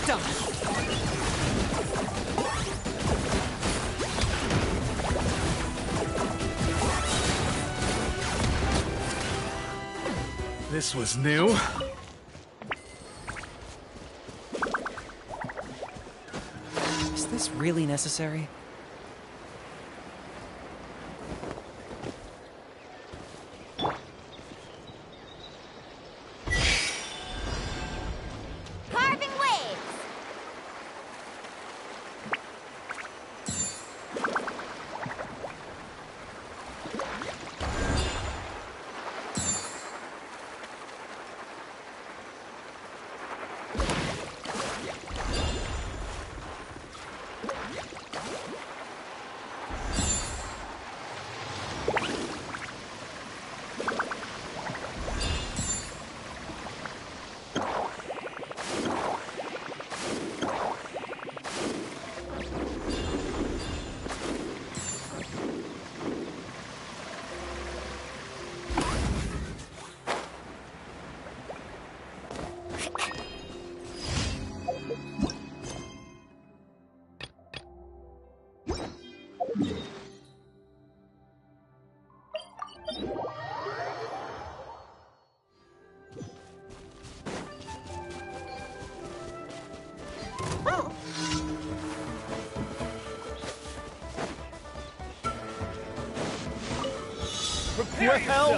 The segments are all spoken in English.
done. This was new. Is this really necessary?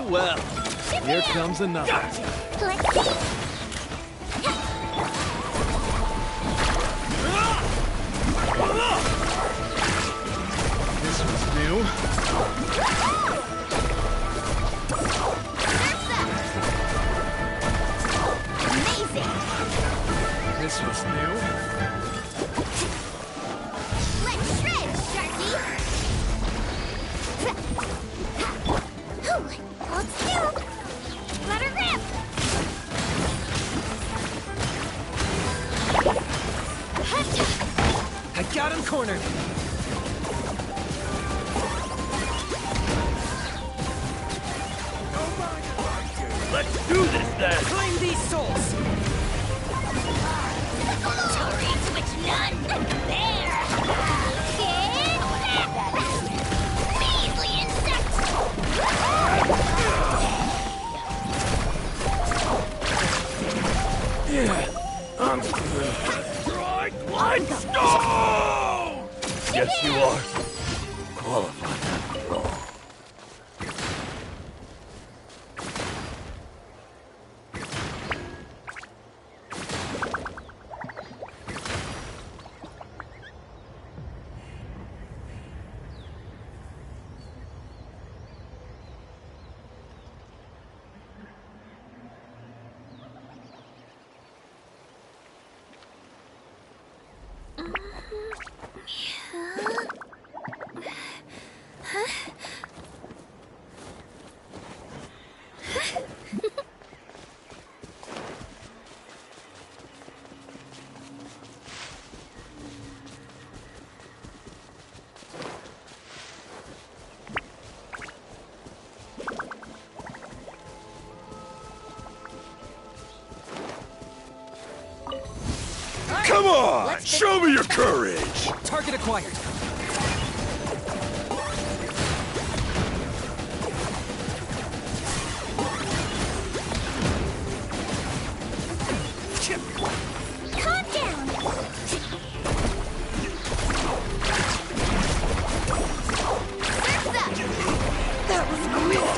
Well, here comes another. Let's see. This was new. Amazing. This was new. Let's shred, Sharky. Let's do. Let her rip. I got him cornered. Let's do this then! Claim these souls! Sorry, to which none. There. Measly insect. Yeah, I'm good. Strike Lightstone! Yes, you are. Qualified after all. Come on! Show me your courage! Target acquired. Calm down. That was great.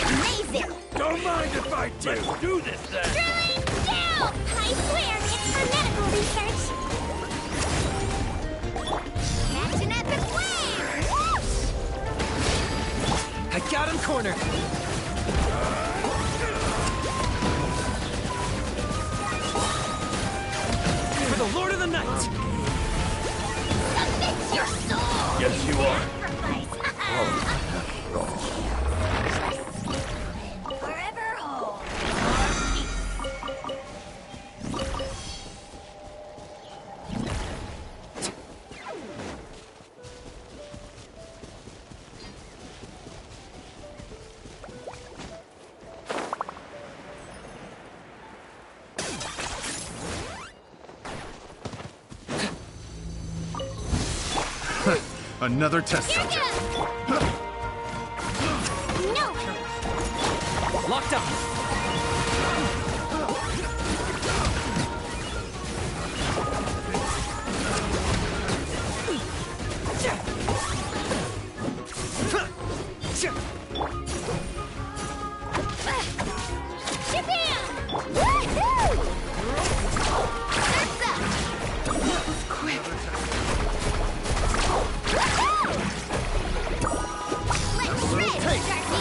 Amazing. Don't mind if I do. Let's do this then! Drilling down. I swear it's for medical research. Catch an epic wave. I got him cornered. For the Lord of the Night. Submit your soul. Yes, you are. Forever hold. Another test subject. No. Locked up. Japan! Woohoo! Surf's up! Quick. Woohoo! Let's shred, Darcy!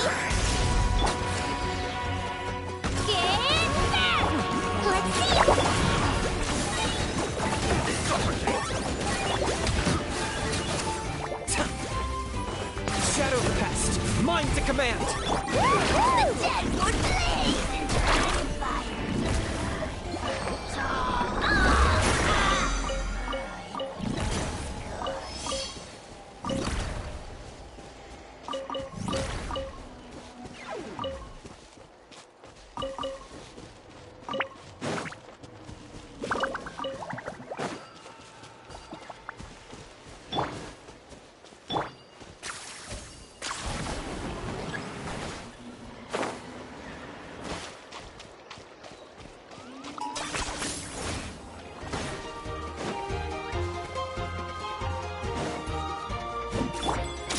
Get back! Let's see! Shadow Pest. Mine to command. The dead would blaze! Fire!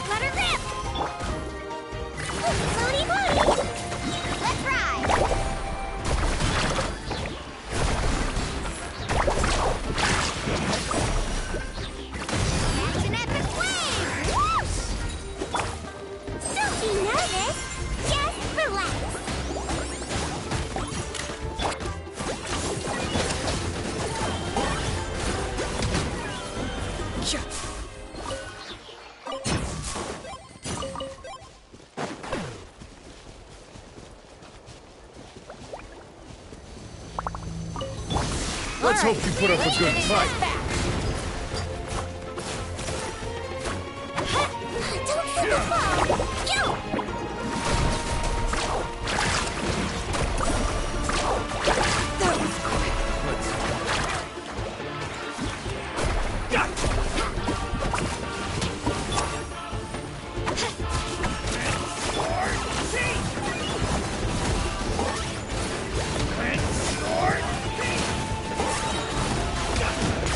Let her rip! Floaty floaty! Let's ride! Catch an epic wave! Whoosh! Don't be nervous! Just relax! Let's hope you put up a good fight. Don't slip and fall! Go! That was quick.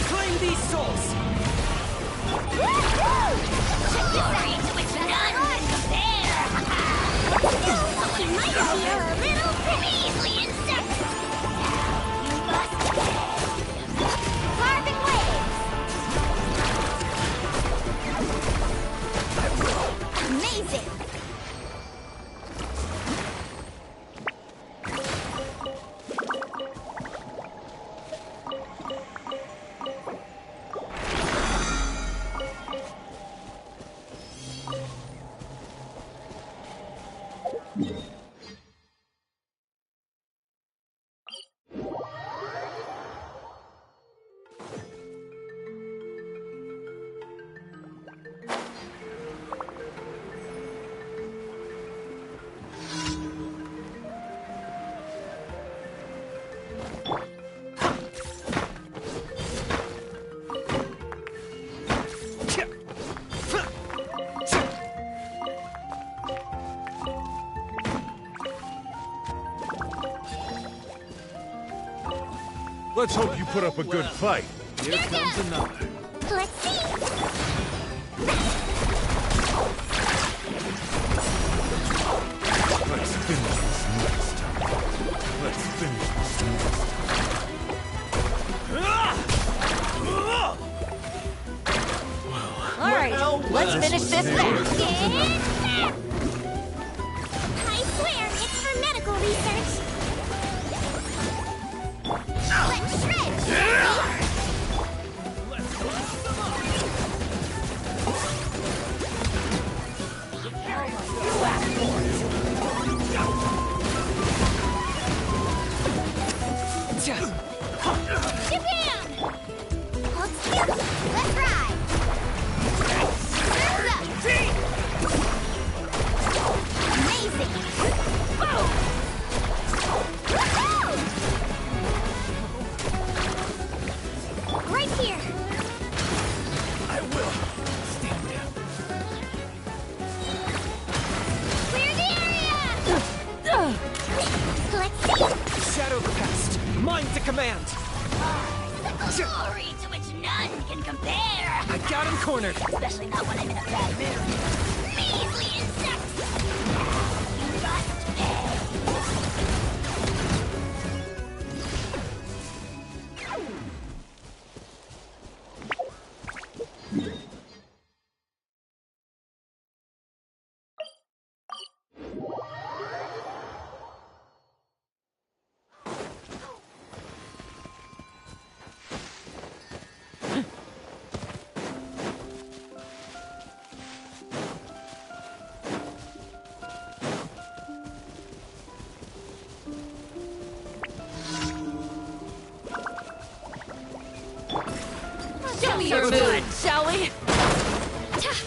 Claim these souls. Woohoo! Check this out! It's none compare! You might feel a little measly insect! You must carving waves! Amazing! Let's hope you put up a good fight. Here comes another. Let's see! Let's finish this next time. Let's finish this next All right, let's finish this fast. Get back! I swear it's for medical research! Let's shred! Japan! Let's ride! Surf's up! command. The glory to which none can compare. I got him cornered. Especially not when I'm in a bad mood. Measly insects! You must pay. Show me your mood, shall we? Let's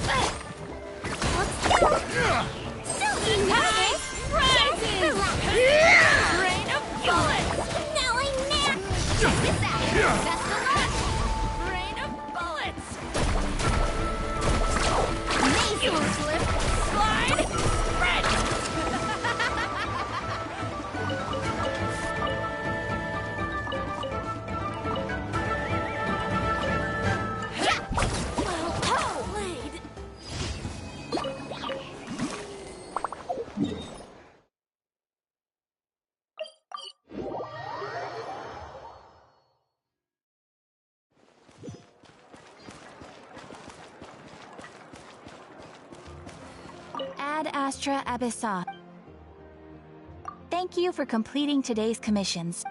go! Silky nice! Prizes! Rain of bullets! Now I'm mad! Check this out! Best of luck! Rain of bullets! Amazing! Slip, slide, spread! Oh, blade! Ad Astra Abyssa. Thank you for completing today's commissions.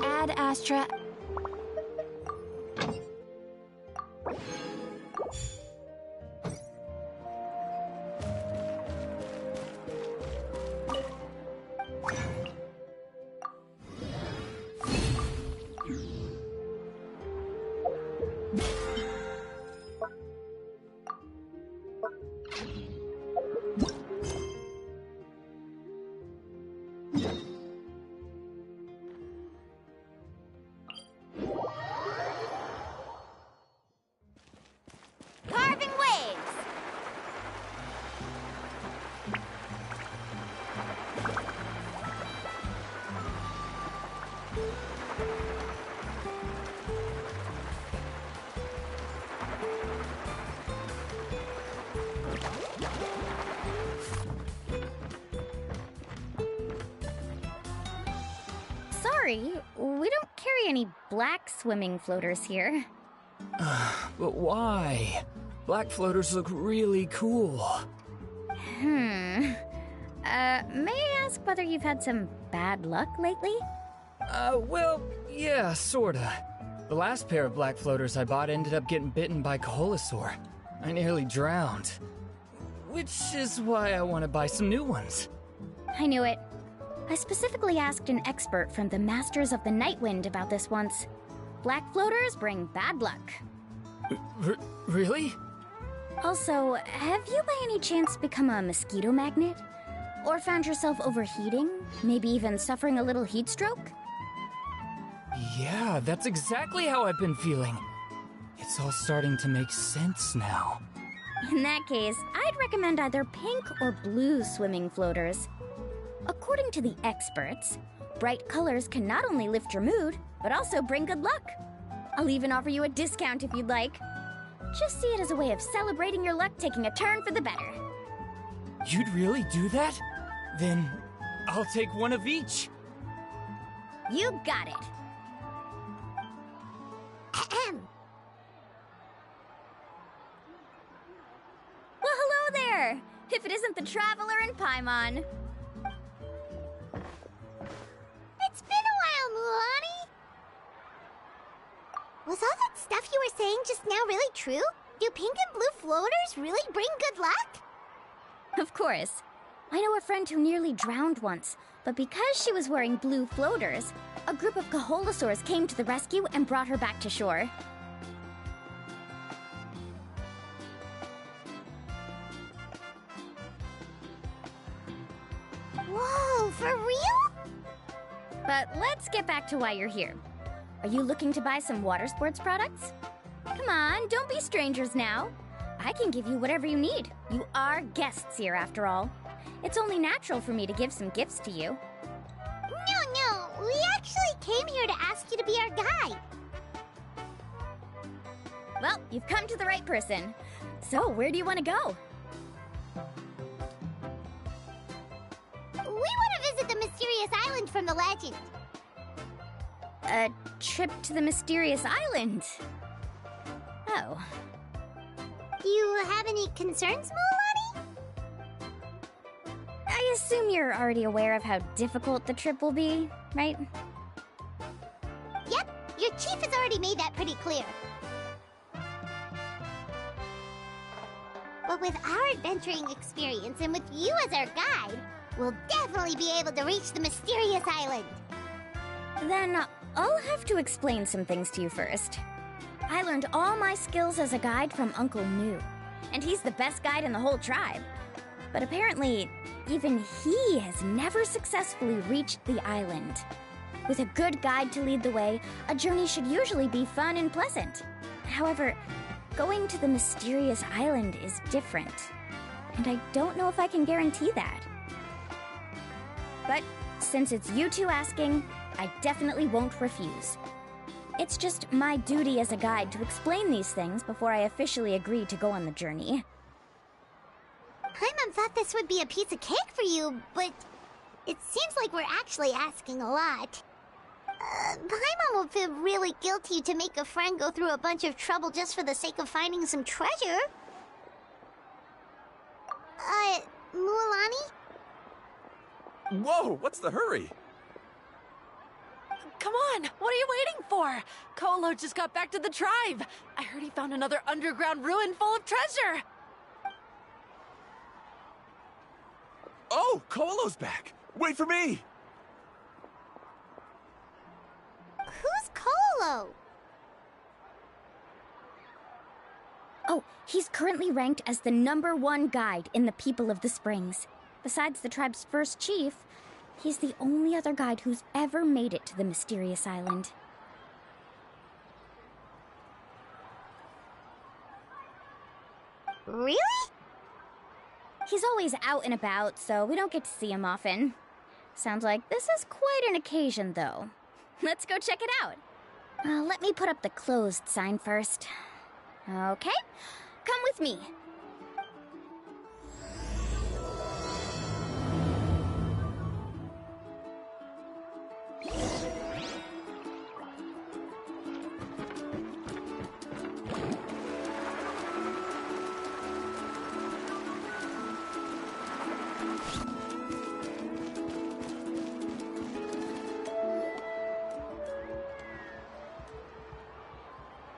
Ad Astra. Carving waves! Sorry, we don't carry any black swimming floaters here. But why? Black floaters look really cool. May I ask whether you've had some bad luck lately? Well, yeah, sorta. The last pair of black floaters I bought ended up getting bitten by Koholosaur. I nearly drowned. Which is why I want to buy some new ones. I knew it. I specifically asked an expert from the Masters of the Nightwind about this once. Black floaters bring bad luck. Really? Also, have you by any chance become a mosquito magnet? Or found yourself overheating? Maybe even suffering a little heat stroke? Yeah, that's exactly how I've been feeling. It's all starting to make sense now. In that case, I'd recommend either pink or blue swimming floaters. According to the experts, bright colors can not only lift your mood, but also bring good luck. I'll even offer you a discount if you'd like. Just see it as a way of celebrating your luck taking a turn for the better. You'd really do that? Then I'll take one of each. You got it. Well, hello there! If it isn't the Traveler in Paimon. It's been a while, Mualani! Was all that stuff you were saying just now really true? Do pink and blue floaters really bring good luck? Of course. I know a friend who nearly drowned once, but because she was wearing blue floaters, a group of Koholosaurs came to the rescue and brought her back to shore. Whoa, for real? But let's get back to why you're here. Are you looking to buy some water sports products? Come on, don't be strangers now. I can give you whatever you need. You are guests here after all. It's only natural for me to give some gifts to you. No, Well, you've come to the right person. So, where do you want to go? We want to visit the mysterious island from the legend. A trip to the mysterious island. Oh. Do you have any concerns, Mualani? I assume you're already aware of how difficult the trip will be, right? Yep, your chief has already made that pretty clear. But with our adventuring experience and with you as our guide, we'll definitely be able to reach the mysterious island. Then I'll have to explain some things to you first. I learned all my skills as a guide from Uncle Nu, and he's the best guide in the whole tribe. But apparently, even he has never successfully reached the island. With a good guide to lead the way, a journey should usually be fun and pleasant. However, going to the mysterious island is different, and I don't know if I can guarantee that. But since it's you two asking, I definitely won't refuse. It's just my duty as a guide to explain these things before I officially agree to go on the journey. Paimon thought this would be a piece of cake for you, but it seems like we're actually asking a lot. Paimon will feel really guilty to make a friend go through a bunch of trouble just for the sake of finding some treasure. Mualani? Whoa, what's the hurry? Come on, what are you waiting for? Kolo just got back to the tribe. I heard he found another underground ruin full of treasure. Oh, Kolo's back. Wait for me. Who's Kolo? Oh, he's currently ranked as the #1 guide in the People of the Springs. Besides the tribe's first chief, he's the only other guide who's ever made it to the mysterious island. Really? He's always out and about, so we don't get to see him often. Sounds like this is quite an occasion, though. Let's go check it out. Let me put up the closed sign first. Okay, come with me.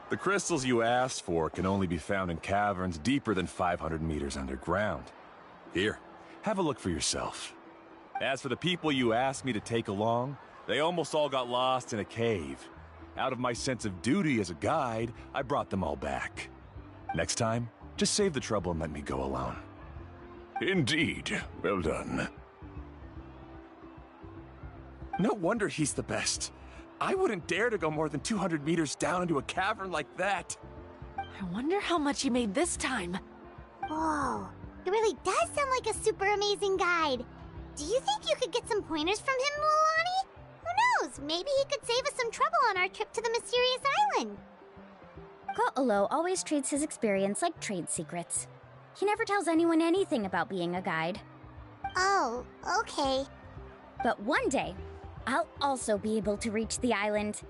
The crystals you asked for can only be found in caverns deeper than 500 meters underground. Here, have a look for yourself. As for the people you asked me to take along, they almost all got lost in a cave. Out of my sense of duty as a guide, I brought them all back. Next time, just save the trouble and let me go alone. Indeed. Well done. No wonder he's the best. I wouldn't dare to go more than 200 meters down into a cavern like that. I wonder how much he made this time. Whoa, it really does sound like a super amazing guide. Do you think you could get some pointers from him, Mualani? Who knows, maybe he could save us some trouble on our trip to the mysterious island. Ko'olo always treats his experience like trade secrets. He never tells anyone anything about being a guide. Oh, okay. But one day, I'll also be able to reach the island.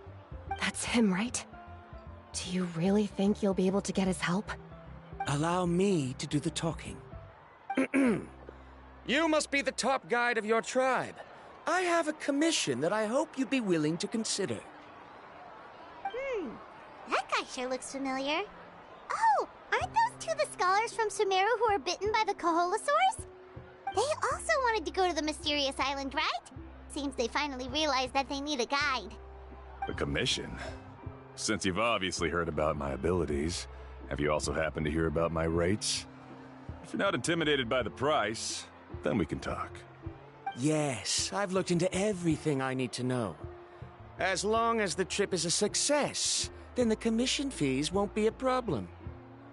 That's him, right? Do you really think you'll be able to get his help? Allow me to do the talking. You must be the top guide of your tribe. I have a commission that I hope you'd be willing to consider. That guy sure looks familiar. Oh, aren't those two the scholars from Sumeru who were bitten by the Koholosaurs? They also wanted to go to the mysterious island, right? Seems they finally realized that they need a guide. A commission? Since you've obviously heard about my abilities, have you also happened to hear about my rates? If you're not intimidated by the price, then we can talk. Yes, I've looked into everything I need to know. As long as the trip is a success, then the commission fees won't be a problem.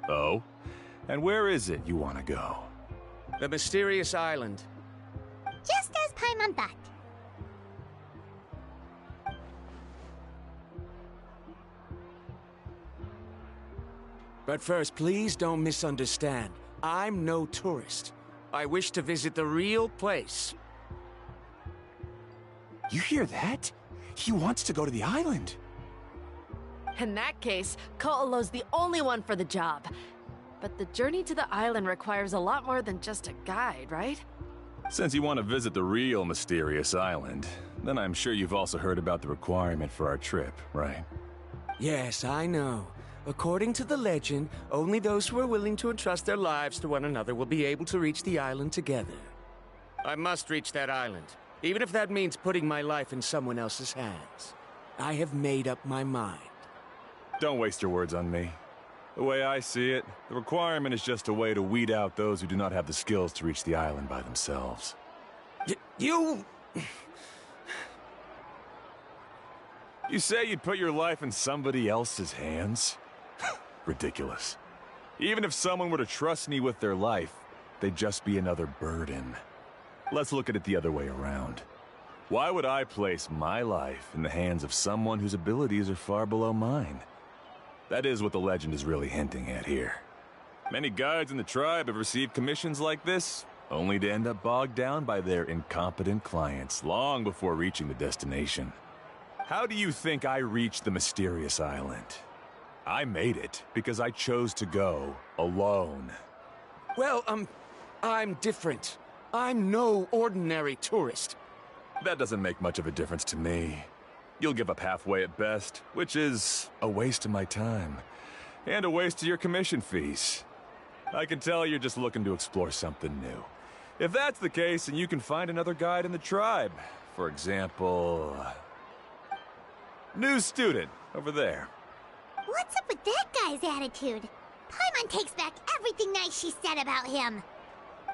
Oh? And where is it you want to go? The mysterious island. Just as Paimon thought. But first, please don't misunderstand. I'm no tourist. I wish to visit the real place. You hear that? He wants to go to the island. In that case, Ko'olo's the only one for the job. But the journey to the island requires a lot more than just a guide, right? Since you want to visit the real mysterious island, then I'm sure you've also heard about the requirement for our trip, right? Yes, I know. According to the legend, only those who are willing to entrust their lives to one another will be able to reach the island together. I must reach that island, even if that means putting my life in someone else's hands. I have made up my mind. Don't waste your words on me. The way I see it, the requirement is just a way to weed out those who do not have the skills to reach the island by themselves. You... You say you'd put your life in somebody else's hands? Ridiculous. Even if someone were to trust me with their life, they'd just be another burden. Let's look at it the other way around. Why would I place my life in the hands of someone whose abilities are far below mine? That is what the legend is really hinting at here. Many guides in the tribe have received commissions like this, only to end up bogged down by their incompetent clients long before reaching the destination. How do you think I reached the mysterious island? I made it because I chose to go alone. Well, I'm different. I'm no ordinary tourist. That doesn't make much of a difference to me. You'll give up halfway at best, which is a waste of my time. And a waste of your commission fees. I can tell you're just looking to explore something new. If that's the case, then you can find another guide in the tribe. For example... New student, over there. What's up with that guy's attitude? Paimon takes back everything nice she said about him.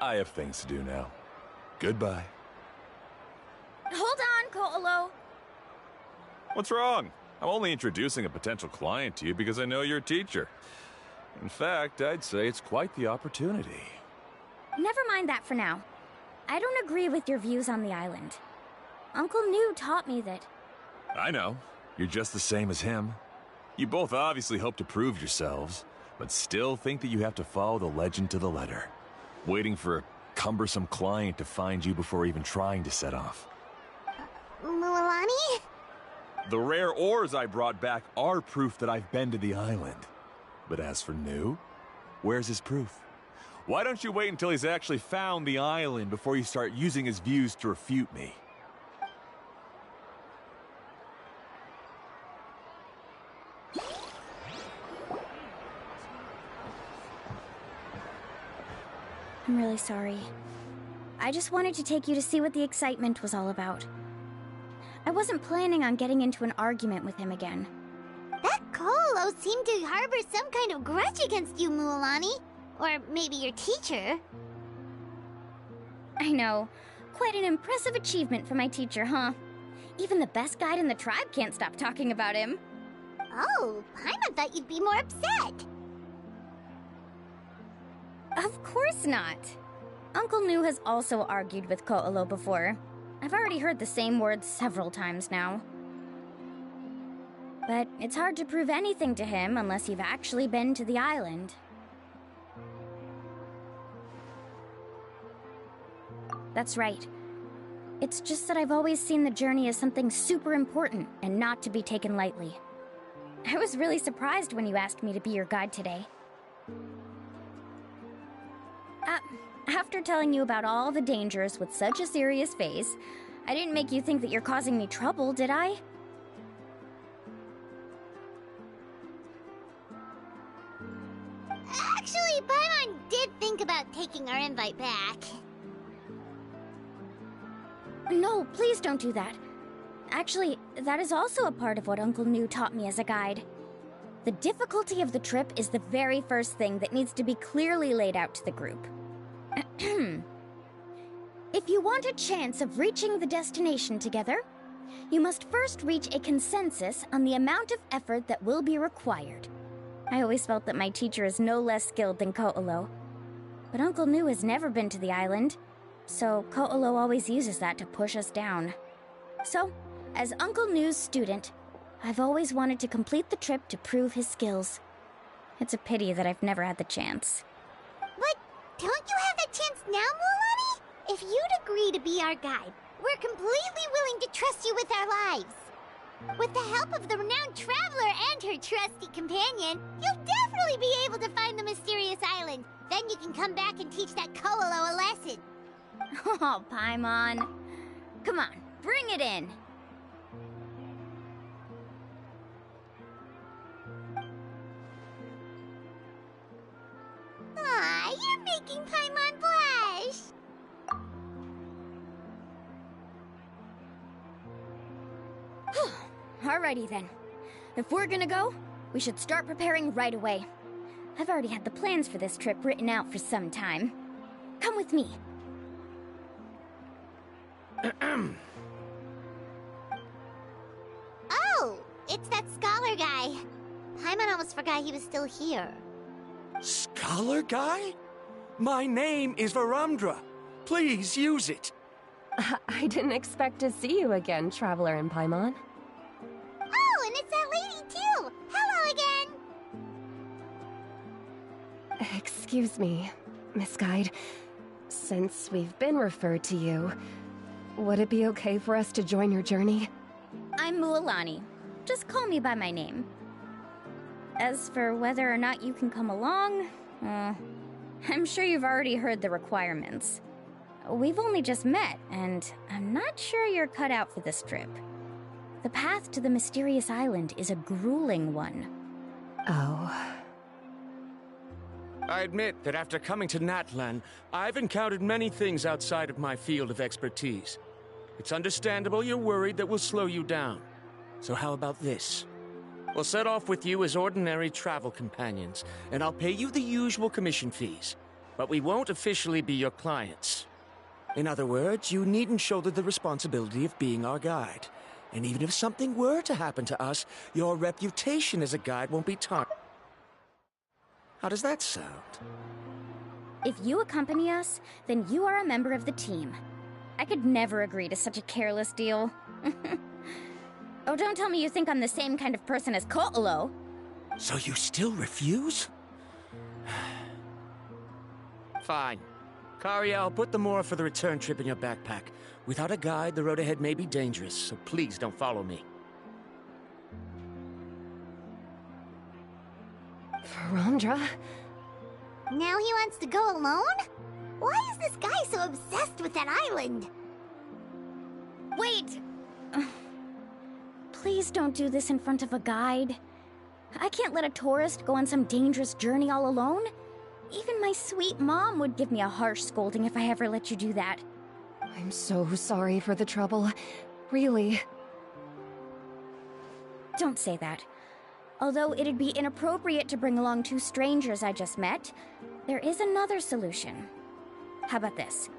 I have things to do now. Goodbye. Hold on, Ko'olo. What's wrong? I'm only introducing a potential client to you because I know you're a teacher. In fact, I'd say it's quite the opportunity. Never mind that for now. I don't agree with your views on the island. Uncle New taught me that... I know. You're just the same as him. You both obviously hope to prove yourselves, but still think that you have to follow the legend to the letter, waiting for a cumbersome client to find you before even trying to set off. Mualani? The rare ores I brought back are proof that I've been to the island. But as for New, where's his proof? Why don't you wait until he's actually found the island before you start using his views to refute me? I'm really sorry. I just wanted to take you to see what the excitement was all about. I wasn't planning on getting into an argument with him again. That Ko'olo seemed to harbor some kind of grudge against you, Mualani. Or maybe your teacher. I know. Quite an impressive achievement for my teacher, huh? Even the best guide in the tribe can't stop talking about him. Oh, Paimon thought you'd be more upset. Of course not. Uncle New has also argued with Ko'olo before. I've already heard the same words several times now. But it's hard to prove anything to him unless you've actually been to the island. That's right. It's just that I've always seen the journey as something super important and not to be taken lightly. I was really surprised when you asked me to be your guide today. After telling you about all the dangers with such a serious face, I didn't make you think that you're causing me trouble, did I? Actually, Paimon did think about taking our invite back. No, please don't do that. Actually, that is also a part of what Uncle New taught me as a guide. The difficulty of the trip is the very first thing that needs to be clearly laid out to the group. If you want a chance of reaching the destination together, you must first reach a consensus on the amount of effort that will be required. I always felt that my teacher is no less skilled than Ko'olo. But Uncle New has never been to the island, so Ko'olo always uses that to push us down. So, as Uncle New's student, I've always wanted to complete the trip to prove his skills. It's a pity that I've never had the chance. But don't you have that chance now, Mualani? If you'd agree to be our guide, we're completely willing to trust you with our lives. With the help of the renowned traveler and her trusty companion, you'll definitely be able to find the mysterious island. Then you can come back and teach that Koalo a lesson. Oh, Paimon. Come on, bring it in. Aw, you're making Paimon blush. Alrighty then. If we're gonna go, we should start preparing right away. I've already had the plans for this trip written out for some time. Come with me. Oh, it's that scholar guy. Paimon almost forgot he was still here. Scholar guy? My name is Varamdra. Please use it. I didn't expect to see you again, Traveler in Paimon. Oh, and it's that lady too. Hello again. Excuse me, Miss Guide. Since we've been referred to you, would it be okay for us to join your journey? I'm Mualani. Just call me by my name. As for whether or not you can come along, I'm sure you've already heard the requirements. We've only just met, and I'm not sure you're cut out for this trip. The path to the mysterious island is a grueling one. Oh. I admit that after coming to Natlan, I've encountered many things outside of my field of expertise. It's understandable you're worried that we'll slow you down. So how about this? We'll set off with you as ordinary travel companions, and I'll pay you the usual commission fees. But we won't officially be your clients. In other words, you needn't shoulder the responsibility of being our guide. And even if something were to happen to us, your reputation as a guide won't be tarnished. How does that sound? If you accompany us, then you are a member of the team. I could never agree to such a careless deal. Oh, don't tell me you think I'm the same kind of person as Ko'olo. So you still refuse? Fine. Kariel, put the more for the return trip in your backpack. Without a guide, the road ahead may be dangerous, so please don't follow me. Varamdra? Now he wants to go alone? Why is this guy so obsessed with that island? Wait! Please don't do this in front of a guide. I can't let a tourist go on some dangerous journey all alone. Even my sweet mom would give me a harsh scolding if I ever let you do that. I'm so sorry for the trouble. Really. Don't say that. Although it'd be inappropriate to bring along two strangers I just met, there is another solution. How about this?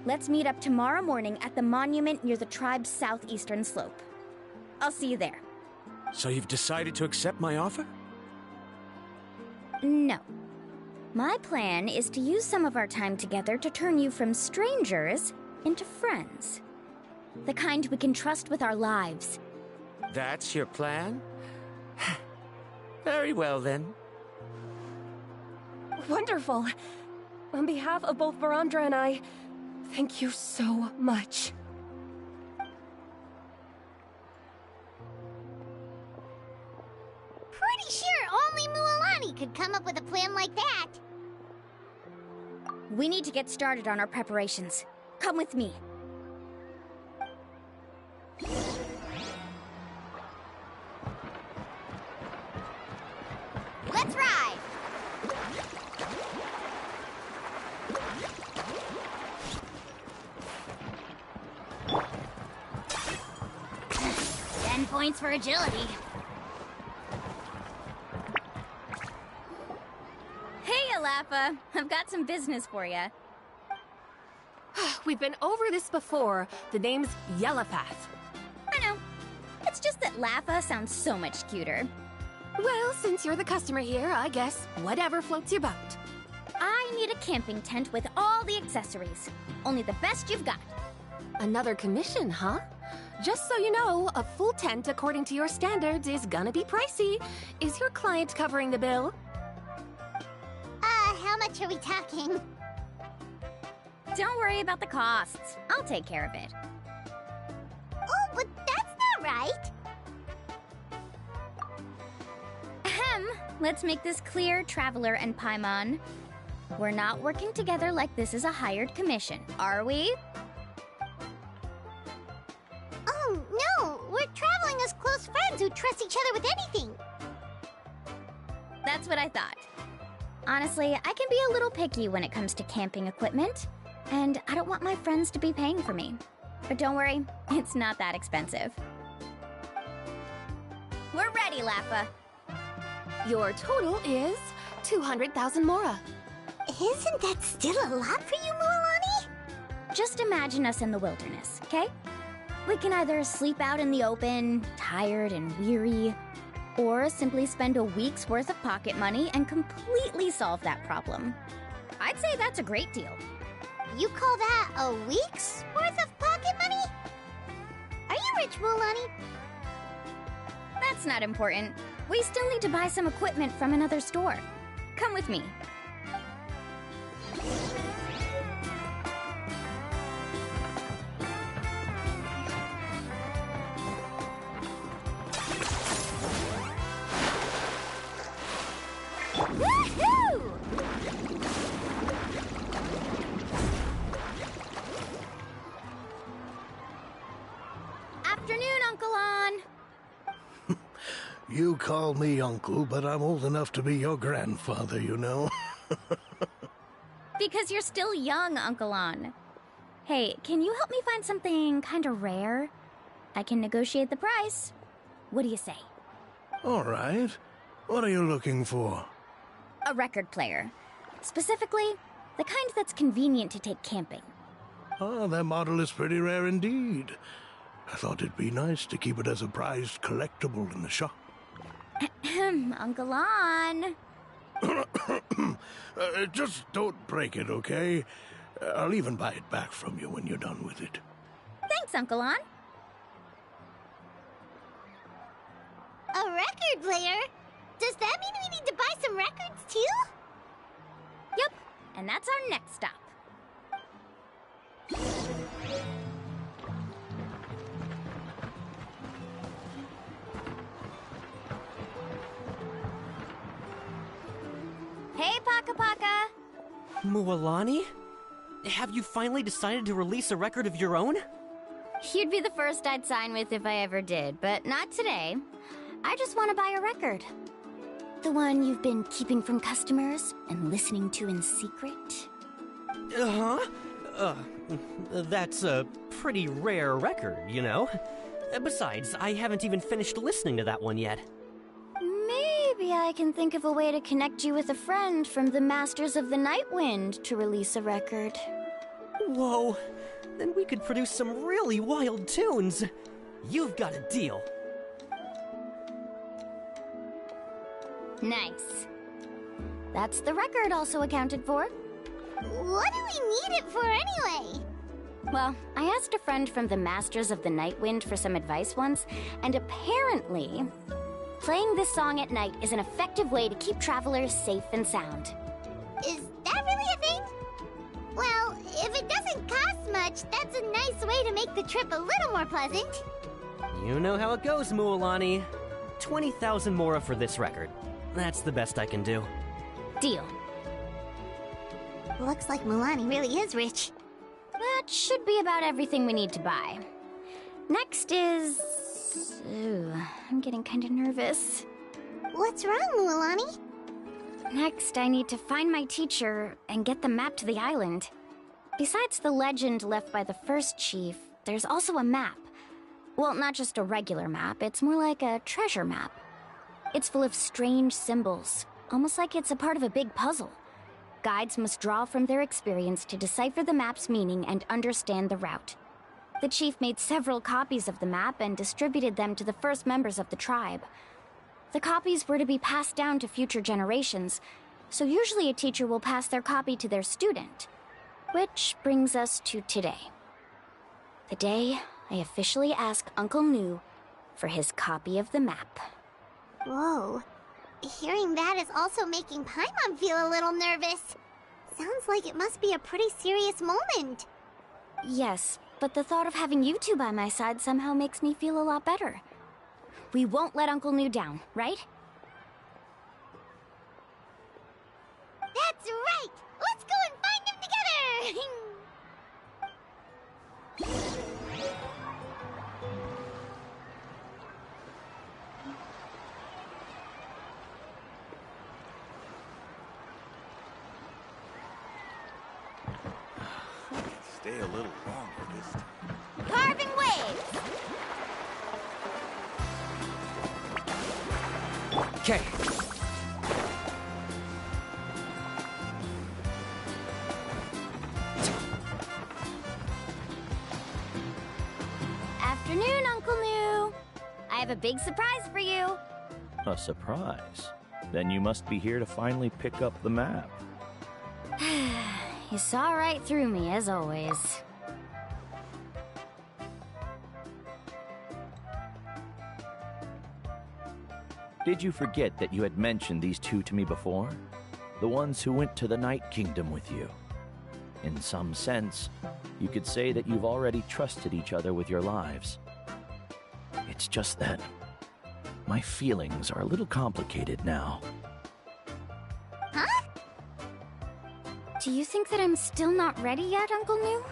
Let's meet up tomorrow morning at the monument near the tribe's southeastern slope. I'll see you there. So you've decided to accept my offer? No. My plan is to use some of our time together to turn you from strangers into friends. The kind we can trust with our lives. That's your plan? Very well, then. Wonderful. On behalf of both Varamdra and I, thank you so much. Pretty sure only Mualani could come up with a plan like that. We need to get started on our preparations. Come with me. Let's ride! Points for agility. Hey, Alafa. I've got some business for you. We've been over this before. The name's Yellowpath. I know. It's just that Lafa sounds so much cuter. Well, since you're the customer here, I guess whatever floats your boat. I need a camping tent with all the accessories. Only the best you've got. Another commission, huh? Just so you know, a full tent according to your standards is gonna be pricey. Is your client covering the bill? much are we talking? Don't worry about the costs. I'll take care of it. Oh, but that's not right. Ahem. Let's make this clear, Traveler and Paimon. We're not working together like this is a hired commission, are we? Oh, no! We're traveling as close friends who trust each other with anything. That's what I thought. Honestly, I can be a little picky when it comes to camping equipment, and I don't want my friends to be paying for me. But don't worry, it's not that expensive. We're ready, Lappa. Your total is 200,000 mora. Isn't that still a lot for you, Mualani? Just imagine us in the wilderness, okay? We can either sleep out in the open, tired and weary, or simply spend a week's worth of pocket money and completely solve that problem. I'd say that's a great deal. You call that a week's worth of pocket money? Are you rich, Mualani? That's not important. We still need to buy some equipment from another store. Come with me. Woohoo! Afternoon, Uncle On. You call me uncle, but I'm old enough to be your grandfather, you know. Because you're still young, Uncle On. Hey, can you help me find something kinda rare? I can negotiate the price. What do you say? All right. What are you looking for? A record player. Specifically, the kind that's convenient to take camping. Ah, that model is pretty rare indeed. I thought it'd be nice to keep it as a prized collectible in the shop. Uncle On. Just don't break it, okay? I'll even buy it back from you when you're done with it. Thanks, Uncle On. A record player? Does that mean we need to buy some records too? Yep, and that's our next stop. Hey, Paka Paka! Mualani? Have you finally decided to release a record of your own? You'd be the first I'd sign with if I ever did, but not today. I just want to buy a record. The one you've been keeping from customers and listening to in secret? That's a pretty rare record, you know? Besides, I haven't even finished listening to that one yet. Maybe I can think of a way to connect you with a friend from the Masters of the Night Wind to release a record. Whoa, then we could produce some really wild tunes. You've got a deal. Nice. That's the record also accounted for. What do we need it for anyway? Well, I asked a friend from the Masters of the Night Wind for some advice once, and apparently, playing this song at night is an effective way to keep travelers safe and sound. Is that really a thing? Well, if it doesn't cost much, that's a nice way to make the trip a little more pleasant. You know how it goes, Mualani. 20,000 mora for this record. That's the best I can do. Deal. Looks like Mualani really is rich. That should be about everything we need to buy. Next is... Ooh, I'm getting kinda nervous. What's wrong, Mualani? Next, I need to find my teacher and get the map to the island. Besides the legend left by the first chief, there's also a map. Well, not just a regular map, it's more like a treasure map. It's full of strange symbols, almost like it's a part of a big puzzle. Guides must draw from their experience to decipher the map's meaning and understand the route. The chief made several copies of the map and distributed them to the first members of the tribe. The copies were to be passed down to future generations, so usually a teacher will pass their copy to their student. Which brings us to today. The day I officially ask Uncle Nu for his copy of the map. Whoa. Hearing that is also making Paimon feel a little nervous. Sounds like it must be a pretty serious moment. Yes, but the thought of having you two by my side somehow makes me feel a lot better. We won't let Uncle New down, right? That's right! Let's go and find him together! Stay a little longer this time. Carving waves! Okay. Afternoon, Uncle New. I have a big surprise for you. A surprise? Then you must be here to finally pick up the map. You saw right through me, as always. Did you forget that you had mentioned these two to me before? The ones who went to the Night Kingdom with you. In some sense, you could say that you've already trusted each other with your lives. It's just that my feelings are a little complicated now. Huh? Do you think that I'm still not ready yet, Uncle New?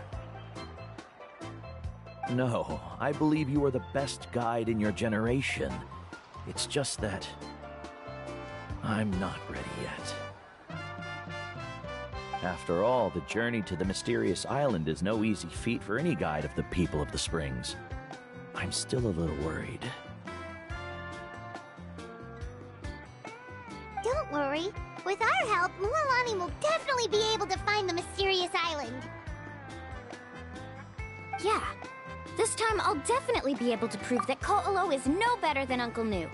No, I believe you are the best guide in your generation. It's just that I'm not ready yet. After all, the journey to the mysterious island is no easy feat for any guide of the people of the Springs. I'm still a little worried. Don't worry. With our help, Mualani will definitely be able to find the mysterious island. Yeah. This time I'll definitely be able to prove that Ko'olo is no better than Uncle New.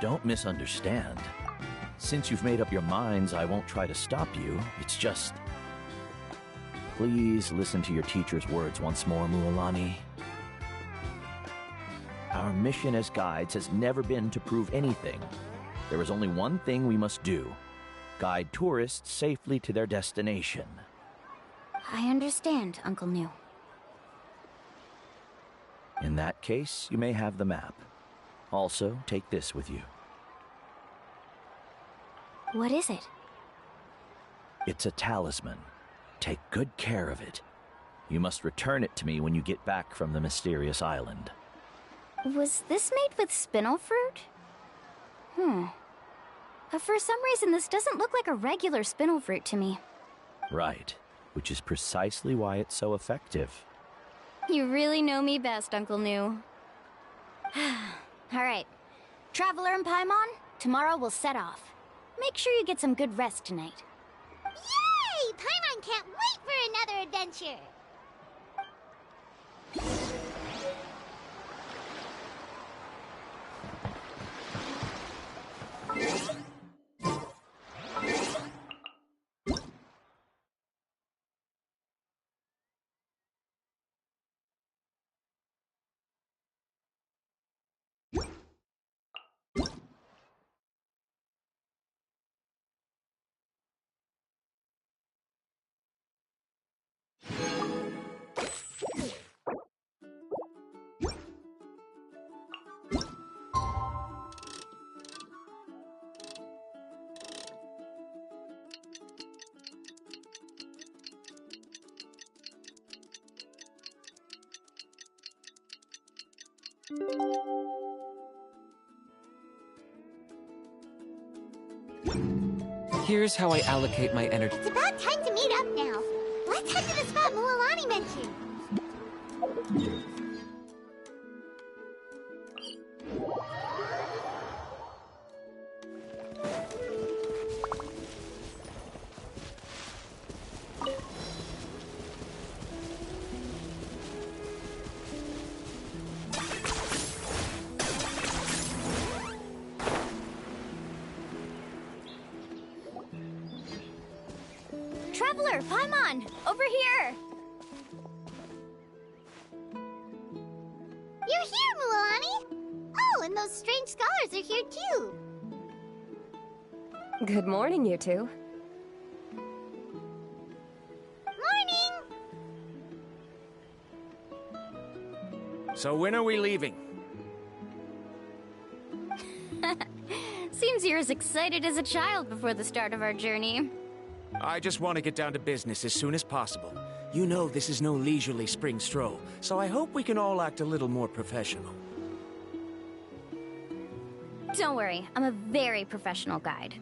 Don't misunderstand. Since you've made up your minds, I won't try to stop you. It's just... Please listen to your teacher's words once more, Mualani. Our mission as guides has never been to prove anything. There is only one thing we must do. Guide tourists safely to their destination. I understand, Uncle New. In that case, you may have the map. Also, take this with you. What is it? It's a talisman. Take good care of it. You must return it to me when you get back from the mysterious island. Was this made with spinel fruit? For some reason, this doesn't look like a regular spinel fruit to me. Right, which is precisely why it's so effective. You really know me best, Uncle New. All right. Traveler and Paimon, tomorrow we'll set off. Make sure you get some good rest tonight. Yay! Paimon can't wait for another adventure! Here's how I allocate my energy. It's about time to meet up now. Let's head to the spot Mualani mentioned. Traveler, Paimon, over here! You're here, Mualani! Oh, and those strange scholars are here too. Good morning, you two. Morning! So when are we leaving? Seems you're as excited as a child before the start of our journey. I just want to get down to business as soon as possible. You know this is no leisurely spring stroll, so I hope we can all act a little more professional. Don't worry, I'm a very professional guide.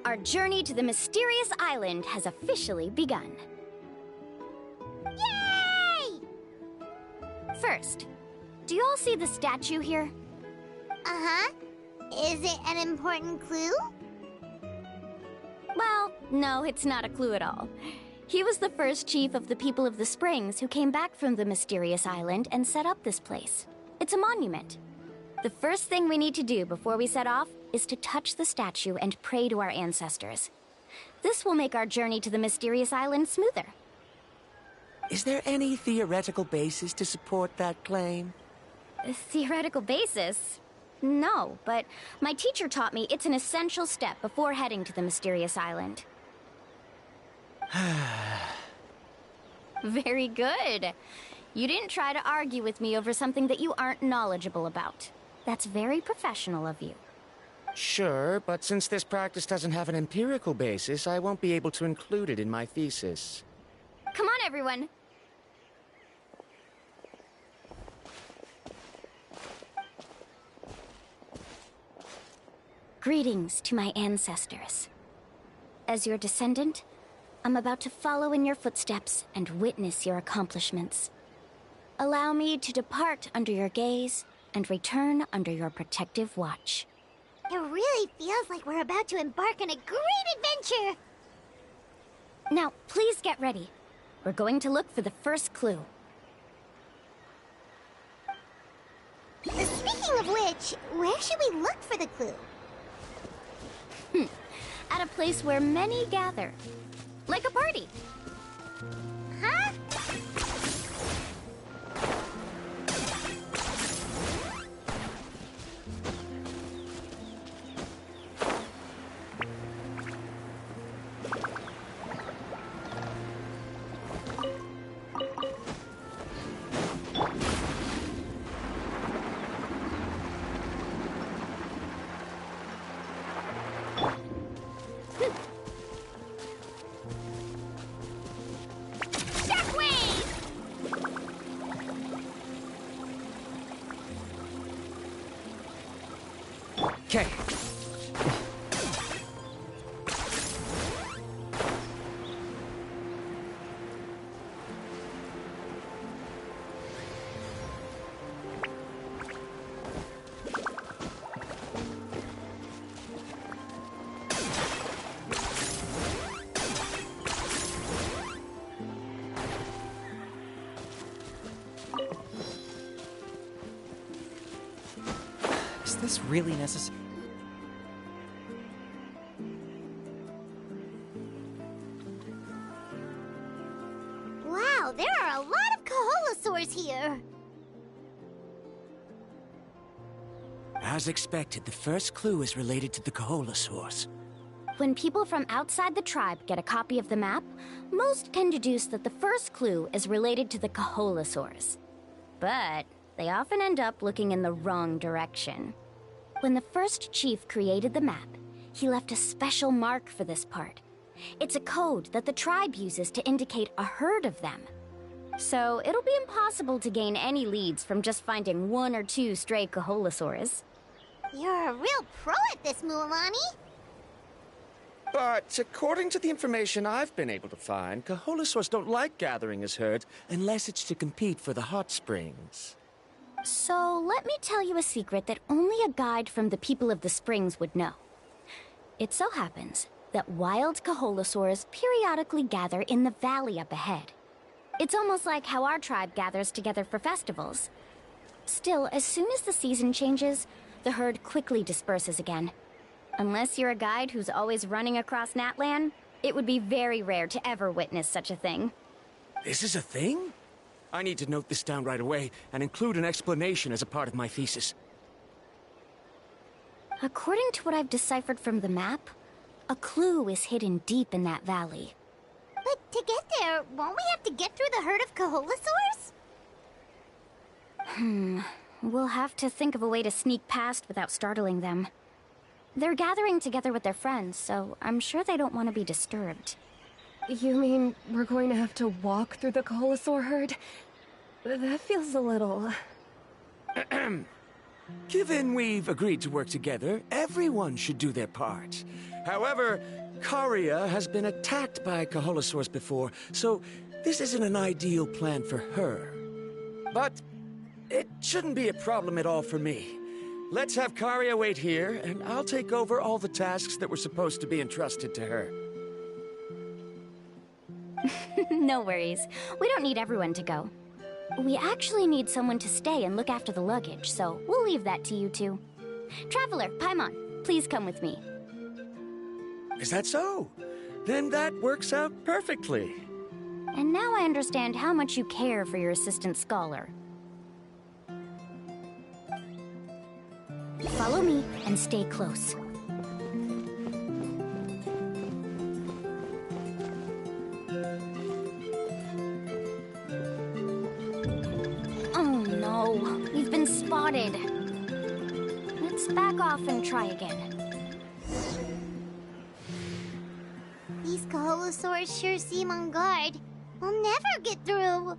Our journey to the mysterious island has officially begun. Yay! First, do you all see the statue here? Uh-huh. Is it an important clue? Well, no, it's not a clue at all. He was the first chief of the people of the Springs who came back from the mysterious island and set up this place. It's a monument. The first thing we need to do before we set off is to touch the statue and pray to our ancestors. This will make our journey to the mysterious island smoother. Is there any theoretical basis to support that claim? A theoretical basis? No, but my teacher taught me it's an essential step before heading to the mysterious island. Very good. You didn't try to argue with me over something that you aren't knowledgeable about. That's very professional of you. Sure, but since this practice doesn't have an empirical basis, I won't be able to include it in my thesis. Come on, everyone. Greetings to my ancestors. As your descendant, I'm about to follow in your footsteps and witness your accomplishments. Allow me to depart under your gaze and return under your protective watch. It really feels like we're about to embark on a great adventure! Now, please get ready. We're going to look for the first clue. Speaking of which, where should we look for the clue? At a place where many gather. Like a party. Huh? Okay. Is this really necessary? Wow, there are a lot of Kaholosaurs here! As expected, the first clue is related to the Kaholosaurs. When people from outside the tribe get a copy of the map, most can deduce that the first clue is related to the Kaholosaurs. But they often end up looking in the wrong direction. When the first chief created the map, he left a special mark for this part. It's a code that the tribe uses to indicate a herd of them. So it'll be impossible to gain any leads from just finding one or two stray Kaholosaurs. You're a real pro at this, Mualani. But according to the information I've been able to find, Kaholosaurs don't like gathering as herds unless it's to compete for the hot springs. So let me tell you a secret that only a guide from the people of the springs would know. It so happens that wild Kaholosaurs periodically gather in the valley up ahead. It's almost like how our tribe gathers together for festivals. Still, as soon as the season changes, the herd quickly disperses again. Unless you're a guide who's always running across Natlan, it would be very rare to ever witness such a thing. This is a thing? I need to note this down right away and include an explanation as a part of my thesis. According to what I've deciphered from the map, a clue is hidden deep in that valley. But to get there, won't we have to get through the herd of Koholosaurs? We'll have to think of a way to sneak past without startling them. They're gathering together with their friends, so I'm sure they don't want to be disturbed. You mean we're going to have to walk through the Koholosaur herd? That feels a little... Given we've agreed to work together, everyone should do their part. However, Karia has been attacked by Koholosaurs before, so this isn't an ideal plan for her. But it shouldn't be a problem at all for me. Let's have Karia wait here, and I'll take over all the tasks that were supposed to be entrusted to her. No worries. We don't need everyone to go. We actually need someone to stay and look after the luggage, so we'll leave that to you two. Traveler, Paimon, please come with me. Is that so? Then that works out perfectly. And now I understand how much you care for your assistant scholar. Follow me and stay close. Oh no, we've been spotted. Let's back off and try again. These Koholosaurs sure seem on guard. We'll never get through.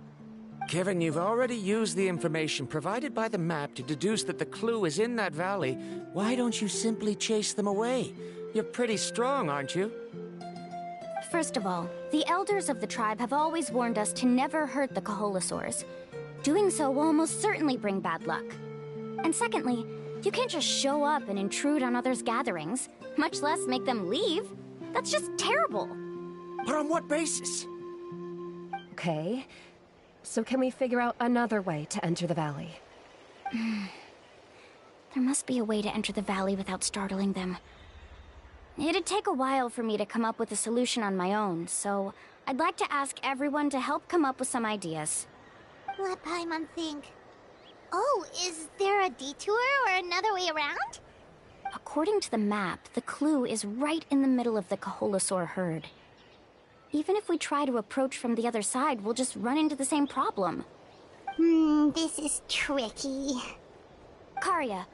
Kevin, you've already used the information provided by the map to deduce that the clue is in that valley. Why don't you simply chase them away? You're pretty strong, aren't you? First of all, the elders of the tribe have always warned us to never hurt the Koholosaurs. Doing so will almost certainly bring bad luck. And secondly, you can't just show up and intrude on others' gatherings, much less make them leave. That's just terrible. But on what basis? Okay. So can we figure out another way to enter the valley? There must be a way to enter the valley without startling them. It'd take a while for me to come up with a solution on my own, so I'd like to ask everyone to help come up with some ideas. Let Paimon think. Oh, is there a detour or another way around? According to the map, the clue is right in the middle of the Koholosaur herd. Even if we try to approach from the other side, we'll just run into the same problem. This is tricky. Karia,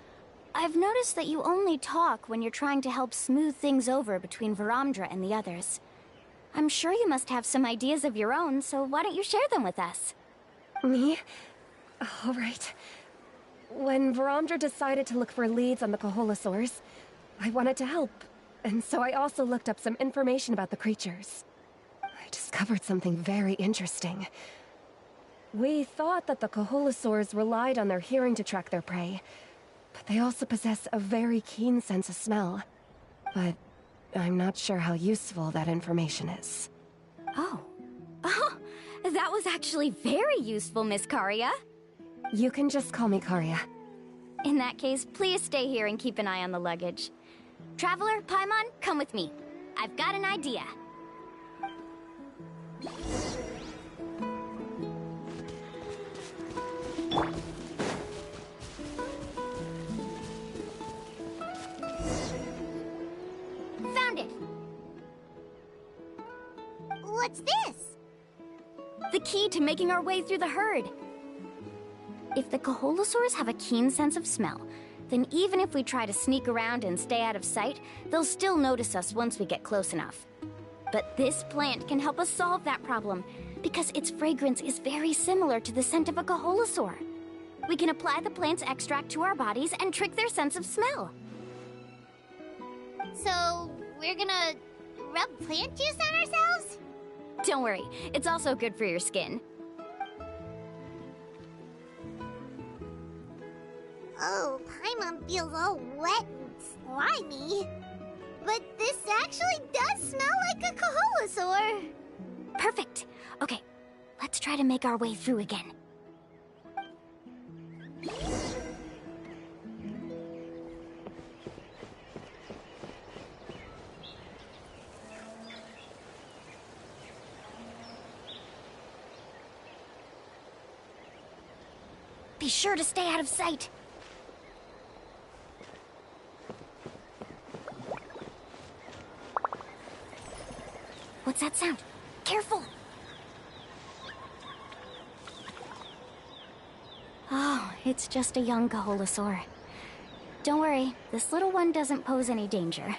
I've noticed that you only talk when you're trying to help smooth things over between Varamdra and the others. I'm sure you must have some ideas of your own, so why don't you share them with us? Me? All right. When Varamdra decided to look for leads on the Koholosaurs, I wanted to help, and so I also looked up some information about the creatures. I discovered something very interesting. We thought that the Koholosaurs relied on their hearing to track their prey, but they also possess a very keen sense of smell. But I'm not sure how useful that information is. Oh, that was actually very useful, Miss Karia. You can just call me Karia. In that case, please stay here and keep an eye on the luggage. Traveler, Paimon, come with me. I've got an idea. Found it! What's this? The key to making our way through the herd. If the Koholosaurs have a keen sense of smell, then even if we try to sneak around and stay out of sight, they'll still notice us once we get close enough. But this plant can help us solve that problem, because its fragrance is very similar to the scent of a Koholosaur. We can apply the plant's extract to our bodies and trick their sense of smell. So, we're gonna rub plant juice on ourselves? Don't worry, it's also good for your skin. Oh, Paimon feels all wet and slimy. But this actually does smell like a Koholosaur. Perfect. Okay, let's try to make our way through again. Be sure to stay out of sight. What's that sound? Careful! Oh, it's just a young Kaholosaur. Don't worry, this little one doesn't pose any danger.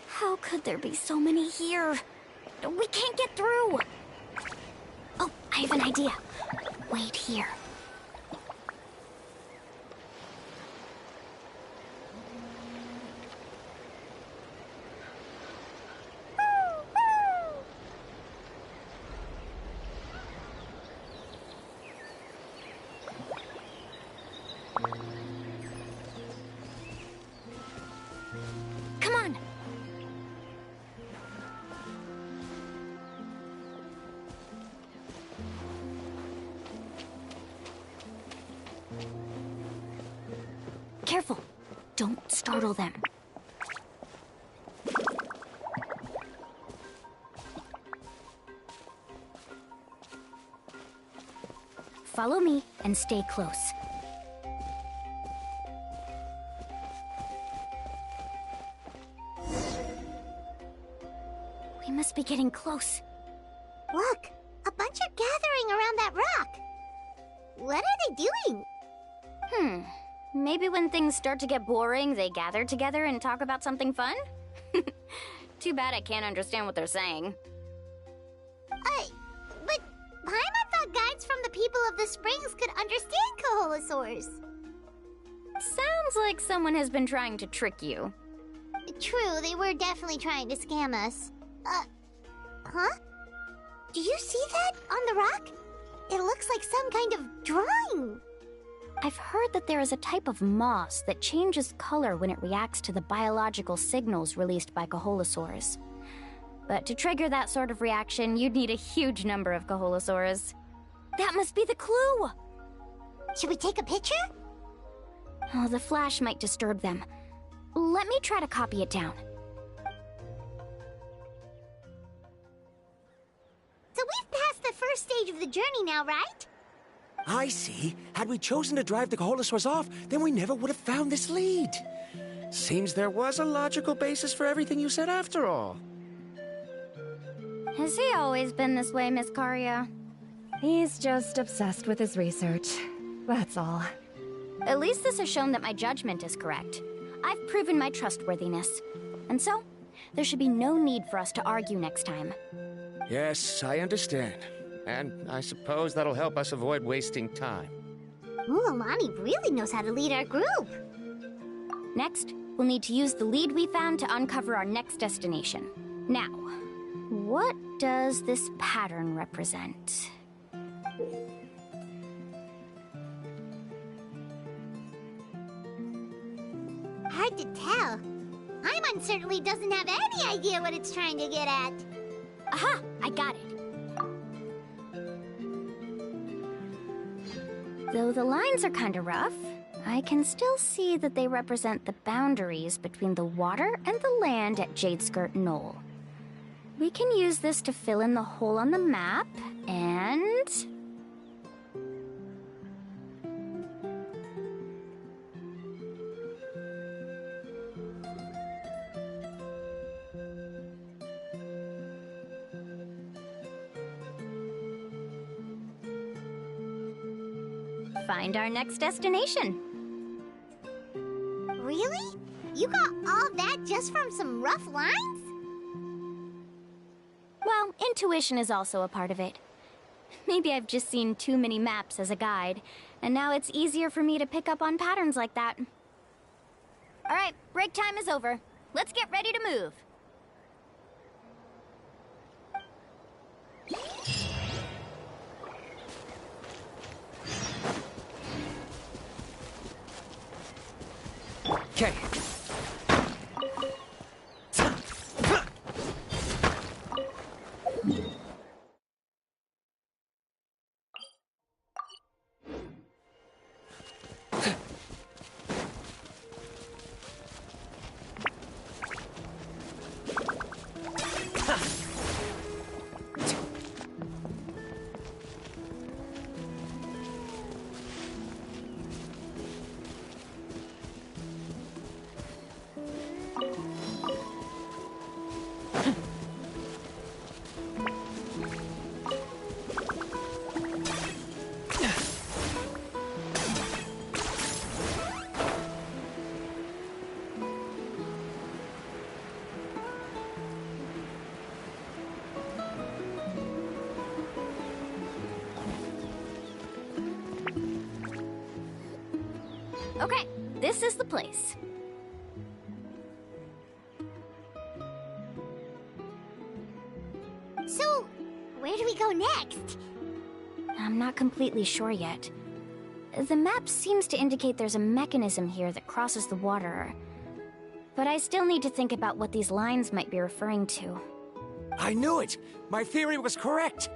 How could there be so many here? We can't get through! Oh, I have an idea. Wait here. Come on! Careful! Don't startle them. Follow me and stay close. We must be getting close. Look! A bunch are gathering around that rock! What are they doing? Maybe when things start to get boring, they gather together and talk about something fun? Too bad I can't understand what they're saying. But Paimon thought guides from the people of the springs could understand Kaholosaurs. Sounds like someone has been trying to trick you. True, they were definitely trying to scam us. Huh? Do you see that on the rock? It looks like some kind of drawing. I've heard that there is a type of moss that changes color when it reacts to the biological signals released by Kaholosaurs. But to trigger that sort of reaction, you'd need a huge number of Kaholosaurs. That must be the clue! Should we take a picture? Oh, the flash might disturb them. Let me try to copy it down. So we've passed the first stage of the journey now, right? I see. Had we chosen to drive the Kaholosaurs off, then we never would have found this lead. Seems there was a logical basis for everything you said after all. Has he always been this way, Miss Karia? He's just obsessed with his research. That's all. At least this has shown that my judgment is correct. I've proven my trustworthiness. And so, there should be no need for us to argue next time. Yes, I understand. And I suppose that'll help us avoid wasting time. Mualani really knows how to lead our group. Next, we'll need to use the lead we found to uncover our next destination. Now, what does this pattern represent? Hard to tell. Paimon certainly doesn't have any idea what it's trying to get at. Aha! I got it. Though the lines are kind of rough, I can still see that they represent the boundaries between the water and the land at Jadeskirt Knoll. We can use this to fill in the hole on the map, and... find our next destination. Really? You got all that just from some rough lines? Well, intuition is also a part of it. Maybe I've just seen too many maps as a guide, and now it's easier for me to pick up on patterns like that. All right, break time is over. Let's get ready to move. Okay. Okay, this is the place. So, where do we go next? I'm not completely sure yet. The map seems to indicate there's a mechanism here that crosses the water. But I still need to think about what these lines might be referring to. I knew it! My theory was correct!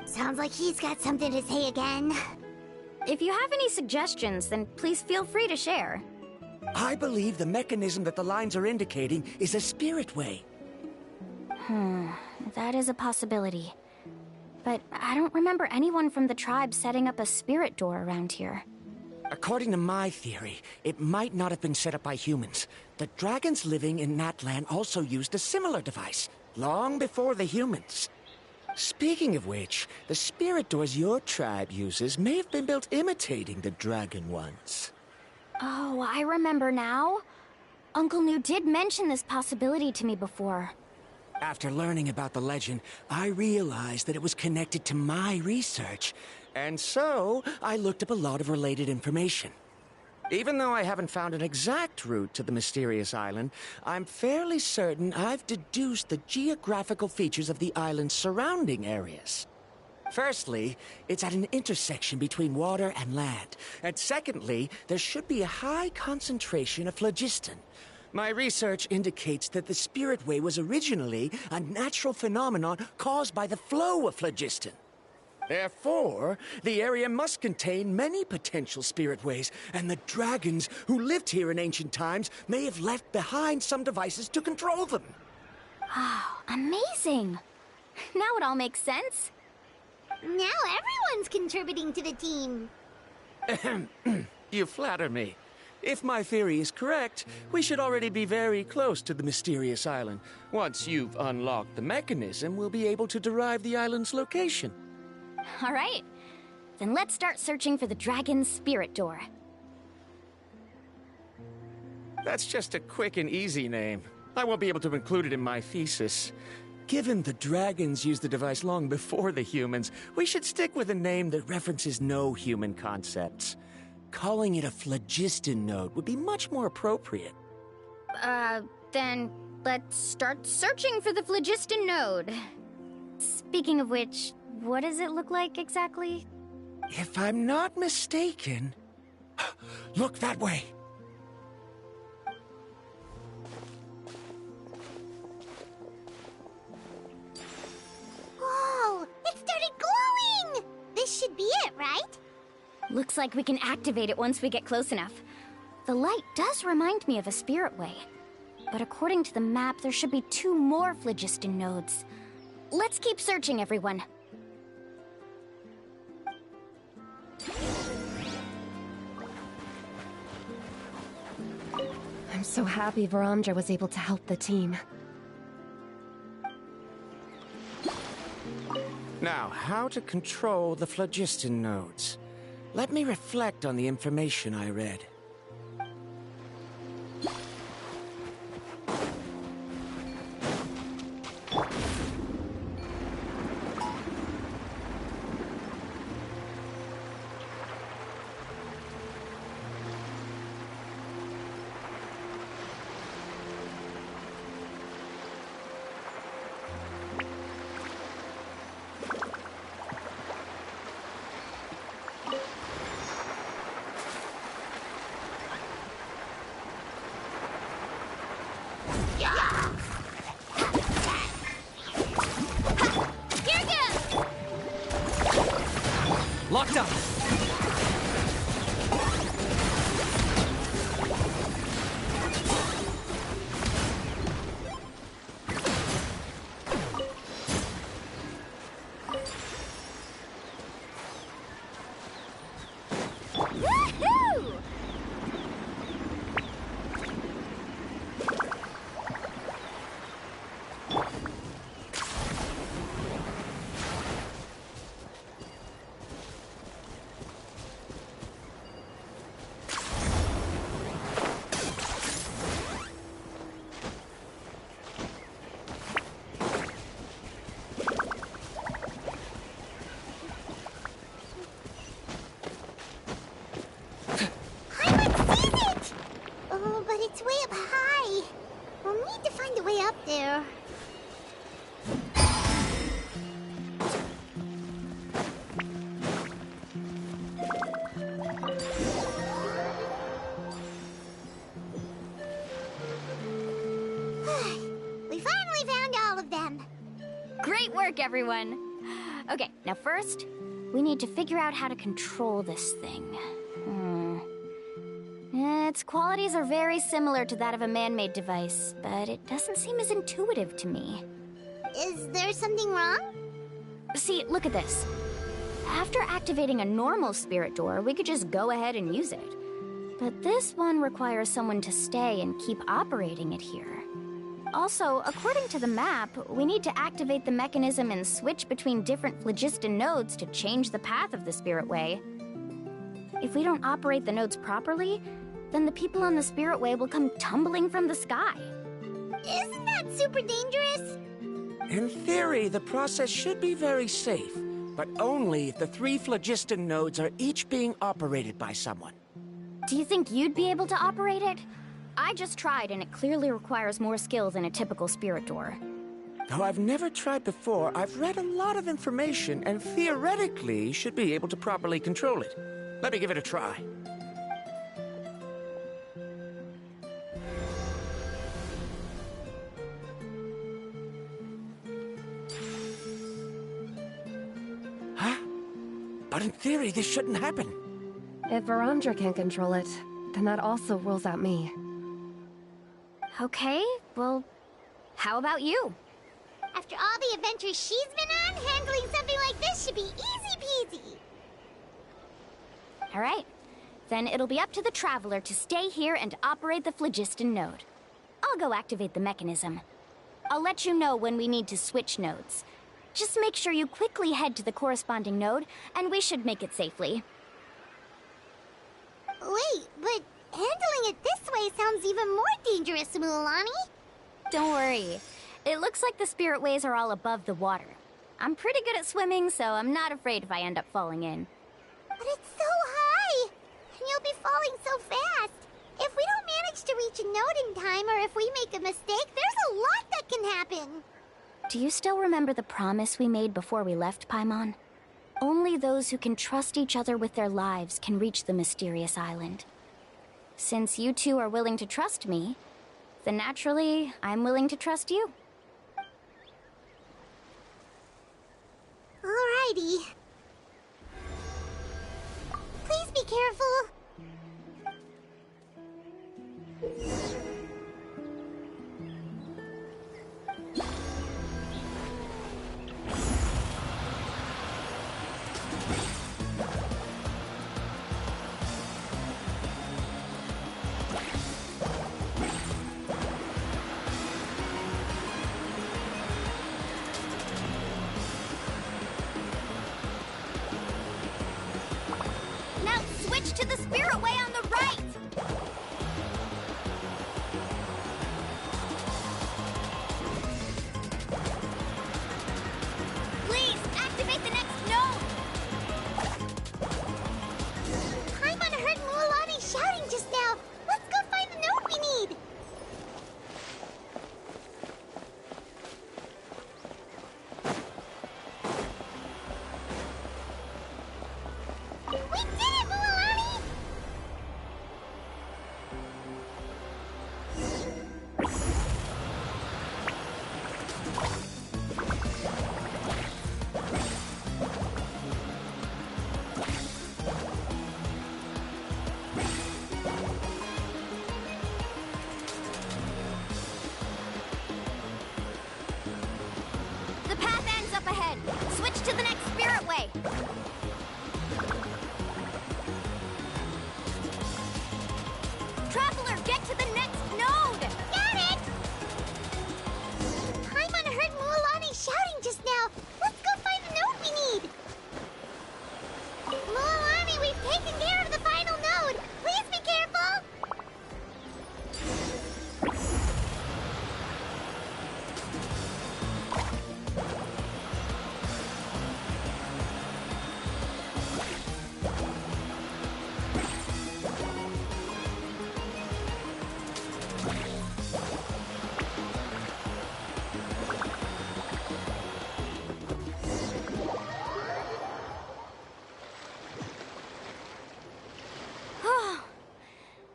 Sounds like he's got something to say again. If you have any suggestions, then please feel free to share. I believe the mechanism that the lines are indicating is a spirit way. That is a possibility. But I don't remember anyone from the tribe setting up a spirit door around here. According to my theory, it might not have been set up by humans. The dragons living in that land also used a similar device, long before the humans. Speaking of which, the spirit doors your tribe uses may have been built imitating the dragon ones. Oh, I remember now. Uncle New did mention this possibility to me before. After learning about the legend, I realized that it was connected to my research, and so I looked up a lot of related information. Even though I haven't found an exact route to the mysterious island, I'm fairly certain I've deduced the geographical features of the island's surrounding areas. Firstly, it's at an intersection between water and land, and secondly, there should be a high concentration of phlogiston. My research indicates that the Spirit Way was originally a natural phenomenon caused by the flow of phlogiston. Therefore, the area must contain many potential Spirit Ways, and the dragons who lived here in ancient times may have left behind some devices to control them. Wow, amazing! Now it all makes sense. Now everyone's contributing to the team. You flatter me. If my theory is correct, we should already be very close to the mysterious island. Once you've unlocked the mechanism, we'll be able to derive the island's location. All right. Then let's start searching for the dragon's spirit door. That's just a quick and easy name. I won't be able to include it in my thesis. Given the dragons used the device long before the humans, we should stick with a name that references no human concepts. Calling it a phlogiston node would be much more appropriate. Then let's start searching for the phlogiston node. Speaking of which, what does it look like exactly? If I'm not mistaken... Look that way! Whoa! It started glowing! This should be it, right? Looks like we can activate it once we get close enough. The light does remind me of a spirit way. But according to the map, there should be 2 more phlogiston nodes. Let's keep searching, everyone. I'm so happy Varamdra was able to help the team. Now, how to control the phlogiston nodes? Let me reflect on the information I read. Locked up! work, everyone. Okay, now first, we need to figure out how to control this thing. Its qualities are very similar to that of a man-made device, but it doesn't seem as intuitive to me. Is there something wrong? See, look at this. After activating a normal spirit door, we could just go ahead and use it. But this one requires someone to stay and keep operating it here. Also, according to the map, we need to activate the mechanism and switch between different phlogiston nodes to change the path of the spirit way. If we don't operate the nodes properly, then the people on the spirit way will come tumbling from the sky. Isn't that super dangerous? In theory, the process should be very safe, but only if the 3 phlogiston nodes are each being operated by someone. Do you think you'd be able to operate it? I just tried, and it clearly requires more skill than a typical spirit door. Though I've never tried before, I've read a lot of information and theoretically should be able to properly control it. Let me give it a try. Huh? But in theory, this shouldn't happen. If Verandra can't control it, then that also rules out me. Okay, well, how about you? After all the adventures she's been on, handling something like this should be easy peasy. All right. Then it'll be up to the Traveler to stay here and operate the phlogiston node. I'll go activate the mechanism. I'll let you know when we need to switch nodes. Just make sure you quickly head to the corresponding node, and we should make it safely. Wait, but handling it this way sounds even more dangerous, Mualani. Don't worry. It looks like the spirit ways are all above the water. I'm pretty good at swimming, so I'm not afraid if I end up falling in. But it's so high! And you'll be falling so fast! If we don't manage to reach a node in time, or if we make a mistake, there's a lot that can happen! Do you still remember the promise we made before we left, Paimon? Only those who can trust each other with their lives can reach the mysterious island. Since you two are willing to trust me, then naturally, I'm willing to trust you. Alrighty. Please be careful. Now switch to the spirit way on the right! Please, activate the next node! Paimon heard Mualani shouting just now. Let's go find the node we need. We did it, Mualani! The path ends up ahead. Switch to the next spirit way. Traveler, get to the next node! Got it! Paimon heard Mualani shouting just now. Let's go find the node we need. Mualani, we've taken care of the final node. Please be careful.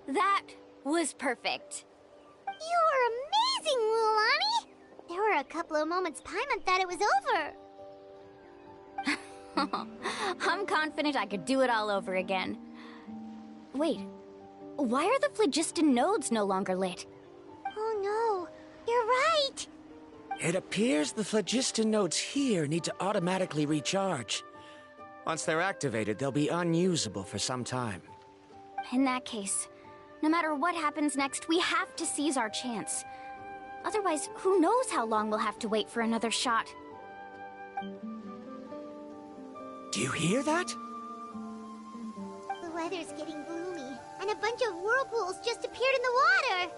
That was perfect. You were amazing, Mualani. There were a couple of moments Paimon thought it was over. I'm confident I could do it all over again. Wait, why are the phlogiston nodes no longer lit? Oh no, you're right! It appears the phlogiston nodes here need to automatically recharge. Once they're activated, they'll be unusable for some time. In that case, no matter what happens next, we have to seize our chance. Otherwise, who knows how long we'll have to wait for another shot. Do you hear that? The weather's getting gloomy, and a bunch of whirlpools just appeared in the water!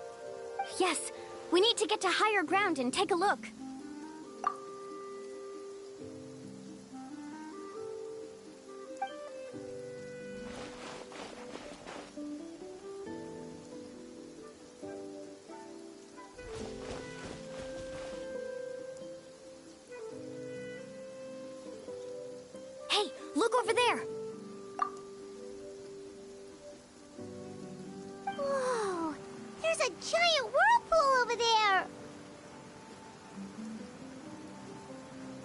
Yes, we need to get to higher ground and take a look. Hey, look over there! Whoa! There's a giant whirlpool over there!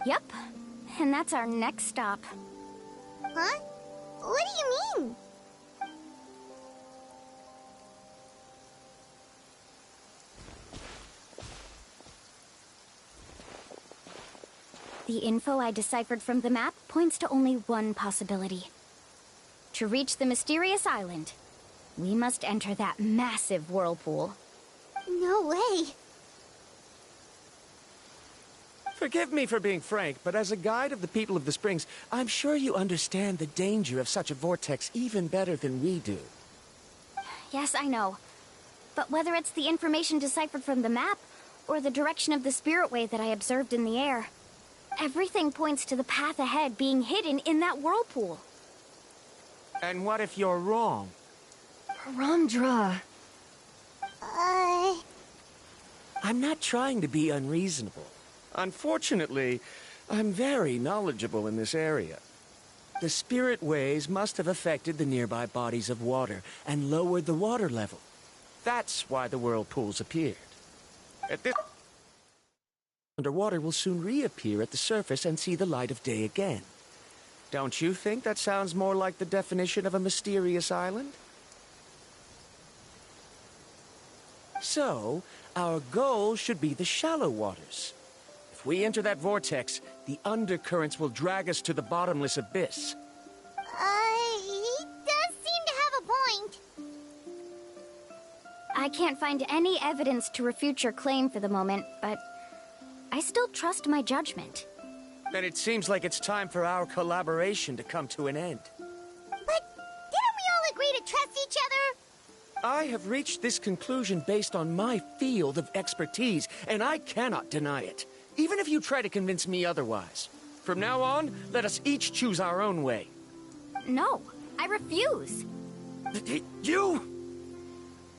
Yep, and that's our next stop. Huh? What do you mean? The info I deciphered from the map points to only one possibility. To reach the mysterious island, we must enter that massive whirlpool. No way! Forgive me for being frank, but as a guide of the people of the Springs, I'm sure you understand the danger of such a vortex even better than we do. Yes, I know. But whether it's the information deciphered from the map, or the direction of the spirit wave that I observed in the air, everything points to the path ahead being hidden in that whirlpool. And what if you're wrong? Ramdra. I'm not trying to be unreasonable. Unfortunately, I'm very knowledgeable in this area. The spirit waves must have affected the nearby bodies of water and lowered the water level. That's why the whirlpools appeared. At this underwater will soon reappear at the surface and see the light of day again. Don't you think that sounds more like the definition of a mysterious island? So, our goal should be the shallow waters. If we enter that vortex, the undercurrents will drag us to the bottomless abyss. He does seem to have a point. I can't find any evidence to refute your claim for the moment, but I still trust my judgment. Then it seems like it's time for our collaboration to come to an end. But didn't we all agree to trust each other? I have reached this conclusion based on my field of expertise, and I cannot deny it, even if you try to convince me otherwise. From now on, let us each choose our own way. No, I refuse. You?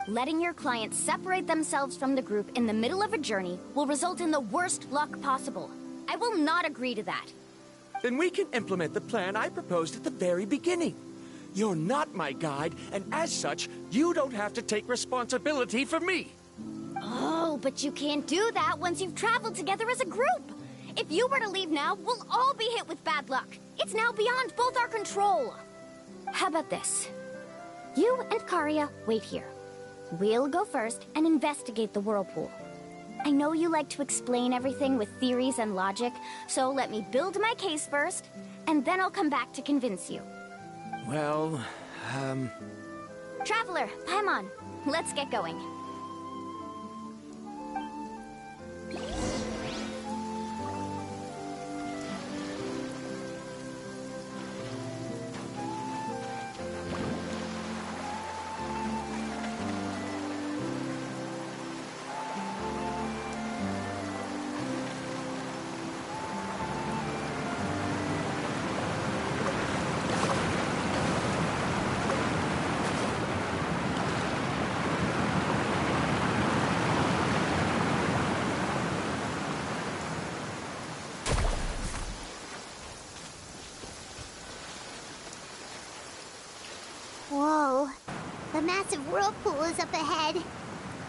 Letting your clients separate themselves from the group in the middle of a journey will result in the worst luck possible. I will not agree to that. Then we can implement the plan I proposed at the very beginning. You're not my guide, and as such, you don't have to take responsibility for me. Oh, but you can't do that once you've traveled together as a group. If you were to leave now, we'll all be hit with bad luck. It's now beyond both our control. How about this? You and Karia wait here. We'll go first and investigate the whirlpool. I know you like to explain everything with theories and logic, so let me build my case first, and then I'll come back to convince you. Well, Traveler, Paimon, let's get going. Whoa. The massive whirlpool is up ahead.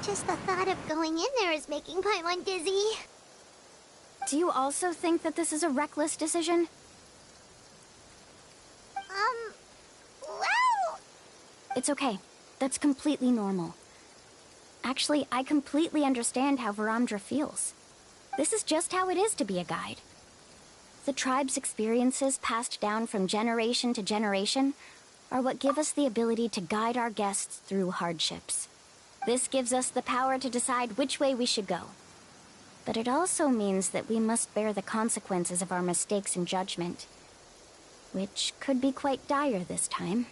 Just the thought of going in there is making Paimon dizzy. Do you also think that this is a reckless decision? It's okay. That's completely normal. Actually, I completely understand how Varamdra feels. This is just how it is to be a guide. The tribe's experiences passed down from generation to generation are what give us the ability to guide our guests through hardships. This gives us the power to decide which way we should go. But it also means that we must bear the consequences of our mistakes and judgment, which could be quite dire this time.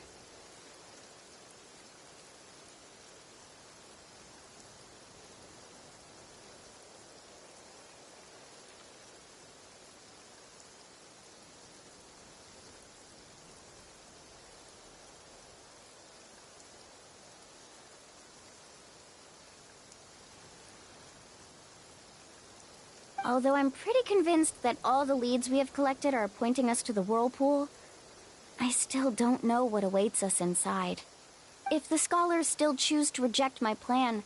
Although I'm pretty convinced that all the leads we have collected are pointing us to the whirlpool, I still don't know what awaits us inside. If the scholars still choose to reject my plan,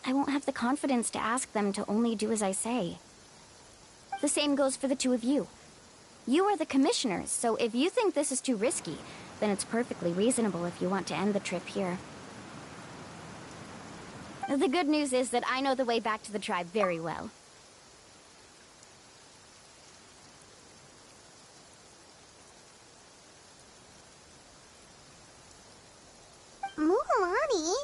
I won't have the confidence to ask them to only do as I say. The same goes for the two of you. You are the commissioners, so if you think this is too risky, then it's perfectly reasonable if you want to end the trip here. The good news is that I know the way back to the tribe very well. Mualani?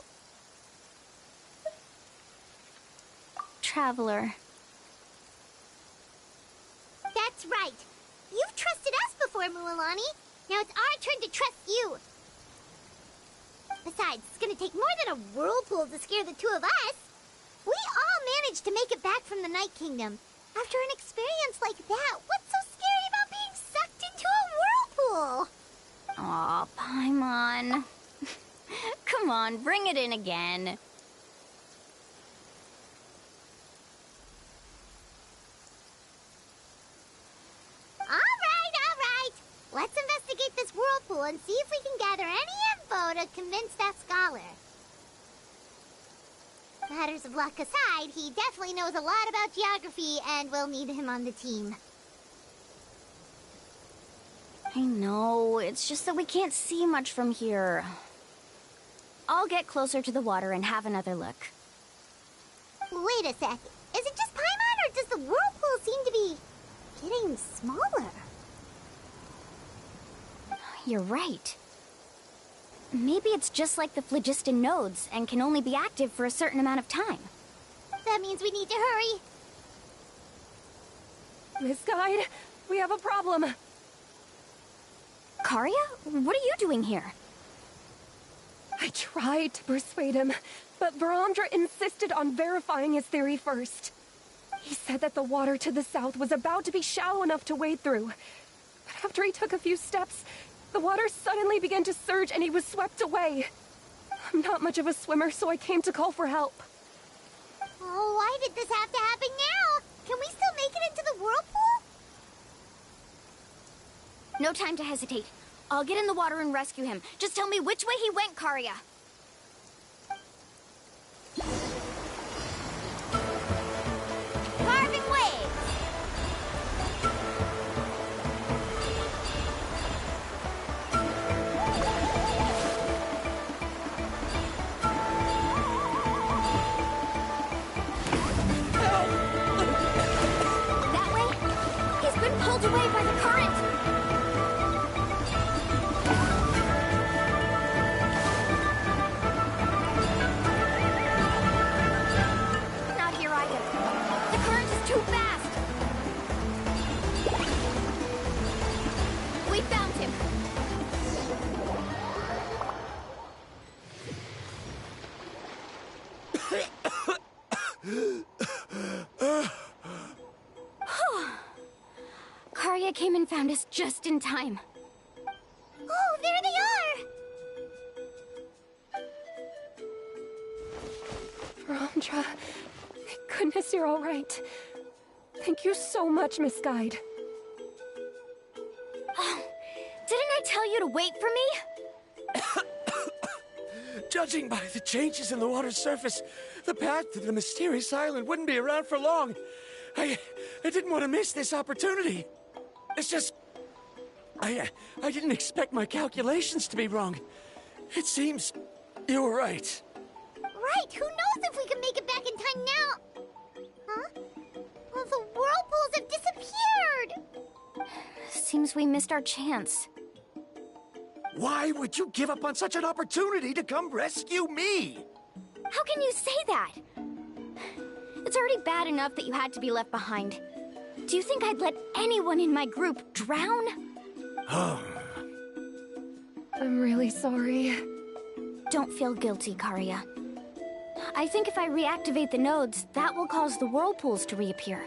Traveler. That's right. You've trusted us before, Mualani. Now it's our turn to trust you. Besides, it's gonna take more than a whirlpool to scare the two of us. We all managed to make it back from the Night Kingdom. After an experience like that, what's so scary about being sucked into a whirlpool? Aw, Paimon. Come on, bring it in again. All right. Let's investigate this whirlpool and see if we can gather any info to convince that scholar. Matters of luck aside, he definitely knows a lot about geography, and we'll need him on the team. I know, it's just that we can't see much from here. I'll get closer to the water and have another look. Wait a sec. Is it just Paimon, or does the whirlpool seem to be getting smaller? You're right. Maybe it's just like the phlogiston nodes and can only be active for a certain amount of time. That means we need to hurry. Miss Guide, we have a problem. Karia? What are you doing here? I tried to persuade him, but Varamdra insisted on verifying his theory first. He said that the water to the south was about to be shallow enough to wade through. But after he took a few steps, the water suddenly began to surge and he was swept away. I'm not much of a swimmer, so I came to call for help. Oh, why did this have to happen now? Can we still make it into the whirlpool? No time to hesitate. I'll get in the water and rescue him. Just tell me which way he went, Karia. Carving waves! That way? He's been pulled away by the current. Karia came and found us just in time. Oh, there they are! Varamdra, thank goodness you're all right. Thank you so much, Miss Guide. Oh, didn't I tell you to wait for me? Judging by the changes in the water's surface, the path to the mysterious island wouldn't be around for long. I didn't want to miss this opportunity. It's just... I didn't expect my calculations to be wrong. It seems you were right. Right, who knows if we can make it back in time now? Huh? Well, the whirlpools have disappeared! Seems we missed our chance. Why would you give up on such an opportunity to come rescue me? How can you say that? It's already bad enough that you had to be left behind. Do you think I'd let anyone in my group drown? I'm really sorry. Don't feel guilty, Karia. I think if I reactivate the nodes, that will cause the whirlpools to reappear.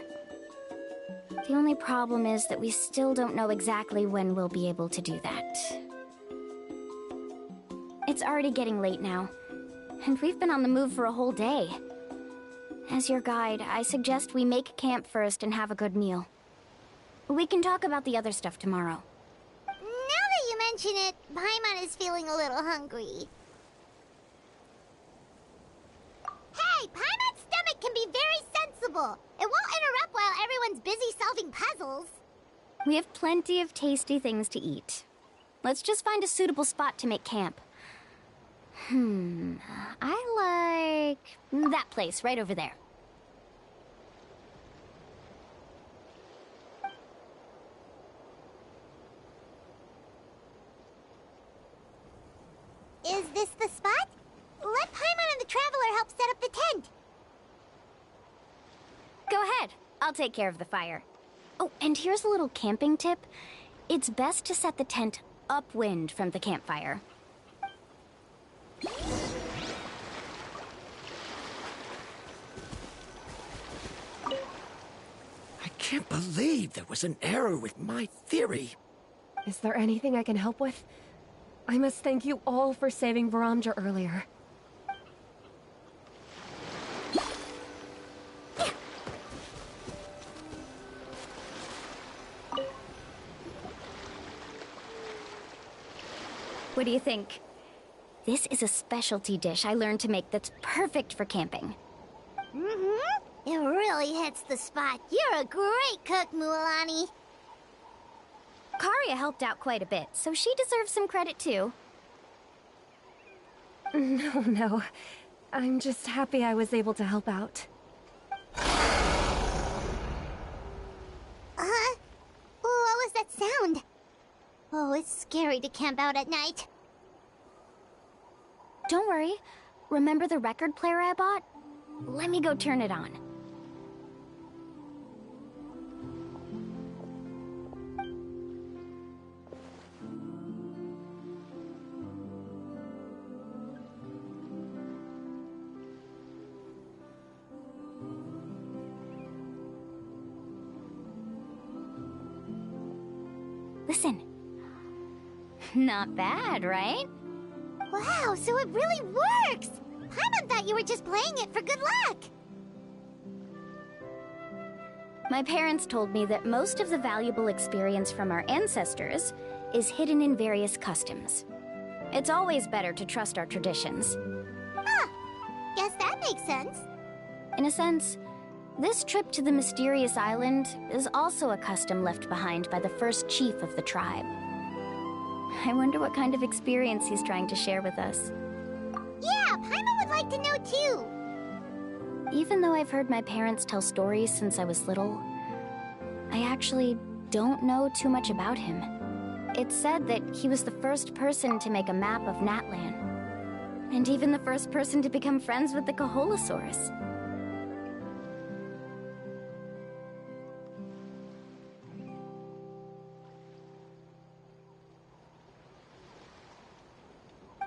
The only problem is that we still don't know exactly when we'll be able to do that. It's already getting late now, and we've been on the move for a whole day. As your guide, I suggest we make camp first and have a good meal. We can talk about the other stuff tomorrow. Now that you mention it, Paimon is feeling a little hungry. Hey, Paimon's stomach can be very sensible. It won't interrupt while everyone's busy solving puzzles. We have plenty of tasty things to eat. Let's just find a suitable spot to make camp. I like that place right over there. Is this the spot? Let Paimon and the Traveler help set up the tent. Go ahead. I'll take care of the fire. Oh, and here's a little camping tip. It's best to set the tent upwind from the campfire. I can't believe there was an error with my theory. Is there anything I can help with? I must thank you all for saving Varamja earlier. What do you think? This is a specialty dish I learned to make that's perfect for camping. It really hits the spot. You're a great cook, Mualani. Karia helped out quite a bit, so she deserves some credit too. No. I'm just happy I was able to help out. What was that sound? Oh, it's scary to camp out at night. Don't worry. Remember the record player I bought? Let me go turn it on. Listen. Not bad, right? Wow, so it really works! Paimon thought you were just playing it for good luck! My parents told me that most of the valuable experience from our ancestors is hidden in various customs. It's always better to trust our traditions. Huh. Guess that makes sense. In a sense, this trip to the mysterious island is also a custom left behind by the first chief of the tribe. I wonder what kind of experience he's trying to share with us. Yeah, Paimon would like to know too. Even though I've heard my parents tell stories since I was little, I actually don't know too much about him. It's said that he was the first person to make a map of Natlan, and even the first person to become friends with the Koholosaurus.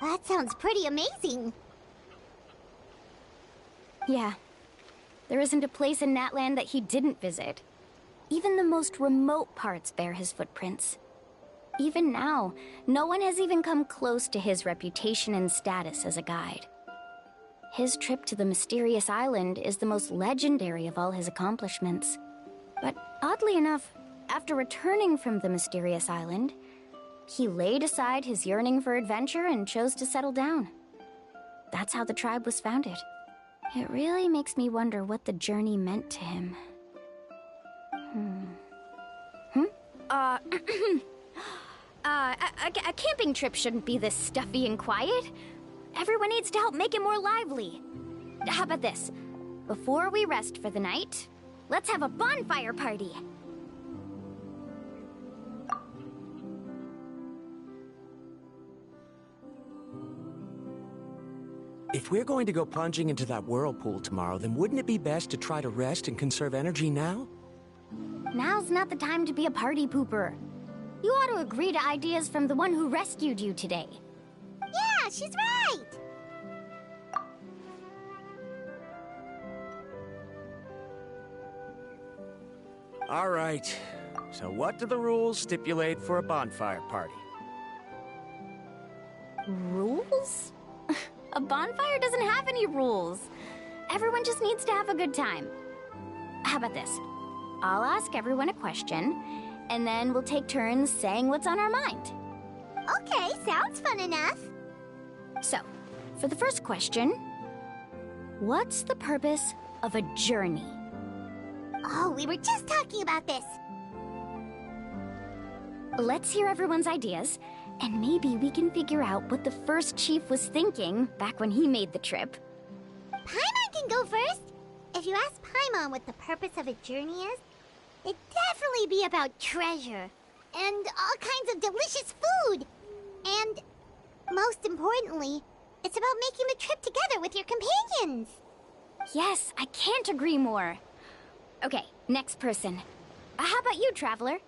That sounds pretty amazing. Yeah. There isn't a place in Natlan that he didn't visit. Even the most remote parts bear his footprints. Even now, no one has even come close to his reputation and status as a guide. His trip to the mysterious island is the most legendary of all his accomplishments. But oddly enough, after returning from the mysterious island, he laid aside his yearning for adventure and chose to settle down. That's how the tribe was founded. It really makes me wonder what the journey meant to him. A camping trip shouldn't be this stuffy and quiet. Everyone needs to help make it more lively. How about this? Before we rest for the night, let's have a bonfire party. If we're going to go plunging into that whirlpool tomorrow, then wouldn't it be best to try to rest and conserve energy now? Now's not the time to be a party pooper. You ought to agree to ideas from the one who rescued you today. Yeah, she's right! All right. So what do the rules stipulate for a bonfire party? Rules? A bonfire doesn't have any rules. Everyone just needs to have a good time. How about this? I'll ask everyone a question, and then we'll take turns saying what's on our mind. Okay, sounds fun enough. So, for the first question, what's the purpose of a journey? Oh, we were just talking about this. Let's hear everyone's ideas, and maybe we can figure out what the first chief was thinking back when he made the trip. Paimon can go first. If you ask Paimon what the purpose of a journey is, it'd definitely be about treasure and all kinds of delicious food. And most importantly, it's about making the trip together with your companions. Yes, I can't agree more. Okay, next person. How about you, Traveler?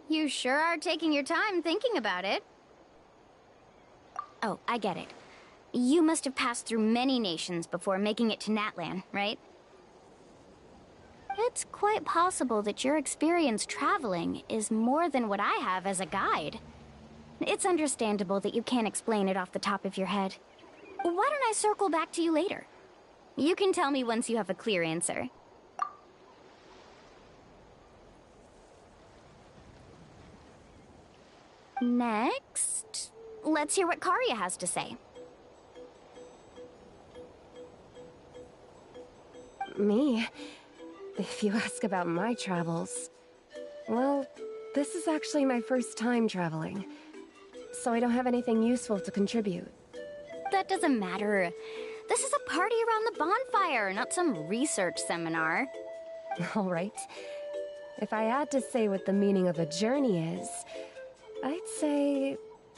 You sure are taking your time thinking about it. Oh, I get it. You must have passed through many nations before making it to Natlan, right? It's quite possible that your experience traveling is more than what I have as a guide. It's understandable that you can't explain it off the top of your head. Why don't I circle back to you later? You can tell me once you have a clear answer. Next, let's hear what Karya has to say. Me? If you ask about my travels... Well, this is actually my first time traveling, so I don't have anything useful to contribute. That doesn't matter. This is a party around the bonfire, not some research seminar. All right. If I had to say what the meaning of a journey is, I'd say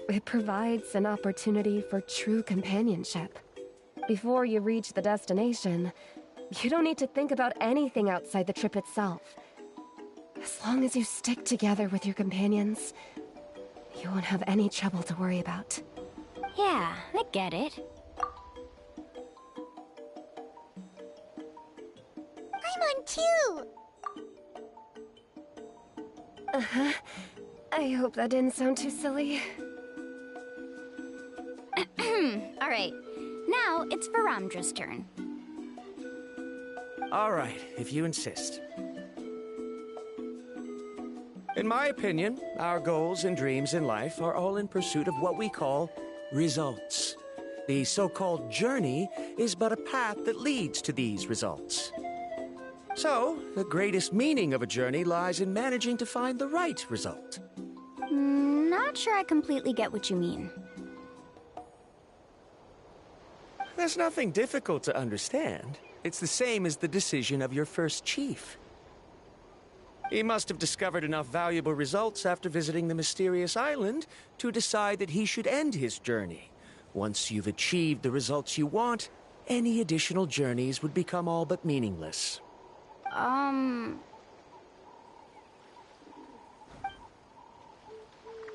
it provides an opportunity for true companionship. Before you reach the destination, you don't need to think about anything outside the trip itself. As long as you stick together with your companions, you won't have any trouble to worry about. Yeah, I get it. I'm on too! Uh-huh. I hope that didn't sound too silly. All right. Now it's Varamdra's turn. All right, if you insist. In my opinion, our goals and dreams in life are all in pursuit of what we call results. The so-called journey is but a path that leads to these results. So, the greatest meaning of a journey lies in managing to find the right result. Not sure I completely get what you mean. There's nothing difficult to understand. It's the same as the decision of your first chief. He must have discovered enough valuable results after visiting the mysterious island to decide that he should end his journey. Once you've achieved the results you want, any additional journeys would become all but meaningless.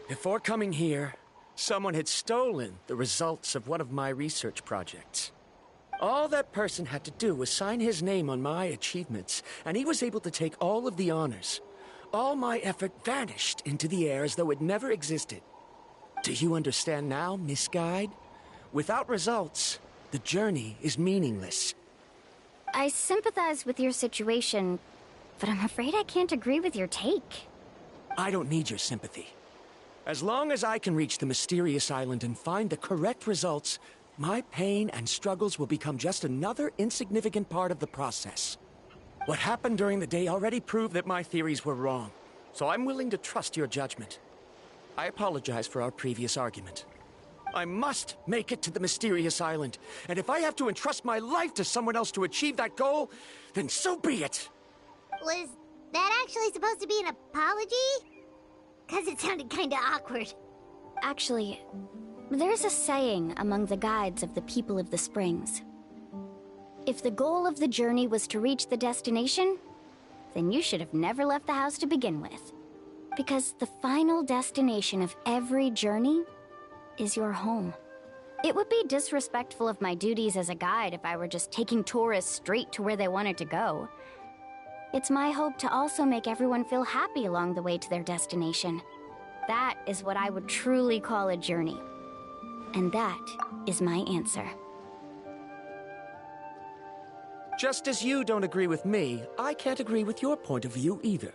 Before coming here, someone had stolen the results of one of my research projects. All that person had to do was sign his name on my achievements, and he was able to take all of the honors. All my effort vanished into the air as though it never existed. Do you understand now, Miss Guide? Without results, the journey is meaningless. I sympathize with your situation, but I'm afraid I can't agree with your take. I don't need your sympathy. As long as I can reach the mysterious island and find the correct results, my pain and struggles will become just another insignificant part of the process. What happened during the day already proved that my theories were wrong, so I'm willing to trust your judgment. I apologize for our previous argument. I must make it to the mysterious island, and if I have to entrust my life to someone else to achieve that goal, then so be it. Was that actually supposed to be an apology? 'Cause it sounded kinda awkward. Actually, there's a saying among the guides of the people of the springs. If the goal of the journey was to reach the destination, then you should have never left the house to begin with. Because the final destination of every journey is your home. It would be disrespectful of my duties as a guide if I were just taking tourists straight to where they wanted to go. It's my hope to also make everyone feel happy along the way to their destination. That is what I would truly call a journey. And that is my answer. Just as you don't agree with me, I can't agree with your point of view either.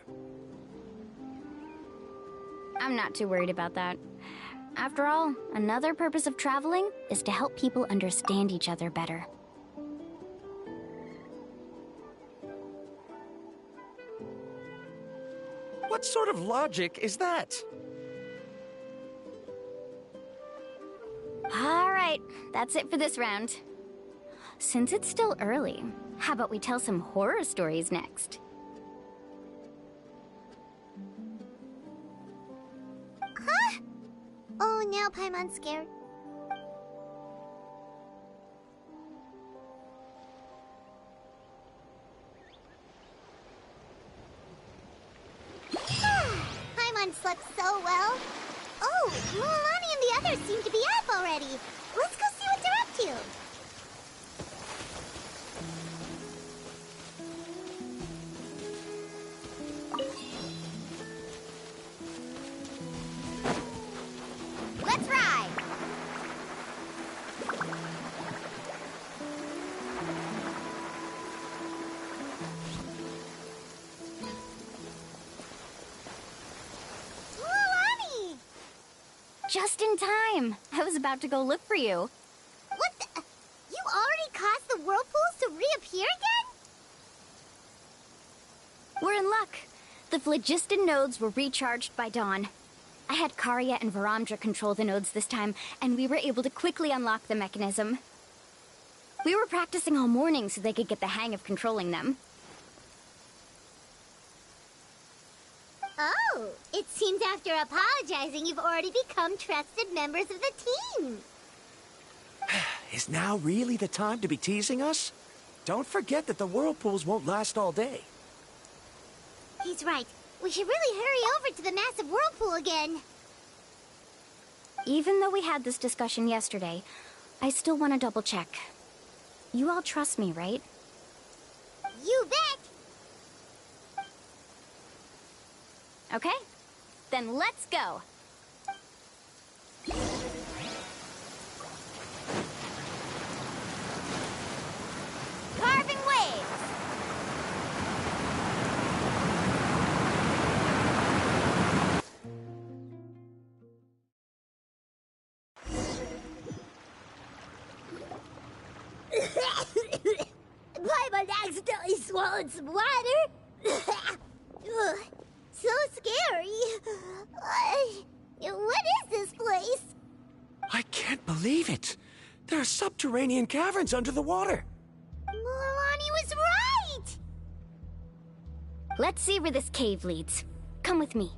I'm not too worried about that. After all, another purpose of traveling is to help people understand each other better. What sort of logic is that? All right, that's it for this round. Since it's still early, how about we tell some horror stories next? Huh? Oh, now Paimon's scared. Paimon slept so well. Oh, Mualani and the others seem to be up already. Let's go see what they're up to. Let's ride! Mualani! Just in time. I was about to go look for you. What the? You already caused the whirlpools to reappear again? We're in luck. The phlogiston nodes were recharged by dawn. I had Karya and Varamdra control the nodes this time, and we were able to quickly unlock the mechanism. We were practicing all morning so they could get the hang of controlling them. Oh, it seems after apologizing, you've already become trusted members of the team. Is now really the time to be teasing us? Don't forget that the whirlpools won't last all day. He's right. We should really hurry over to the massive whirlpool again. Even though we had this discussion yesterday, I still want to double check. You all trust me, right? You bet! Okay, then let's go. Carving waves! Paimon accidentally swallowed some water. Ugh, so scary. What is this place? I can't believe it. There are subterranean caverns under the water. Mualani was right! Let's see where this cave leads. Come with me.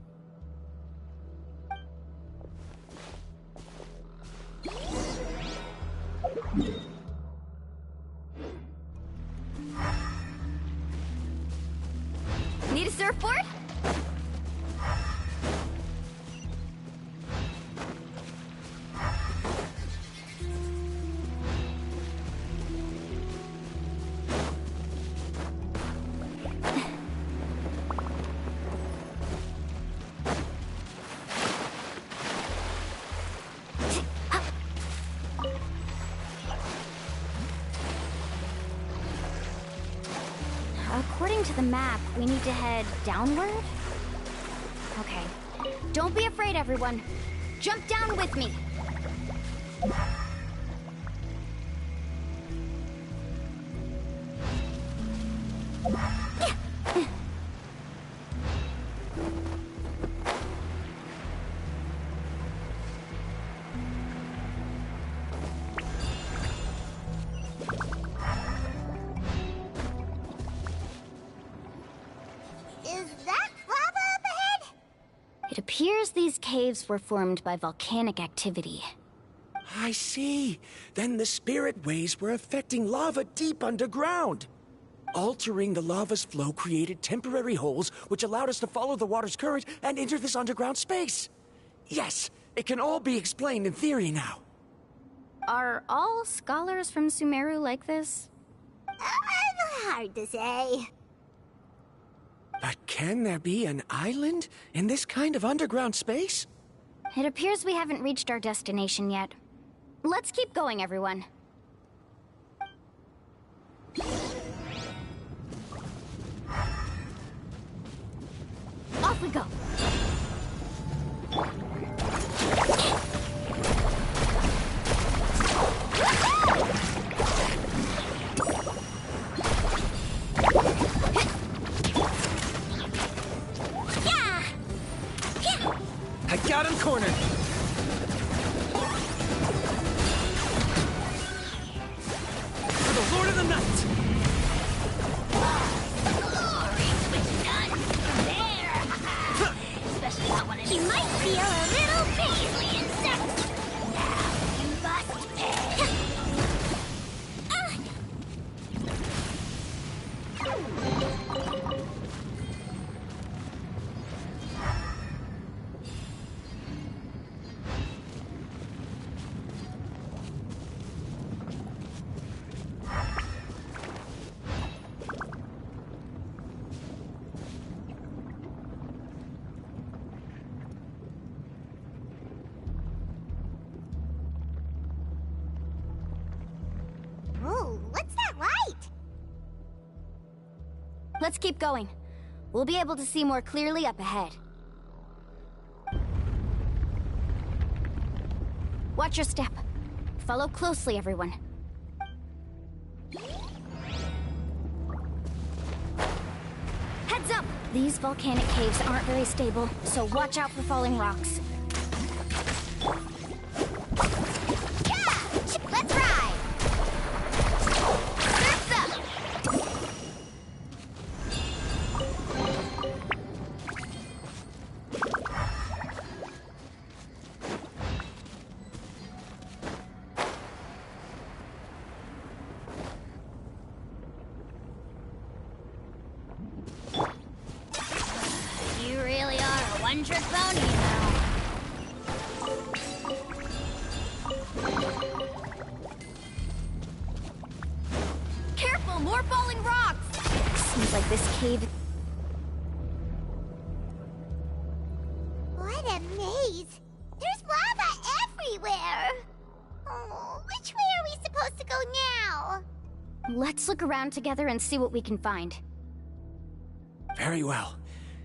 Need a surfboard? According to the map, we need to head downward? Okay. Don't be afraid, everyone. Jump down with me. It appears these caves were formed by volcanic activity. I see. Then the spirit waves were affecting lava deep underground. Altering the lava's flow created temporary holes which allowed us to follow the water's current and enter this underground space. Yes, it can all be explained in theory now. Are all scholars from Sumeru like this? Hard to say. But can there be an island in this kind of underground space? It appears we haven't reached our destination yet. Let's keep going, everyone. Off we go. I got him cornered! For the Lord of the Night! Especially not when you might feel a little paisley insect. Now you must pay. Ooh, what's that light? Let's keep going. We'll be able to see more clearly up ahead. Watch your step. Follow closely, everyone. Heads up! These volcanic caves aren't very stable, so watch out for falling rocks. Let's ride! You really are a one-trick pony, you know. Careful, more falling rocks! Seems like this cave... What a maze! There's lava everywhere! Oh, which way are we supposed to go now? Let's look around together and see what we can find. Very well.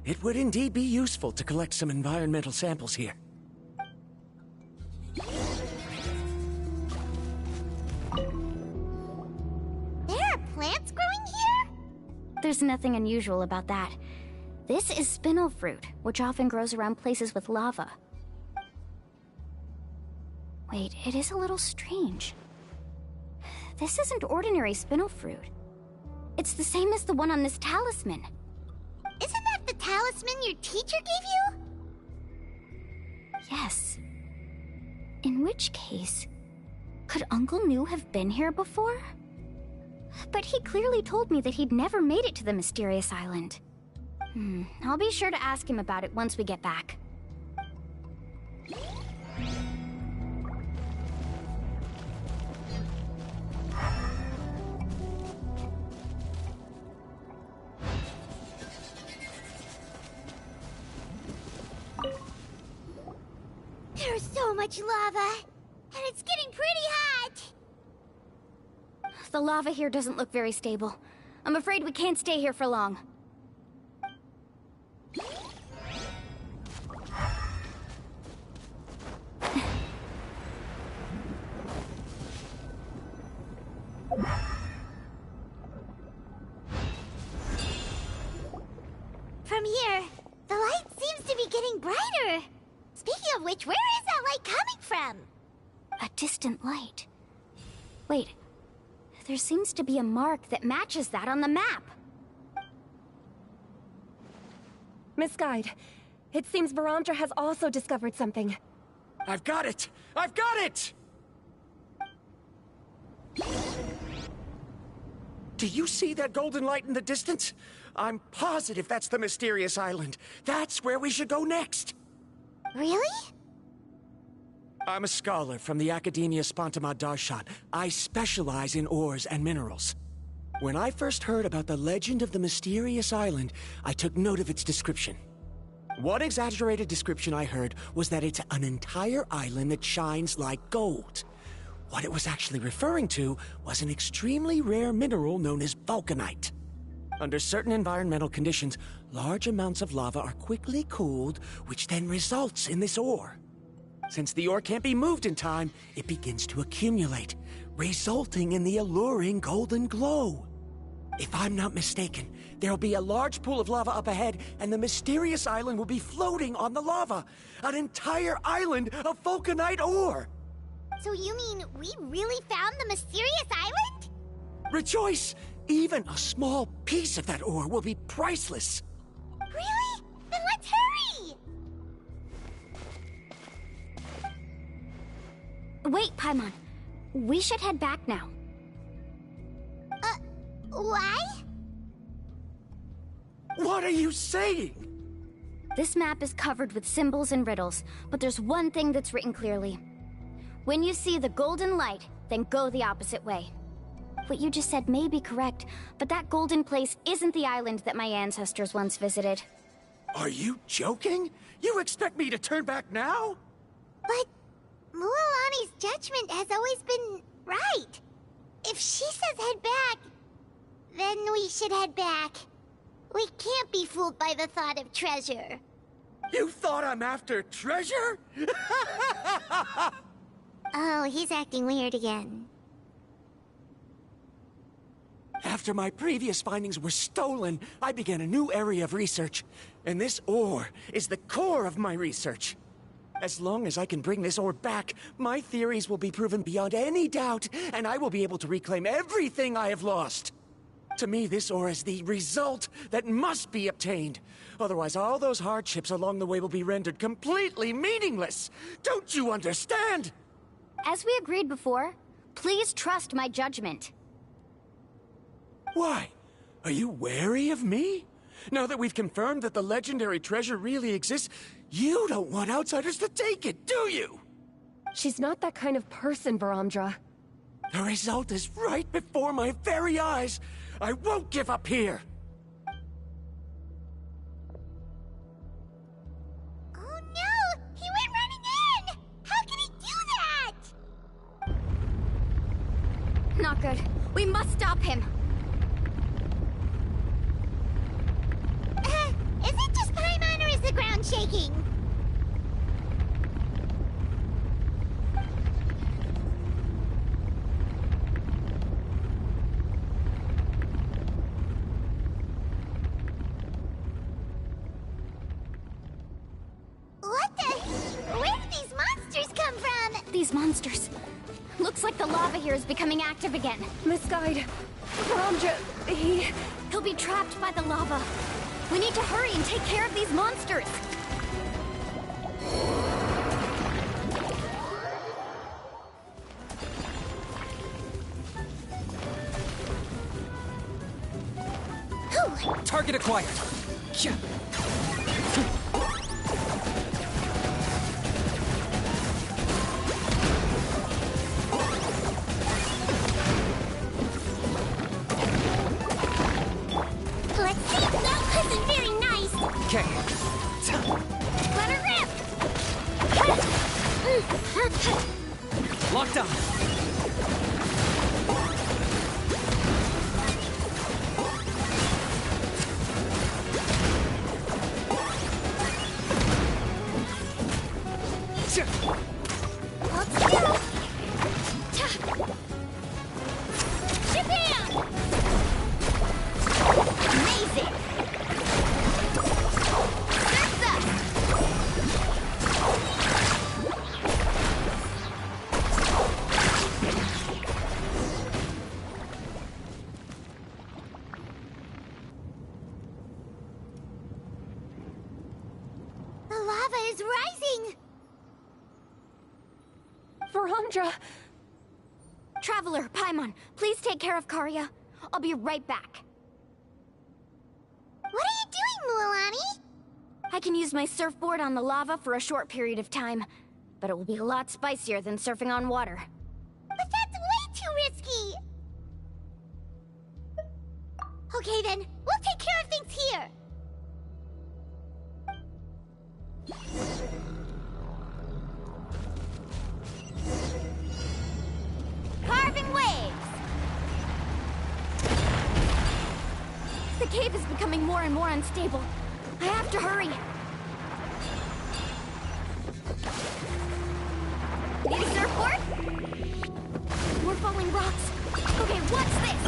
It would indeed be useful to collect some environmental samples here. There are plants growing here? There's nothing unusual about that. This is spinel fruit, which often grows around places with lava. Wait, it is a little strange. This isn't ordinary spinel fruit. It's the same as the one on this talisman. Isn't that the talisman your teacher gave you? Yes. In which case, could Uncle New have been here before? But he clearly told me that he'd never made it to the mysterious island. I'll be sure to ask him about it once we get back. There's so much lava, and it's getting pretty hot. The lava here doesn't look very stable. I'm afraid we can't stay here for long. From here, the light seems to be getting brighter. Speaking of which, where is that light coming from? A distant light. Wait, there seems to be a mark that matches that on the map. Miss Guide, it seems Verandra has also discovered something. I've got it! I've got it! Do you see that golden light in the distance? I'm positive that's the mysterious island. That's where we should go next. Really? I'm a scholar from the Academia Spontima Darshan. I specialize in ores and minerals. When I first heard about the legend of the mysterious island, I took note of its description. One exaggerated description I heard was that it's an entire island that shines like gold. What it was actually referring to was an extremely rare mineral known as vulcanite. Under certain environmental conditions, large amounts of lava are quickly cooled, which then results in this ore. Since the ore can't be moved in time, it begins to accumulate, resulting in the alluring golden glow. If I'm not mistaken, there'll be a large pool of lava up ahead, and the mysterious island will be floating on the lava. An entire island of vulcanite ore! So you mean we really found the mysterious island? Rejoice! Even a small piece of that ore will be priceless. Really? Then let's hurry! Wait, Paimon. We should head back now. Why? What are you saying? This map is covered with symbols and riddles, but there's one thing that's written clearly. When you see the golden light, then go the opposite way. What you just said may be correct, but that golden place isn't the island that my ancestors once visited. Are you joking? You expect me to turn back now? But Mualani's judgment has always been right. If she says head back, then we should head back. We can't be fooled by the thought of treasure. You thought I'm after treasure? Oh, he's acting weird again. After my previous findings were stolen, I began a new area of research. And this ore is the core of my research. As long as I can bring this ore back, my theories will be proven beyond any doubt, and I will be able to reclaim everything I have lost. To me, this ore is the result that must be obtained. Otherwise, all those hardships along the way will be rendered completely meaningless. Don't you understand? As we agreed before, please trust my judgment. Why? Are you wary of me? Now that we've confirmed that the legendary treasure really exists, you don't want outsiders to take it, do you? She's not that kind of person, Verandra. The result is right before my very eyes. I won't give up here. Oh no! He went running in! How can he do that? Not good. We must stop him. Is it just Paimon or is the ground shaking? What the? Where did these monsters come from? These monsters. Looks like the lava here is becoming active again. Miss Guide, Verandra, He'll be trapped by the lava. We need to hurry and take care of these monsters. Target acquired. Let's see. That wasn't very nice. Okay. Let her rip. Locked on. lava is rising! Verandra! Traveler, Paimon, please take care of Karya. I'll be right back. What are you doing, Mualani? I can use my surfboard on the lava for a short period of time, but it will be a lot spicier than surfing on water. But that's way too risky! Okay then, we'll take care of things here! Carving waves! The cave is becoming more and more unstable. I have to hurry. Need a surfboard? More falling rocks. Okay, what's this?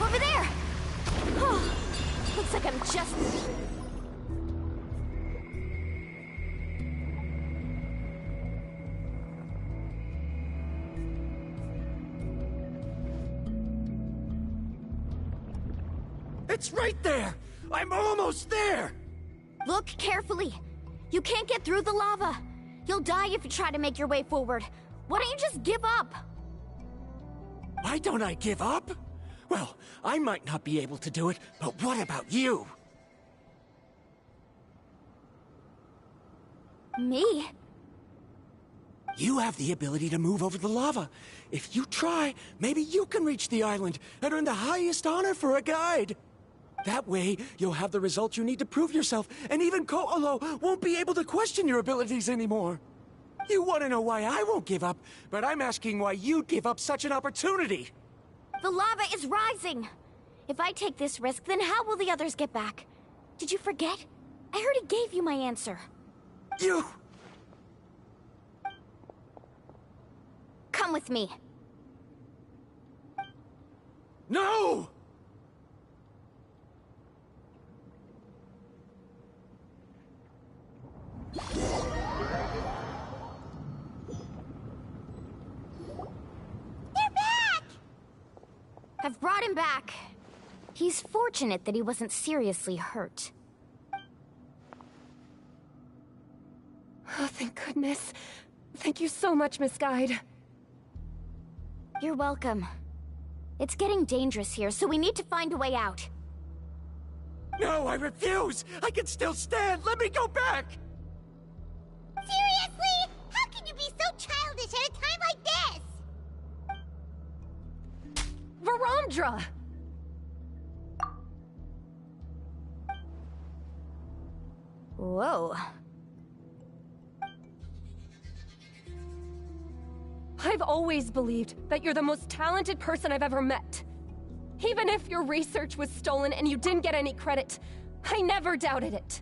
Over there! Oh, looks like I'm just... It's right there! I'm almost there! Look carefully. You can't get through the lava. You'll die if you try to make your way forward. Why don't you just give up? Why don't I give up? Well, I might not be able to do it, but what about you? Me? You have the ability to move over the lava. If you try, maybe you can reach the island and earn the highest honor for a guide. That way, you'll have the results you need to prove yourself, and even Ko'olo won't be able to question your abilities anymore. You want to know why I won't give up, but I'm asking why you'd give up such an opportunity. The lava is rising. If I take this risk, then how will the others get back? Did you forget? I already gave you my answer. You... Come with me. No! They're back! I've brought him back. He's fortunate that he wasn't seriously hurt. Oh, thank goodness. Thank you so much, Miss Guide. You're welcome. It's getting dangerous here, so we need to find a way out. No, I refuse! I can still stand! Let me go back! Seriously? How can you be so childish at a time like this? Verandra! Whoa. I've always believed that you're the most talented person I've ever met. Even if your research was stolen and you didn't get any credit, I never doubted it.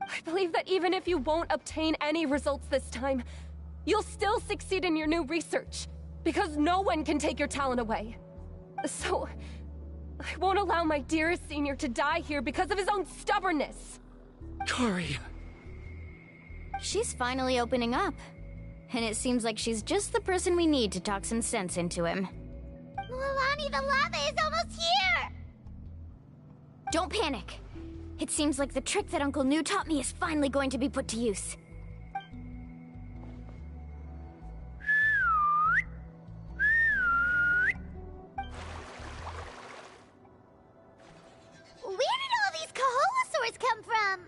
I believe that even if you won't obtain any results this time, you'll still succeed in your new research, because no one can take your talent away. So, I won't allow my dearest senior to die here because of his own stubbornness. Karya. She's finally opening up. And it seems like she's just the person we need to talk some sense into him. Mualani, the lava is almost here! Don't panic. It seems like the trick that Uncle Nu taught me is finally going to be put to use. Where did all these Koholosaurs come from?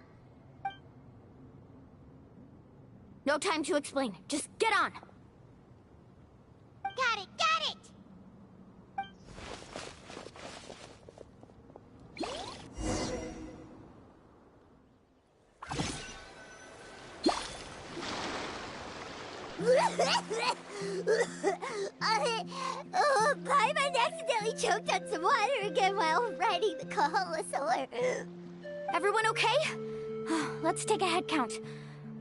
No time to explain. Just get on. Got it, got it! Paimon accidentally choked on some water again while riding the Koholosaur. Everyone okay? Let's take a head count.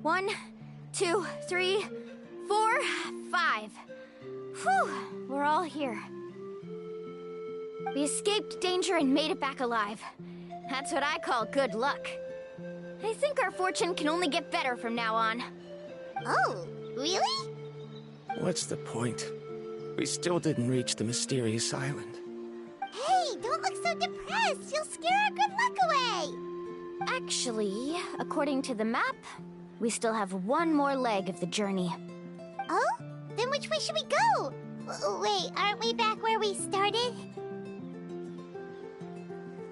1, 2, 3, 4, 5. Whew, we're all here. We escaped danger and made it back alive. That's what I call good luck. I think our fortune can only get better from now on. Oh, really? What's the point? We still didn't reach the mysterious island. Hey, don't look so depressed. You'll scare our good luck away. Actually, according to the map, we still have one more leg of the journey. Oh? Then which way should we go? Wait, aren't we back where we started?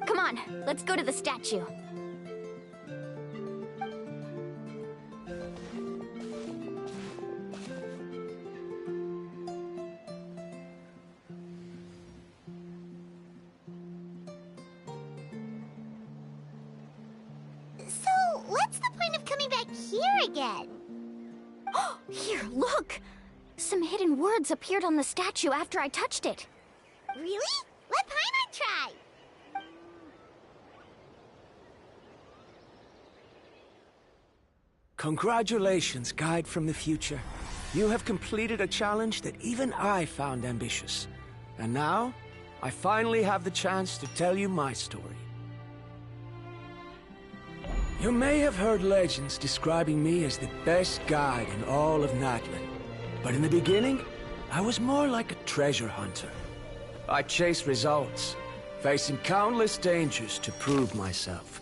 Come on, let's go to the statue. So, what's the point of coming back here again? Here, look! Some hidden words appeared on the statue after I touched it. Really? Let Paimon try! Congratulations, guide from the future. You have completed a challenge that even I found ambitious. And now, I finally have the chance to tell you my story. You may have heard legends describing me as the best guide in all of Natlan. But in the beginning, I was more like a treasure hunter. I chased results, facing countless dangers to prove myself.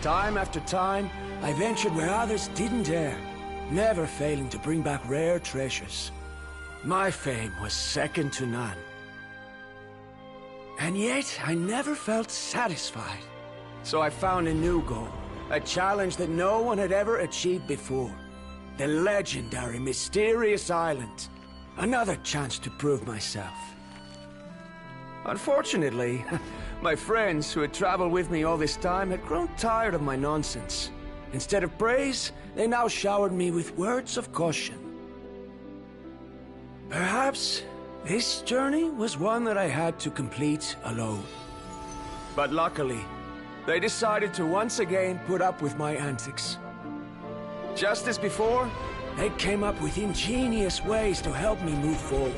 Time after time, I ventured where others didn't dare, never failing to bring back rare treasures. My fame was second to none. And yet, I never felt satisfied. So I found a new goal, a challenge that no one had ever achieved before. The legendary Mysterious Island. Another chance to prove myself. Unfortunately, my friends who had traveled with me all this time had grown tired of my nonsense. Instead of praise, they now showered me with words of caution. Perhaps this journey was one that I had to complete alone. But luckily, they decided to once again put up with my antics. Just as before, they came up with ingenious ways to help me move forward.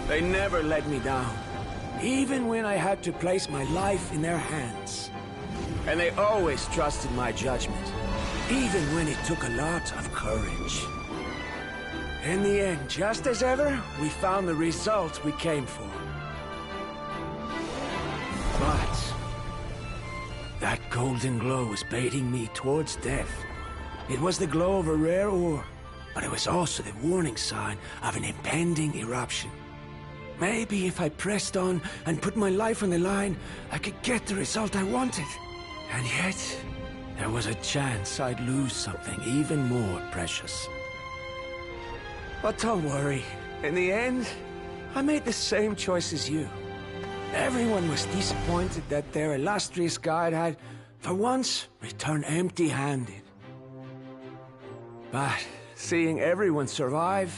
They never let me down, even when I had to place my life in their hands. And they always trusted my judgment, even when it took a lot of courage. In the end, just as ever, we found the result we came for. But that golden glow was baiting me towards death. It was the glow of a rare ore, but it was also the warning sign of an impending eruption. Maybe if I pressed on and put my life on the line, I could get the result I wanted. And yet, there was a chance I'd lose something even more precious. But don't worry. In the end, I made the same choice as you. Everyone was disappointed that their illustrious guide had, for once, returned empty-handed. But seeing everyone survive,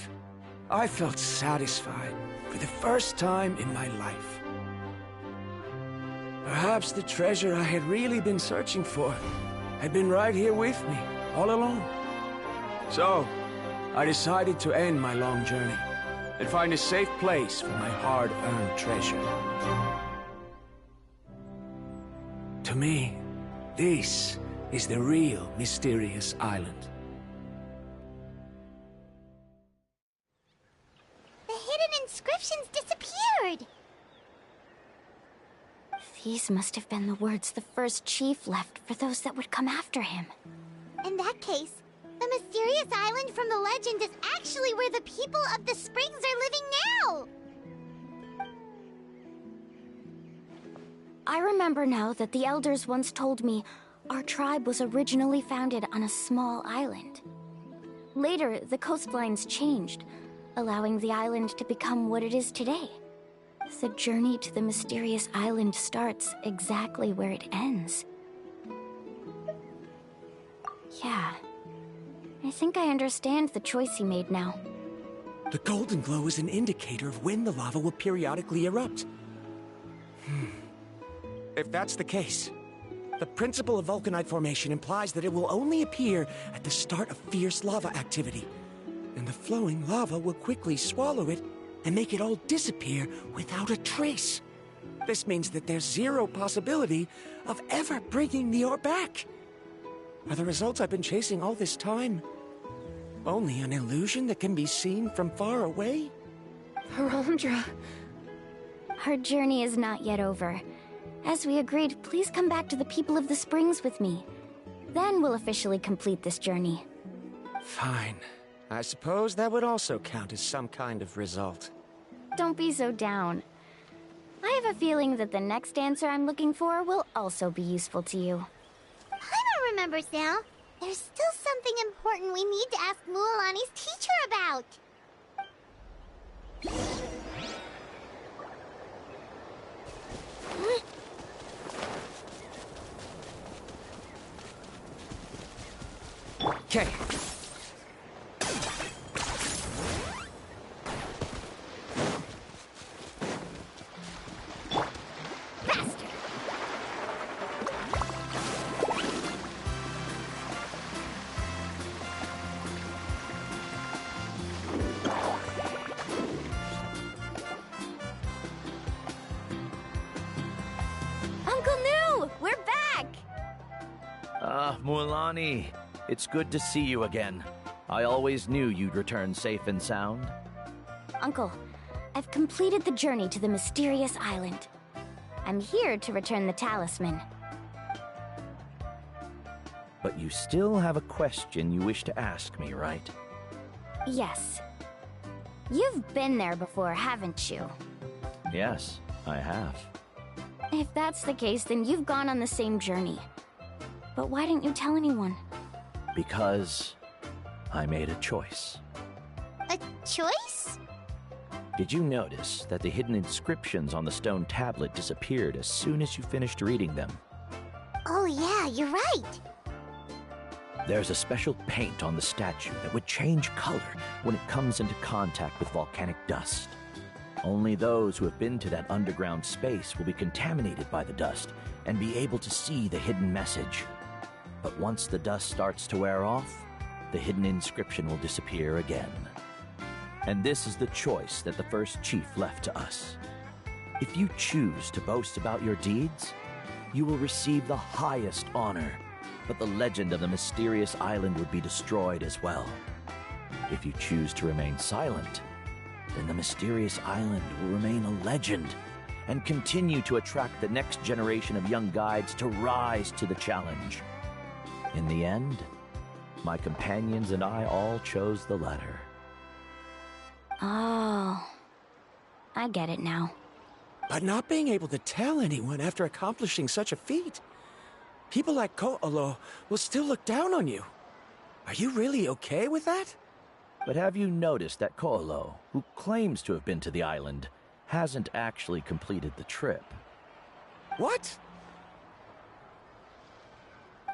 I felt satisfied for the first time in my life. Perhaps the treasure I had really been searching for had been right here with me, all along. So, I decided to end my long journey and find a safe place for my hard-earned treasure. To me, this is the real Mysterious Island. The hidden inscriptions disappeared! These must have been the words the first chief left for those that would come after him. In that case, the mysterious island from the legend is actually where the people of the springs are living now! I remember now that the elders once told me our tribe was originally founded on a small island. Later, the coastlines changed, allowing the island to become what it is today. The journey to the mysterious island starts exactly where it ends. Yeah. I think I understand the choice he made now. The golden glow is an indicator of when the lava will periodically erupt. If that's the case, the principle of vulcanite formation implies that it will only appear at the start of fierce lava activity, and the flowing lava will quickly swallow it and make it all disappear without a trace. This means that there's zero possibility of ever bringing the ore back. Are the results I've been chasing all this time only an illusion that can be seen from far away? Verandra. Our journey is not yet over. As we agreed, please come back to the People of the Springs with me. Then we'll officially complete this journey. Fine. I suppose that would also count as some kind of result. Don't be so down. I have a feeling that the next answer I'm looking for will also be useful to you. Paimon remembers now. There's still something important we need to ask Mualani's teacher about. Okay. Uncle New, we're back! Mualani, it's good to see you again. I always knew you'd return safe and sound. Uncle, I've completed the journey to the mysterious island. I'm here to return the talisman. But you still have a question you wish to ask me, right? Yes. You've been there before, haven't you? Yes, I have. If that's the case, then you've gone on the same journey. But why didn't you tell anyone? Because I made a choice. A choice? Did you notice that the hidden inscriptions on the stone tablet disappeared as soon as you finished reading them? Oh yeah, you're right. There's a special paint on the statue that would change color when it comes into contact with volcanic dust. Only those who have been to that underground space will be contaminated by the dust and be able to see the hidden message. But once the dust starts to wear off, the hidden inscription will disappear again. And this is the choice that the first chief left to us. If you choose to boast about your deeds, you will receive the highest honor, but the legend of the mysterious island would be destroyed as well. If you choose to remain silent, then the mysterious island will remain a legend and continue to attract the next generation of young guides to rise to the challenge. In the end, my companions and I all chose the latter. Oh, I get it now. But not being able to tell anyone after accomplishing such a feat. People like Ko'olo will still look down on you. Are you really okay with that? But have you noticed that Ko'olo, who claims to have been to the island, hasn't actually completed the trip? What?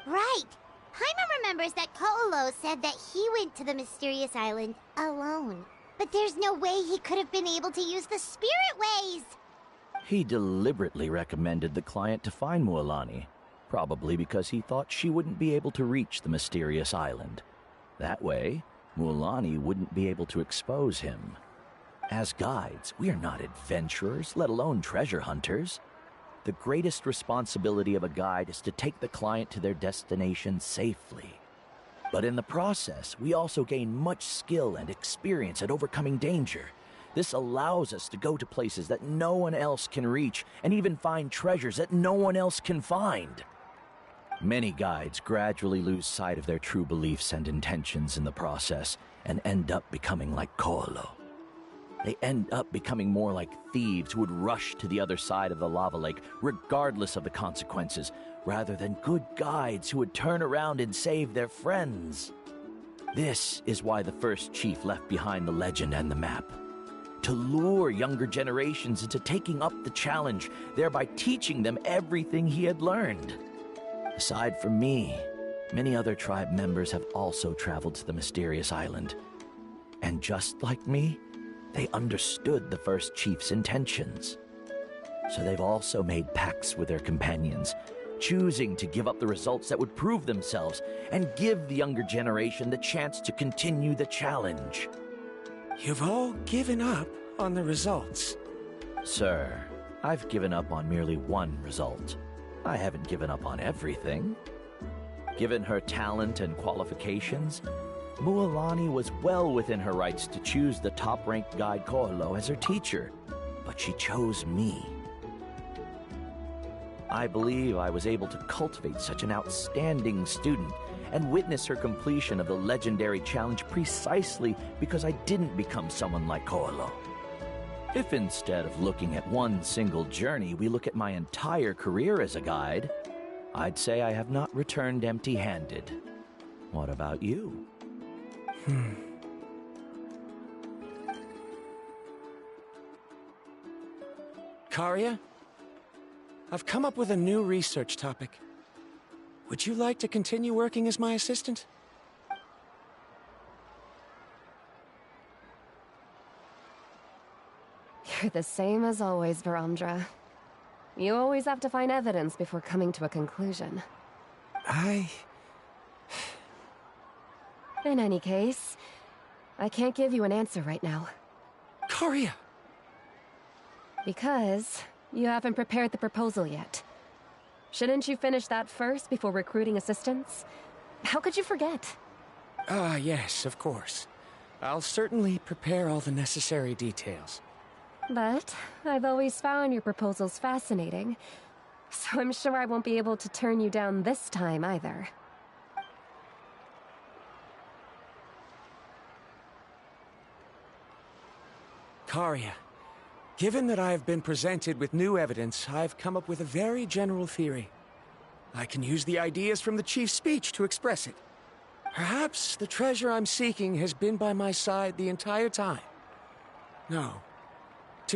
Right. Paimon remembers that Ko'olo said that he went to the mysterious island alone. But there's no way he could have been able to use the spirit ways! He deliberately recommended the client to find Mualani, probably because he thought she wouldn't be able to reach the mysterious island. That way, Mualani wouldn't be able to expose him. As guides, we are not adventurers, let alone treasure hunters. The greatest responsibility of a guide is to take the client to their destination safely. But in the process, we also gain much skill and experience at overcoming danger. This allows us to go to places that no one else can reach and even find treasures that no one else can find. Many guides gradually lose sight of their true beliefs and intentions in the process and end up becoming like Ko'olo. They end up becoming more like thieves who would rush to the other side of the lava lake regardless of the consequences, rather than good guides who would turn around and save their friends. This is why the first chief left behind the legend and the map. To lure younger generations into taking up the challenge, thereby teaching them everything he had learned. Aside from me, many other tribe members have also traveled to the mysterious island. And just like me, they understood the first chief's intentions. So they've also made pacts with their companions, choosing to give up the results that would prove themselves and give the younger generation the chance to continue the challenge. You've all given up on the results. Sir, I've given up on merely one result. I haven't given up on everything. Given her talent and qualifications, Mualani was well within her rights to choose the top-ranked guide Koholo as her teacher, but she chose me. I believe I was able to cultivate such an outstanding student and witness her completion of the legendary challenge precisely because I didn't become someone like Koholo. If instead of looking at one single journey, we look at my entire career as a guide, I'd say I have not returned empty-handed. What about you? Karia, I've come up with a new research topic. Would you like to continue working as my assistant? You're the same as always, Varamdra. You always have to find evidence before coming to a conclusion. In any case, I can't give you an answer right now. Karia! Because you haven't prepared the proposal yet. Shouldn't you finish that first before recruiting assistants? How could you forget? Yes, of course. I'll certainly prepare all the necessary details. But I've always found your proposals fascinating, so I'm sure I won't be able to turn you down this time either. Karia, given that I have been presented with new evidence, I've come up with a very general theory. I can use the ideas from the chief's speech to express it. Perhaps the treasure I'm seeking has been by my side the entire time. No.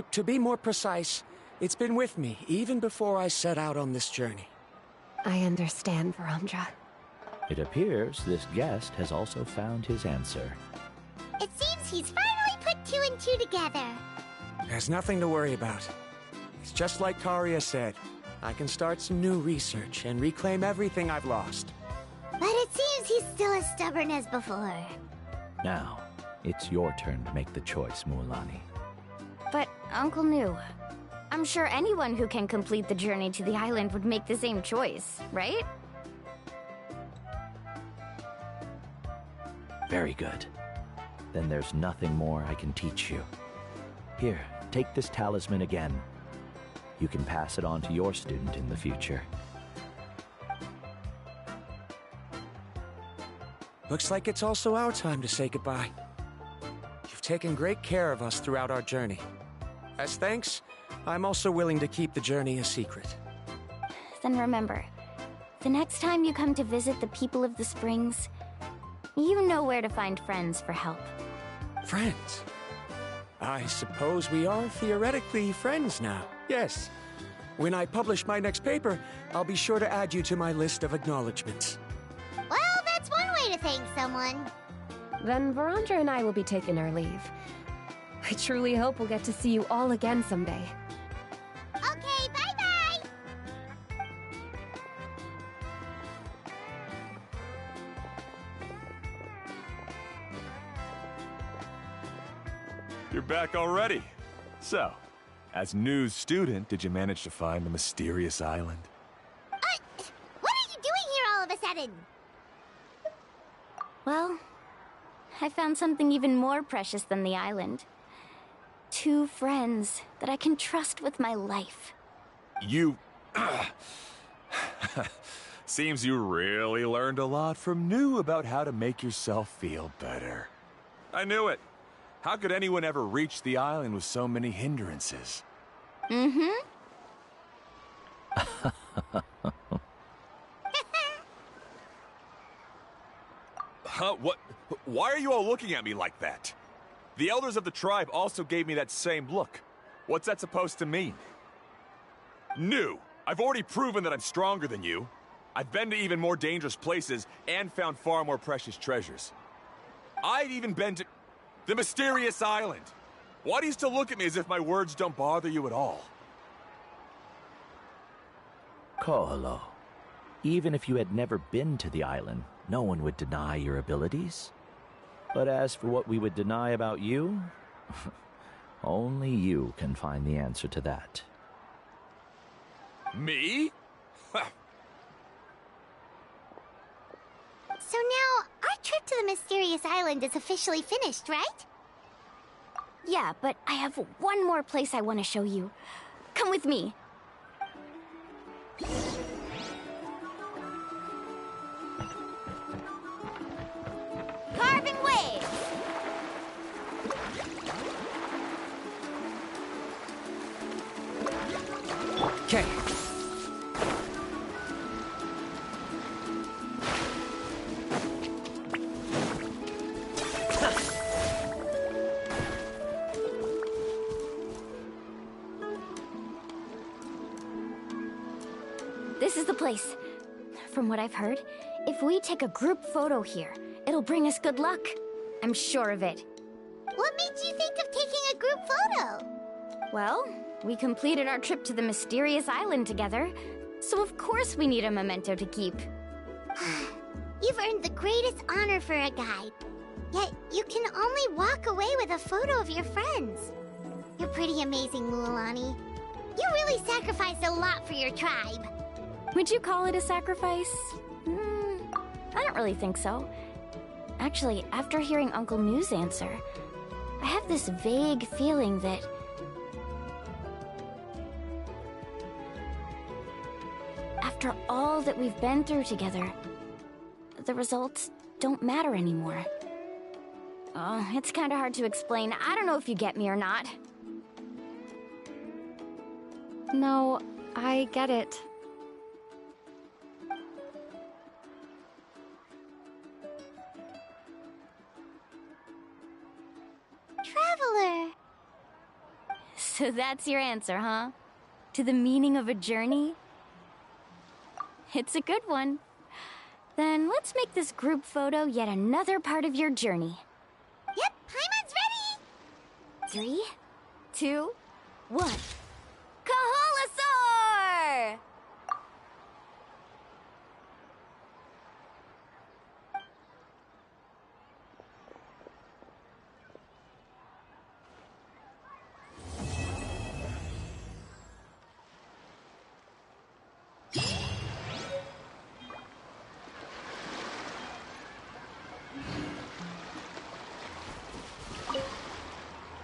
To be more precise, it's been with me even before I set out on this journey. I understand, Varamdra. It appears this guest has also found his answer. It seems he's finally put two and two together. There's nothing to worry about. It's just like Karia said. I can start some new research and reclaim everything I've lost. But it seems he's still as stubborn as before. Now, it's your turn to make the choice, Mualani. But, Uncle Nu, I'm sure anyone who can complete the journey to the island would make the same choice, right? Very good. Then there's nothing more I can teach you. Here, take this talisman again. You can pass it on to your student in the future. Looks like it's also our time to say goodbye. You've taken great care of us throughout our journey. As thanks, I'm also willing to keep the journey a secret. Then remember, the next time you come to visit the people of the Springs, you know where to find friends for help. Friends? I suppose we are theoretically friends now, yes. When I publish my next paper, I'll be sure to add you to my list of acknowledgements. Well, that's one way to thank someone. Then Varamdra and I will be taking our leave. I truly hope we'll get to see you all again someday. Okay, bye-bye! You're back already. So, as news student, did you manage to find the mysterious island? What are you doing here all of a sudden? Well, I found something even more precious than the island. 2 friends that I can trust with my life. You... Seems you really learned a lot from New about how to make yourself feel better. I knew it. How could anyone ever reach the island with so many hindrances? Mm-hmm. Huh? What? Why are you all looking at me like that? The elders of the tribe also gave me that same look. What's that supposed to mean? New, I've already proven that I'm stronger than you. I've been to even more dangerous places and found far more precious treasures. I've even been to the mysterious island. Why do you still look at me as if my words don't bother you at all? Koholo, even if you had never been to the island, no one would deny your abilities. But as for what we would deny about you, only you can find the answer to that. Me? So now, our trip to the mysterious island is officially finished, right? Yeah, but I have one more place I want to show you. Come with me. Carving waves! Okay. This is the place. From what I've heard, if we take a group photo here, it'll bring us good luck. I'm sure of it. What made you think of taking a group photo? Well, we completed our trip to the mysterious island together, so of course we need a memento to keep. You've earned the greatest honor for a guide. Yet, you can only walk away with a photo of your friends. You're pretty amazing, Mualani. You really sacrificed a lot for your tribe. Would you call it a sacrifice? I don't really think so. Actually, after hearing Uncle New's answer, I have this vague feeling that... after all that we've been through together, the results don't matter anymore. Oh, it's kinda hard to explain. I don't know if you get me or not. No, I get it. Traveler! So that's your answer, huh? To the meaning of a journey? It's a good one. Then let's make this group photo yet another part of your journey. Yep, Paimon's ready! 3, 2, 1. Kaholasaur!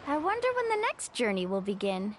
I wonder when the next journey will begin.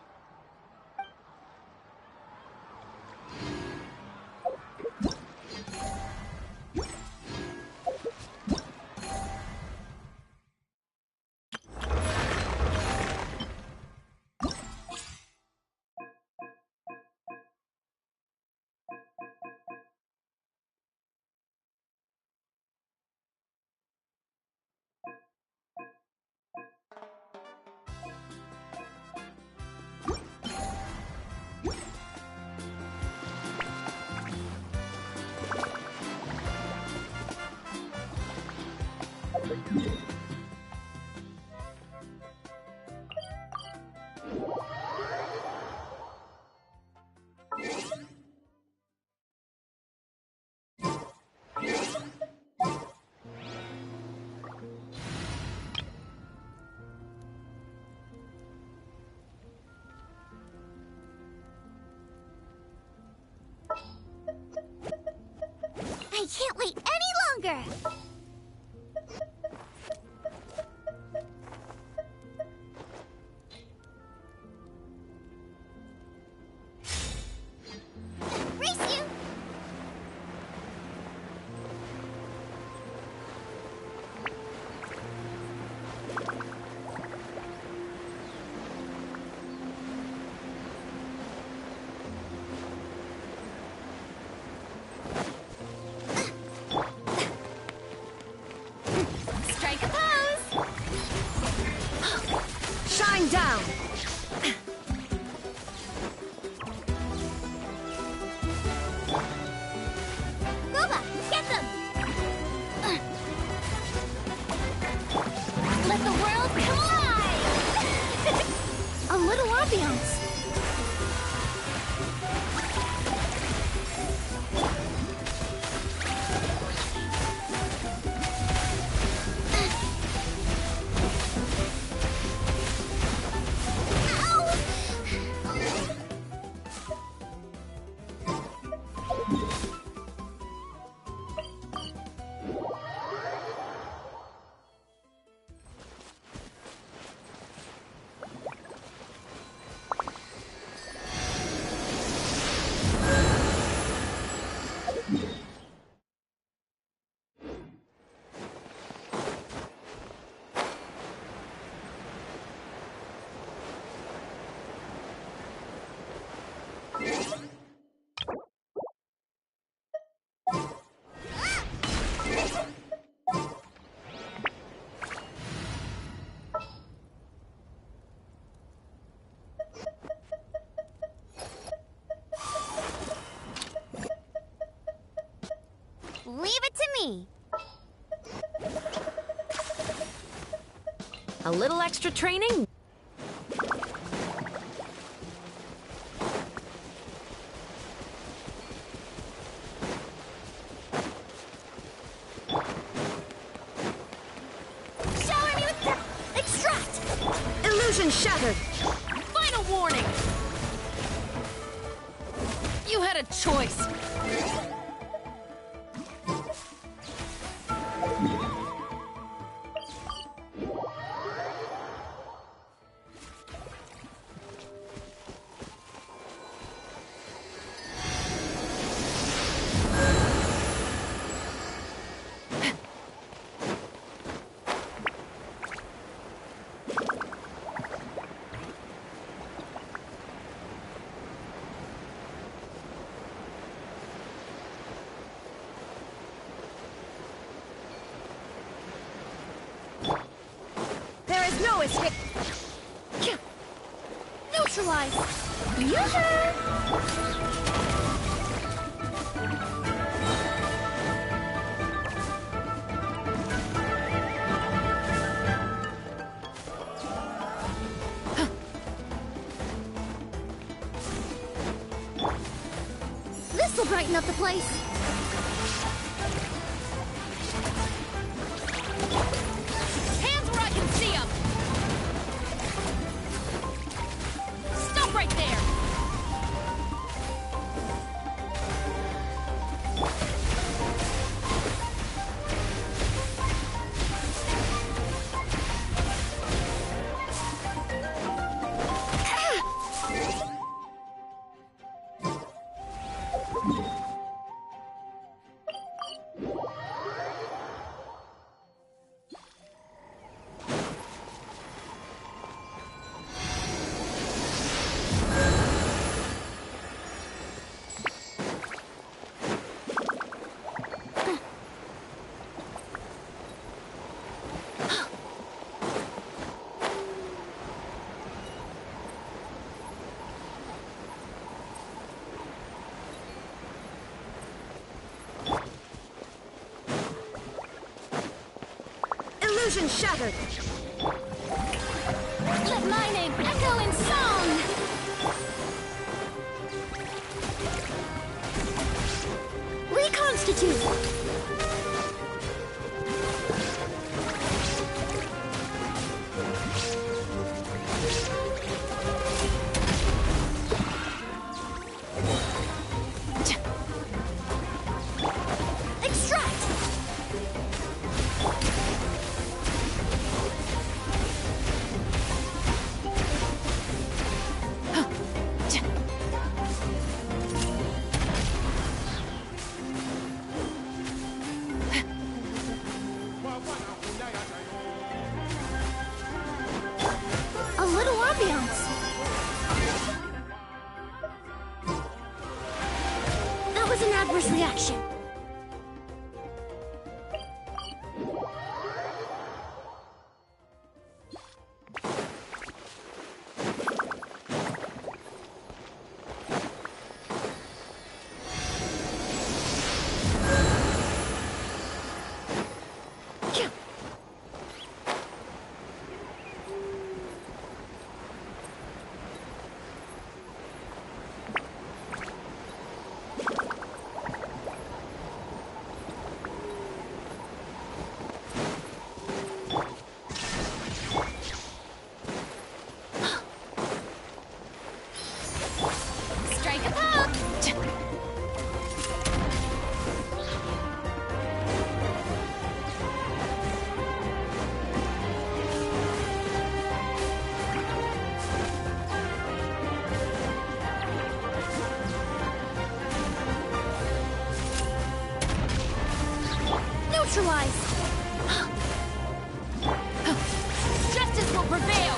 I can't wait any longer! Race you! Leave it to me. A little extra training? Shower me with the extract! Illusion shattered! Final warning! You had a choice. There is no escape. Neutralize! Fusion! This'll brighten up the place. Hands where I can see them! Stop right there! Illusion shattered! Let my name echo in song! Reconstitute! Extract! A little ambiance. That was an adverse reaction. Strike a poke! Neutralize! Justice will prevail!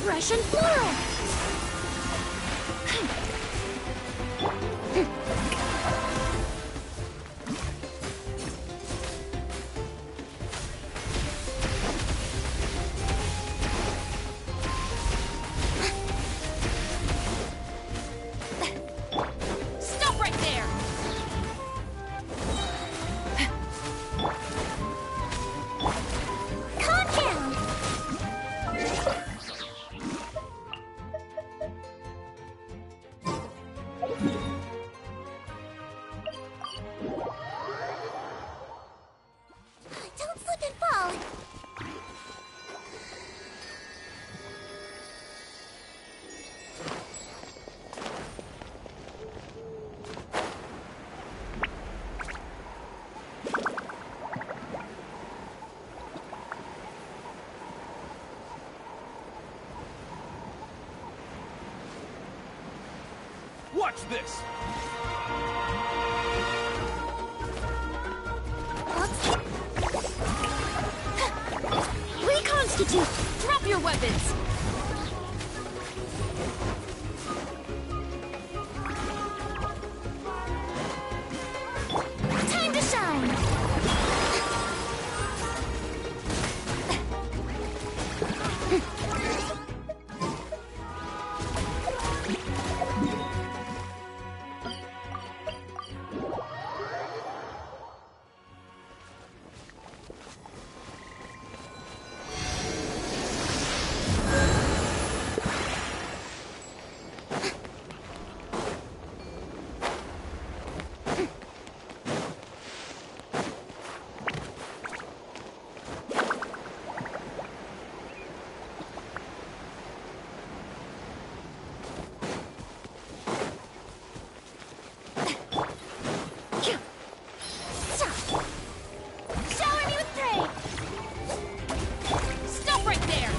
Fresh and floral! Stop right there! Calm down! Don't slip and fall! Watch this! Reconstitute! Drop your weapons! Time to shine! Shower me with praise! Stop right there!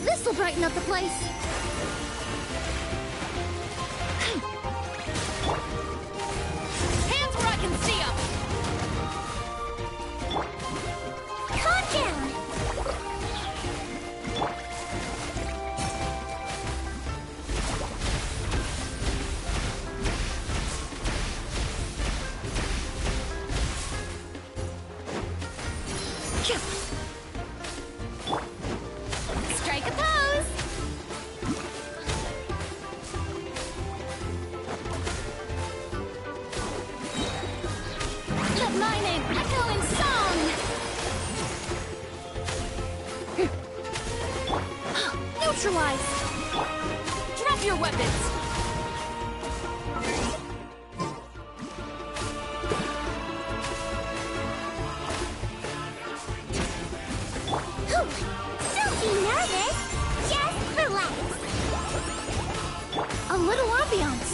This'll brighten up the place! Hands where I can see them! Calm down! Strike a pose! Let my name echo in song! Neutralize! Drop your weapons! Don't be nervous! Just relax! A little ambiance!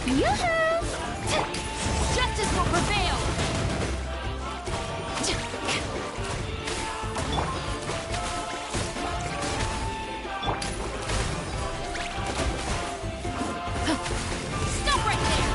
Yoo-hoo! Justice will prevail! Stop right there!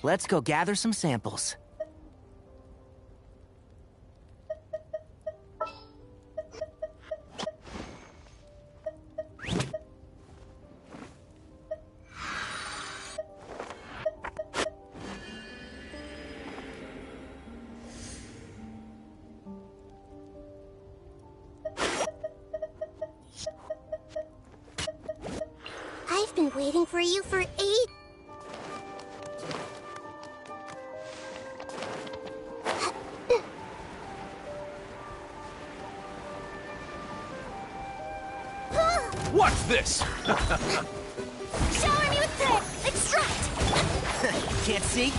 Let's go gather some samples. waiting for you for 8. What's this? Shower me with prayer! Extract! Can't see?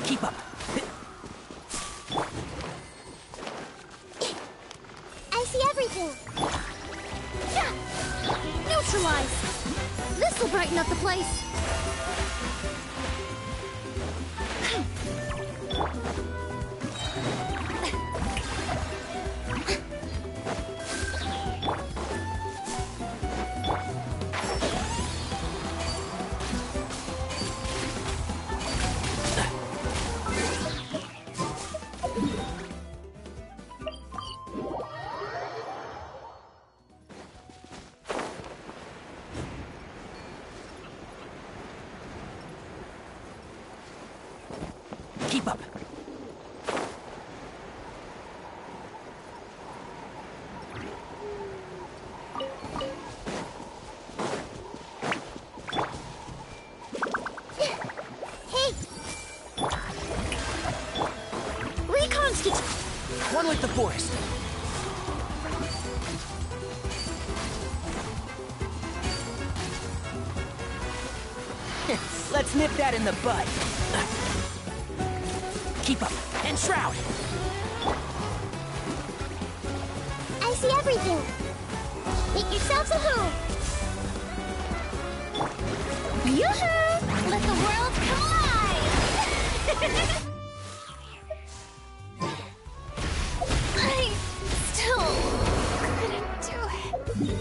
Keep up. I see everything. Yeah. Neutralize. This will brighten up the place. Keep up. Hey! Reconstitute! One with the forest. Let's nip that in the bud. Keep up. And shroud. I see everything. Make yourselves a home. Yoo-hoo! Let the world come alive! I still couldn't do it.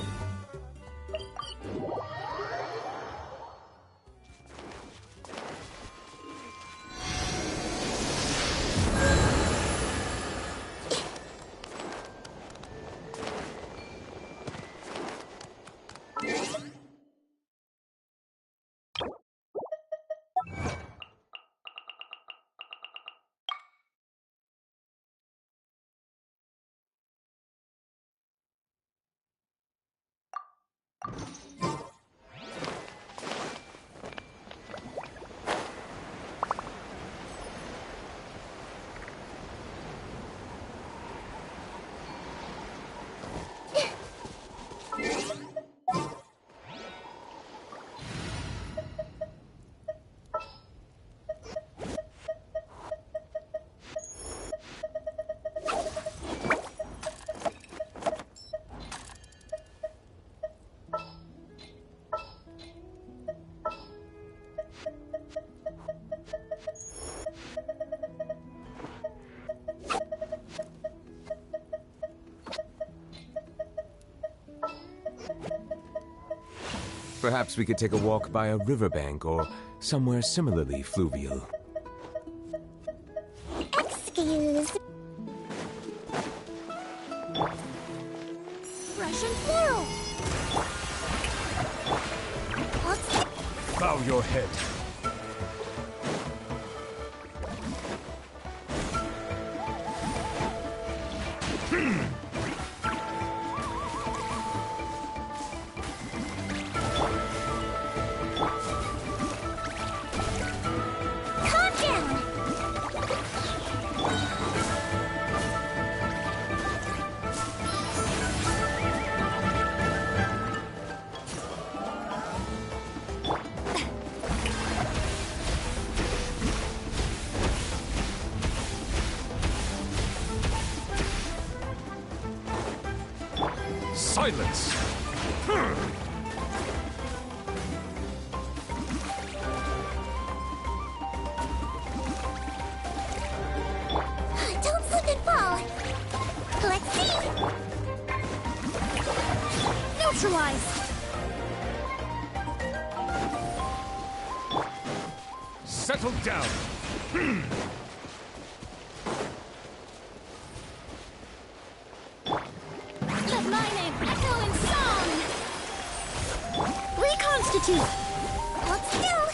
Perhaps we could take a walk by a riverbank or somewhere similarly fluvial. Excuse. Russian floral. Bow your head. Silence! Don't slip and fall. Let's see. Neutralize. Settle down. Let my name echo in song. reconstitute. Hold still.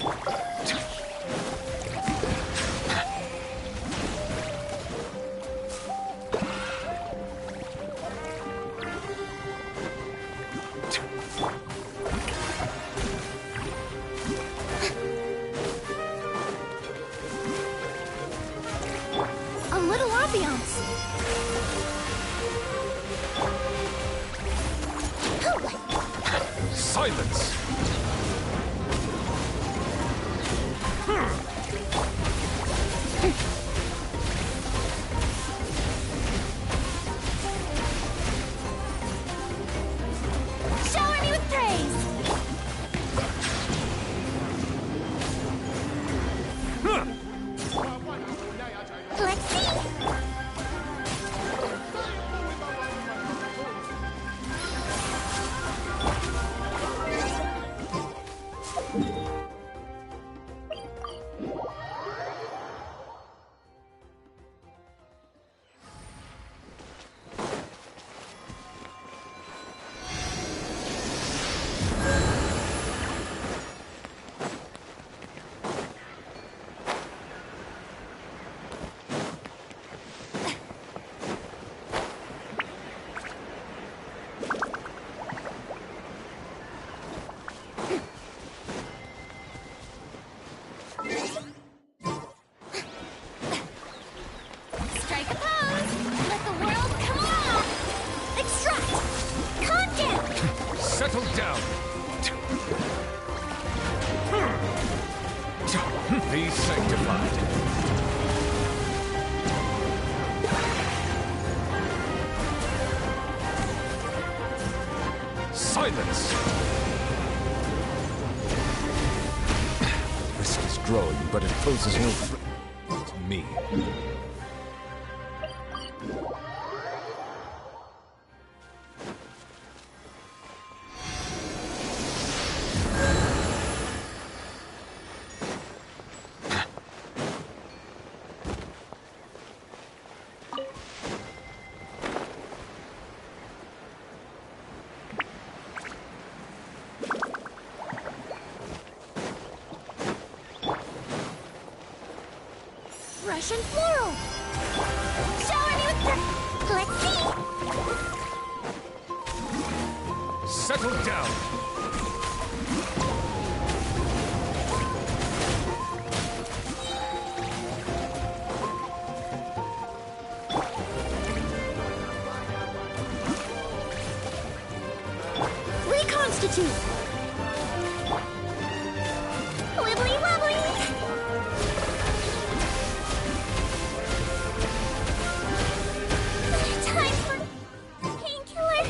A little ambiance. Silence! Shower me with praise. Let's see. Strike a pose. Let the world come alive. Extract. Content. Settle down! Be sanctified. Silence! Risk is growing, but it poses no threat to me. Russian floral. Shower me with let's see. Settle down! Reconstitute. Wibbly wobbly. Time for painkiller.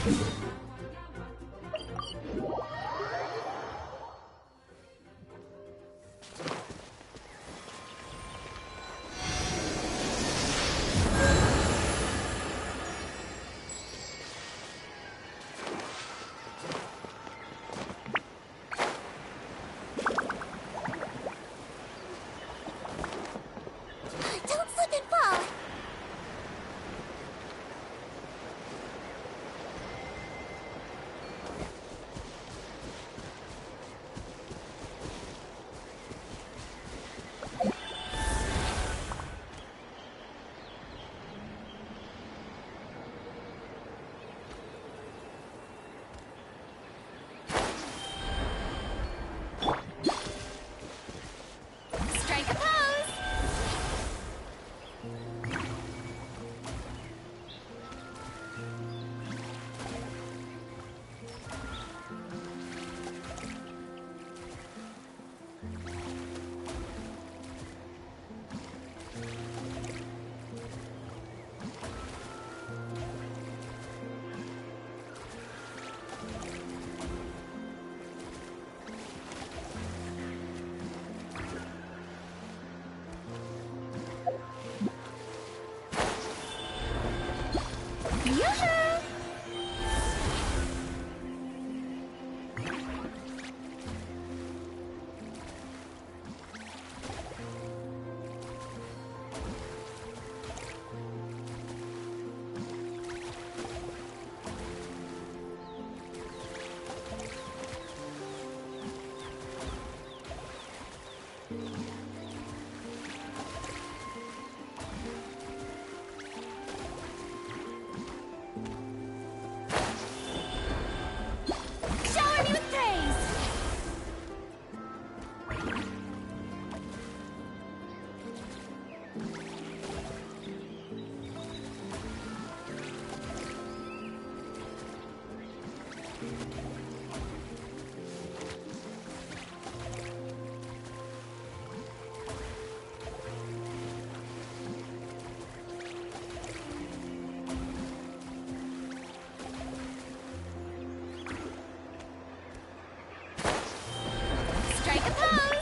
a pose!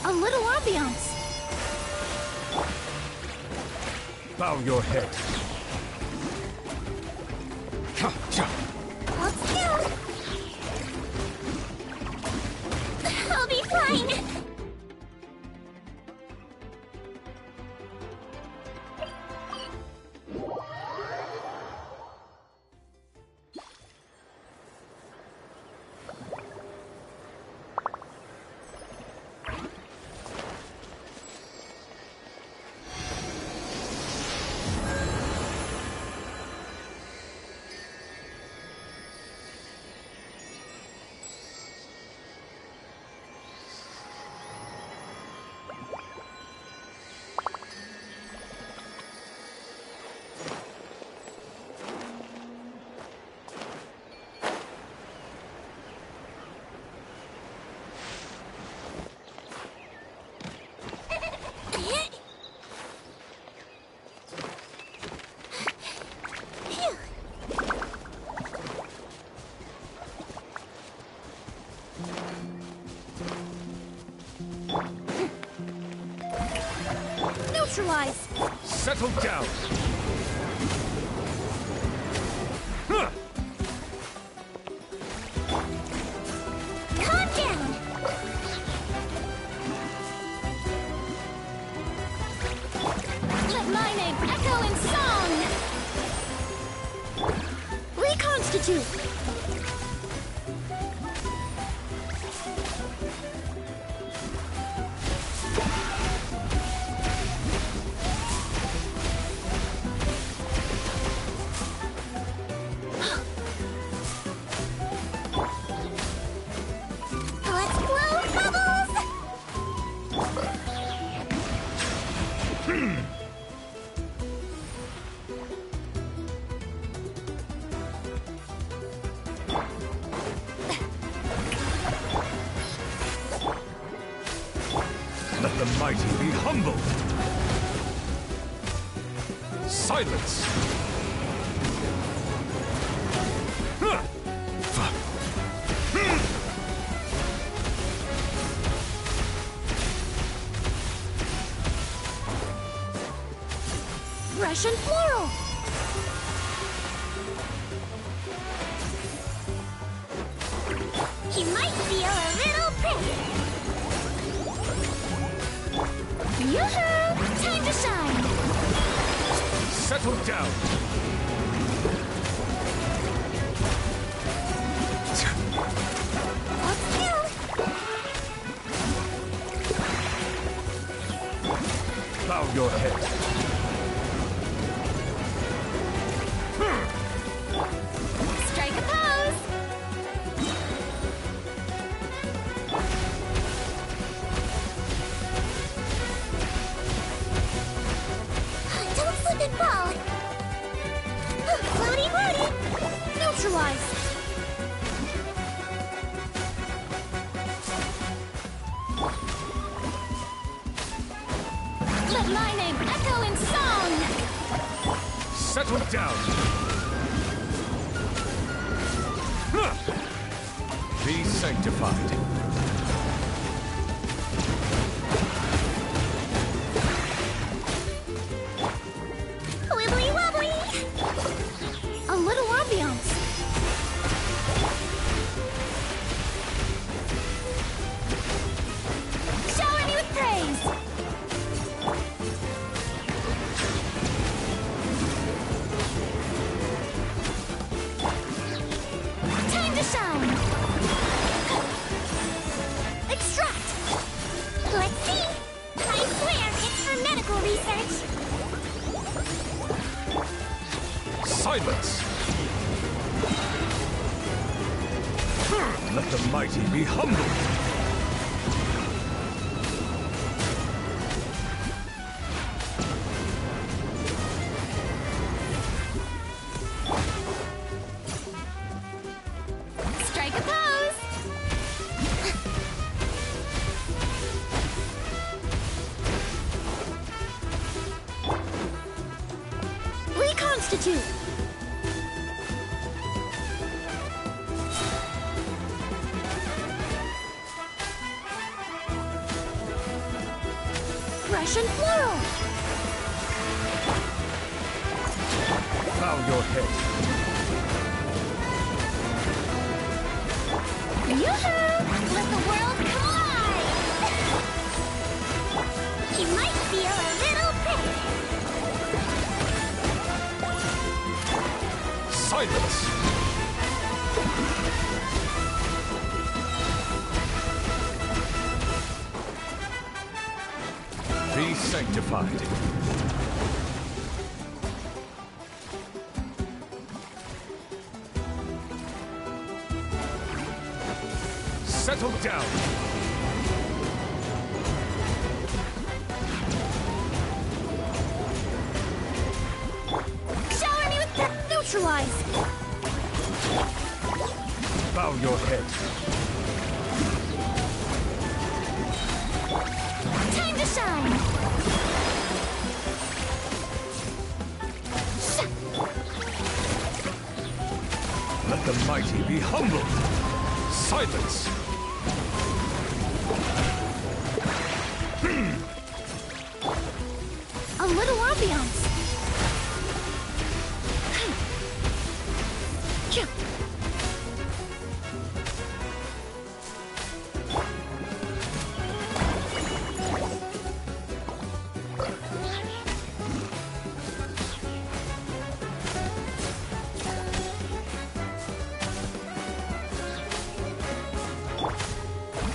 A little ambiance. Bow your head. Let's go. I'll be fine. Neutralize. Settle down. Calm down. Let my name echo in song. Reconstitute. Let the mighty be humbled. Silence. Russian floral. You might feel a little pretty. Yoo-hoo! Time to shine! Settle down. Let's go! Bow your head. Strike a pose! Don't slip and fall! Floaty, floaty! Neutralize! Let my name echo in song! Settle down. Be sanctified. Wibbly wobbly! A little ambiance. Shower me with praise! Time to shine! Extract! Let's see! I swear it's for medical research! Silence! Let the mighty be humbled! Strike a pose! Reconstitute! Russian floral! Bow your head. Yoo-hoo! Let the world collide! You might feel a little pain. Silence! Be sanctified. Settle down. Shower me with that neutralize! Bow your head. Time to shine! Let the mighty be humbled. Silence! A little ambiance!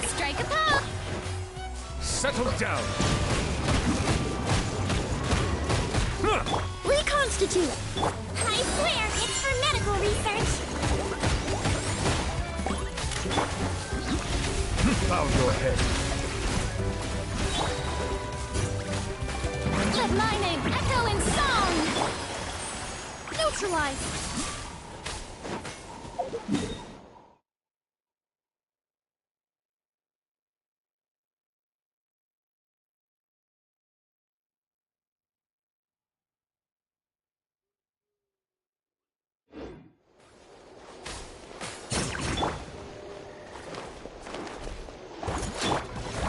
Strike a pose! Settle down. Reconstitute! I swear it's for medical research! Bow your head. Let my name echo in song! Neutralize!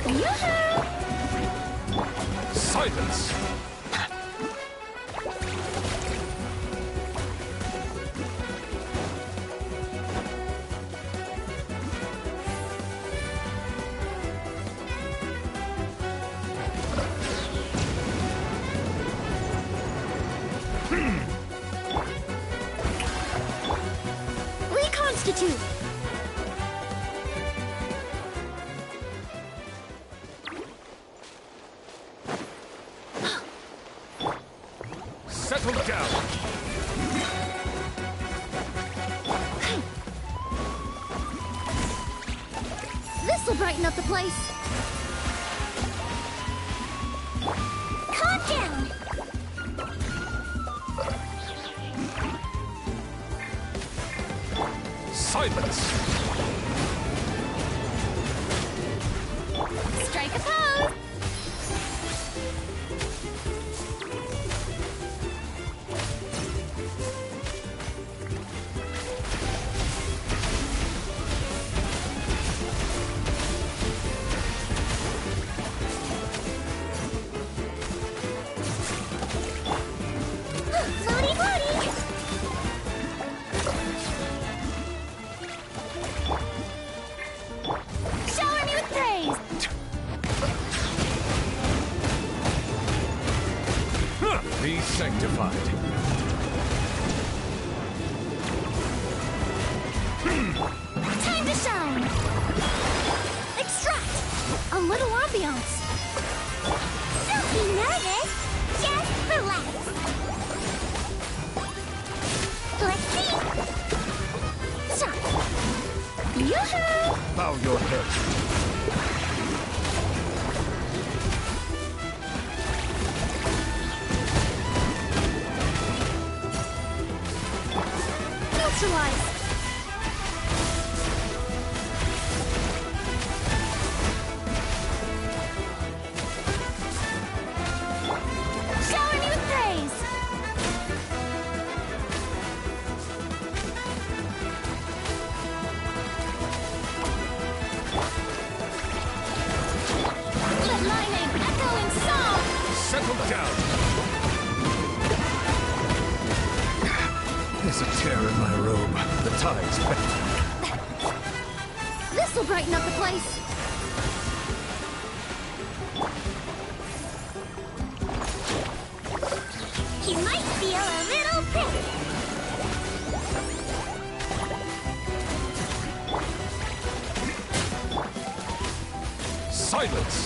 Yoo-hoo! Silence! Reconstitute! Settle down. This'll brighten up the place! Calm down! Silence! Strike a pose! Floaty, floaty! Shower me with praise! Be sanctified. Time to shine! Extract! A little ambiance! Don't be nervous! Just relax! Bow your head. Neutralize! Shower me with praise! Let my name echo in song! Settle down. There's a tear in my robe. The tide's bent. This'll brighten up the place! You might feel a little prick! Silence!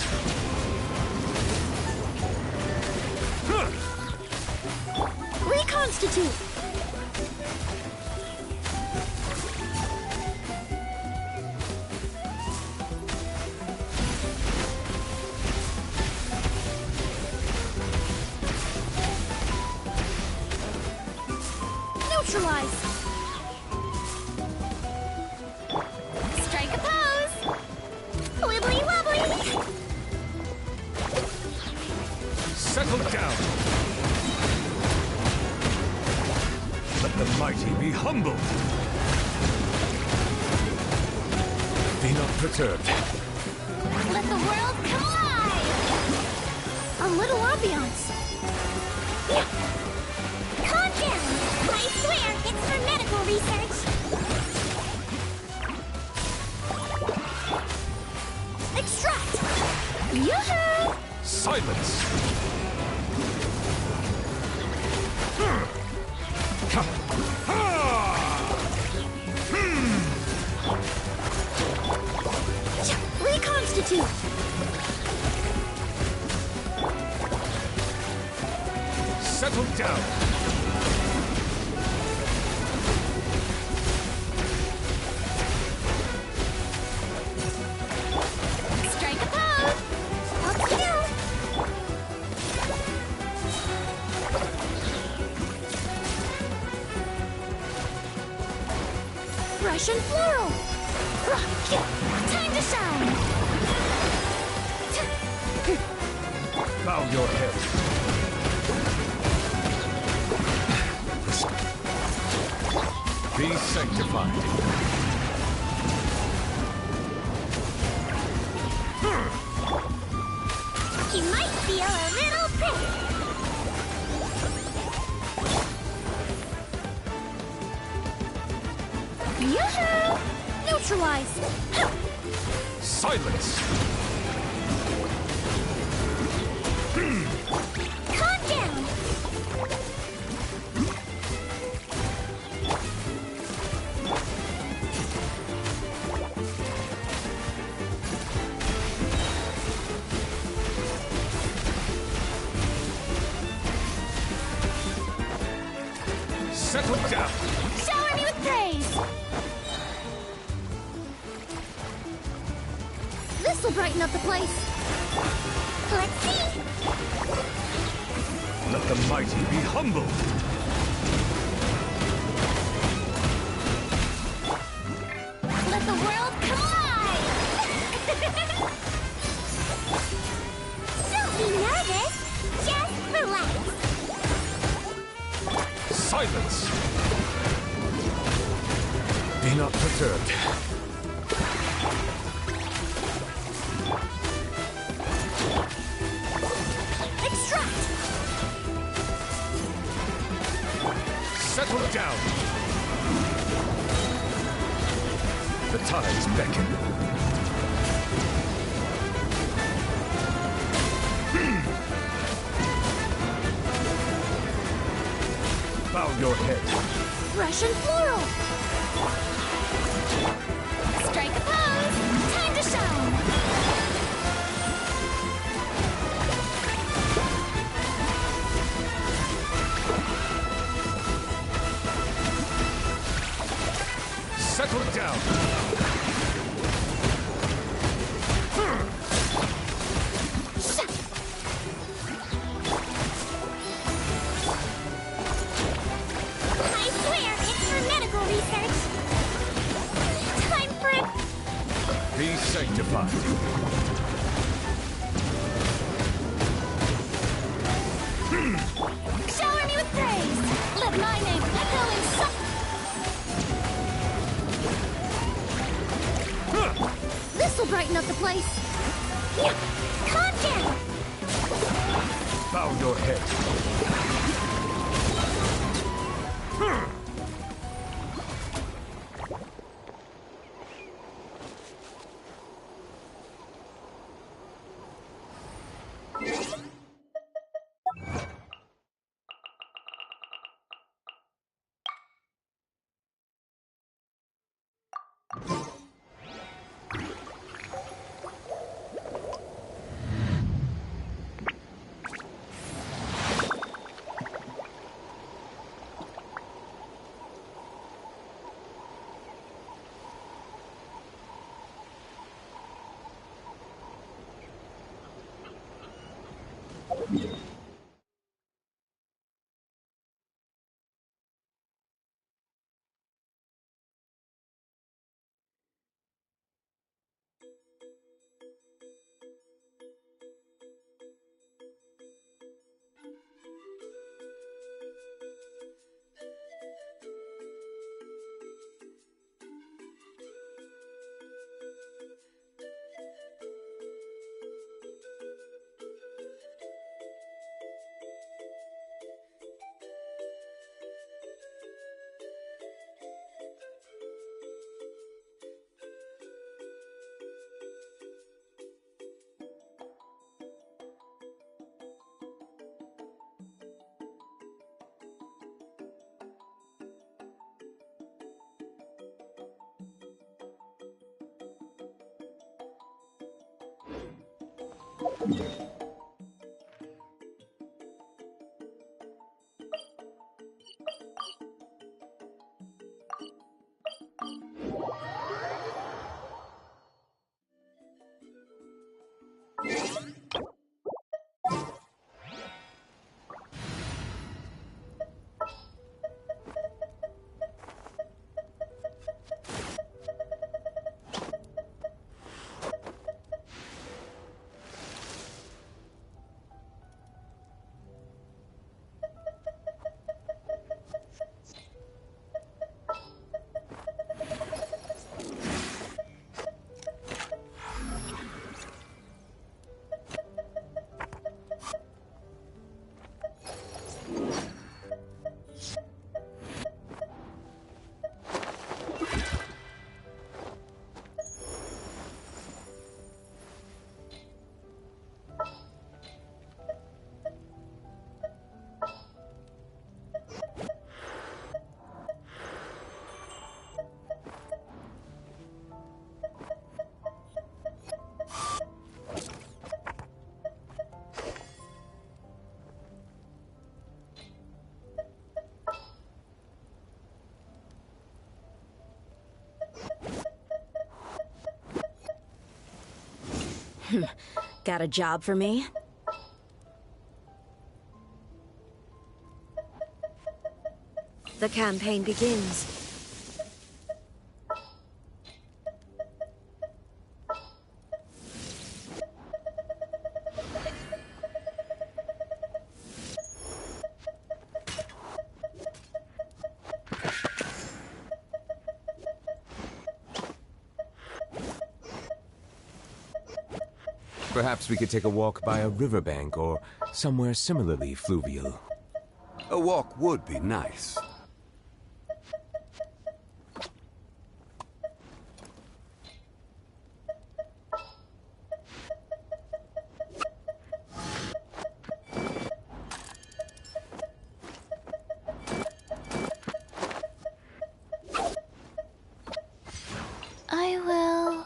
Reconstitute! Neutralize! Strike a pose! Wibbly wobbly! Settle down. Let the mighty be humbled. Be not perturbed. Let the world come alive! A little ambiance. Calm down! I swear it's for medical research! Extract! Yoo-hoo! Silence! Reconstitute! Settle down. Strike a pose! Up to you! Russian floral! Time to shine! Bow your head. Be sanctified. You might feel a little prick. Yoo-hoo! Neutralize! Silence! Calm down! Settle down. Shower me with praise! This'll brighten up the place. Let's see! Let the mighty be humbled. Let the world come alive! Don't be nervous. Just relax. Silence! Be not perturbed. Extract! Settle down. The tides beckon. Bow your head. Russian floral! Strike a pose! Time to shine! Settle down. brighten up the place. Yeah, calm down. Bow your head. Got a job for me? The campaign begins. Perhaps we could take a walk by a riverbank or somewhere similarly fluvial. A walk would be nice. I will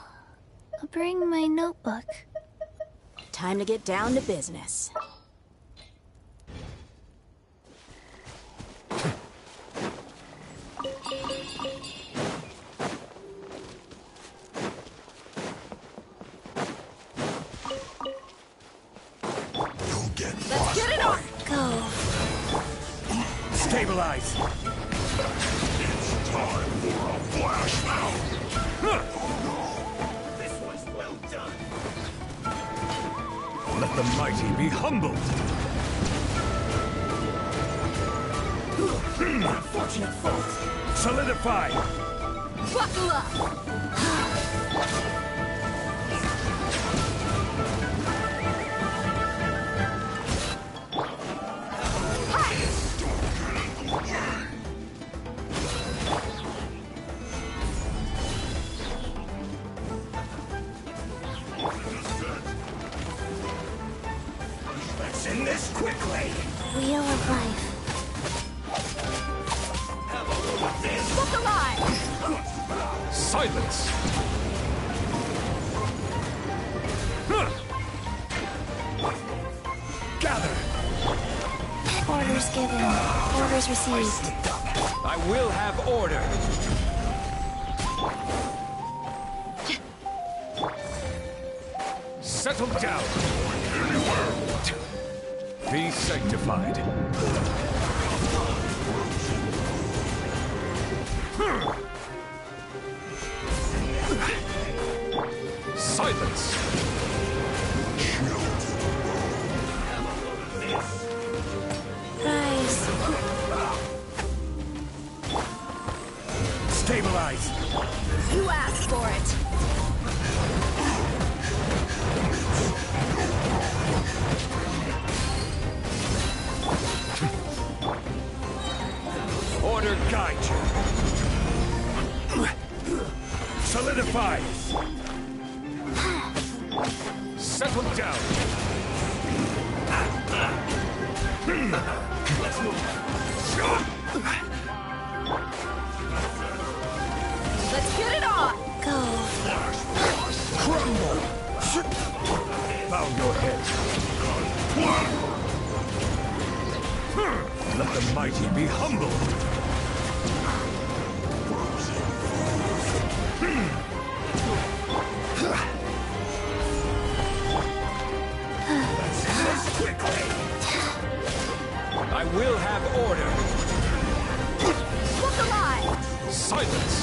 bring my notebook. Time to get down to business. Let's get it on! Go. Stabilize! It's time for a flashback! This was well done. Let the mighty be humbled! Unfortunate fault. Solidify! Buckle up! this quickly! Wheel of life. Look alive! Silence! Gather! Orders given. Orders received. I will have order! Settle down! Be sanctified. Silence! Rise. Stabilize! You asked for it! Order guide you! Solidify! Settle down! Let's move! Let's get it on! Go. Crumble! Bow your head! Let the mighty be humble! I will have order! Look alive! Silence!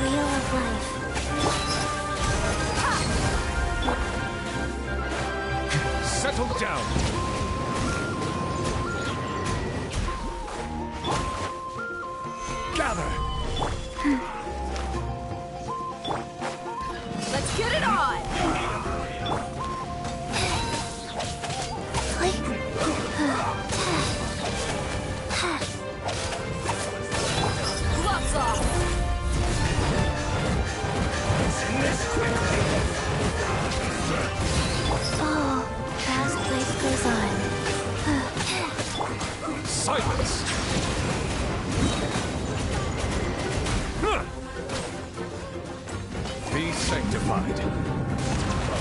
Wheel of life. Settle down! Gather! Let's get it on! Gloves off! Oh, fast life goes on. Silence! Be sanctified.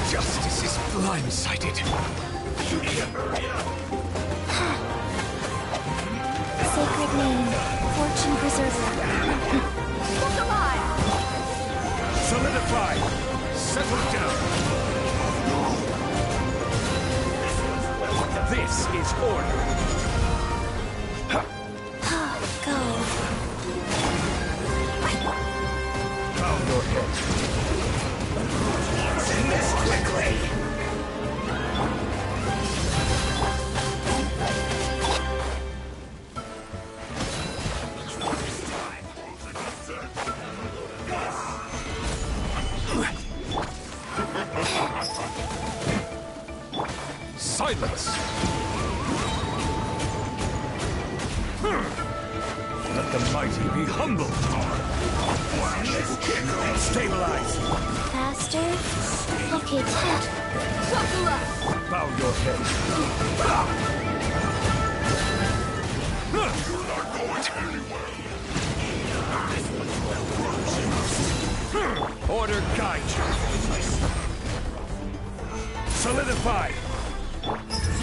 Justice is blindsided. Sacred name, fortune preserver. Look alive! Solidify! Settle down! This is order! Go. Bow your head. Send this quickly! Silence! Let the mighty be humble! Stabilize! Faster? Okay, Ted. Buckle up! Bow your head. You're not going anywhere! Order guide you! Solidify!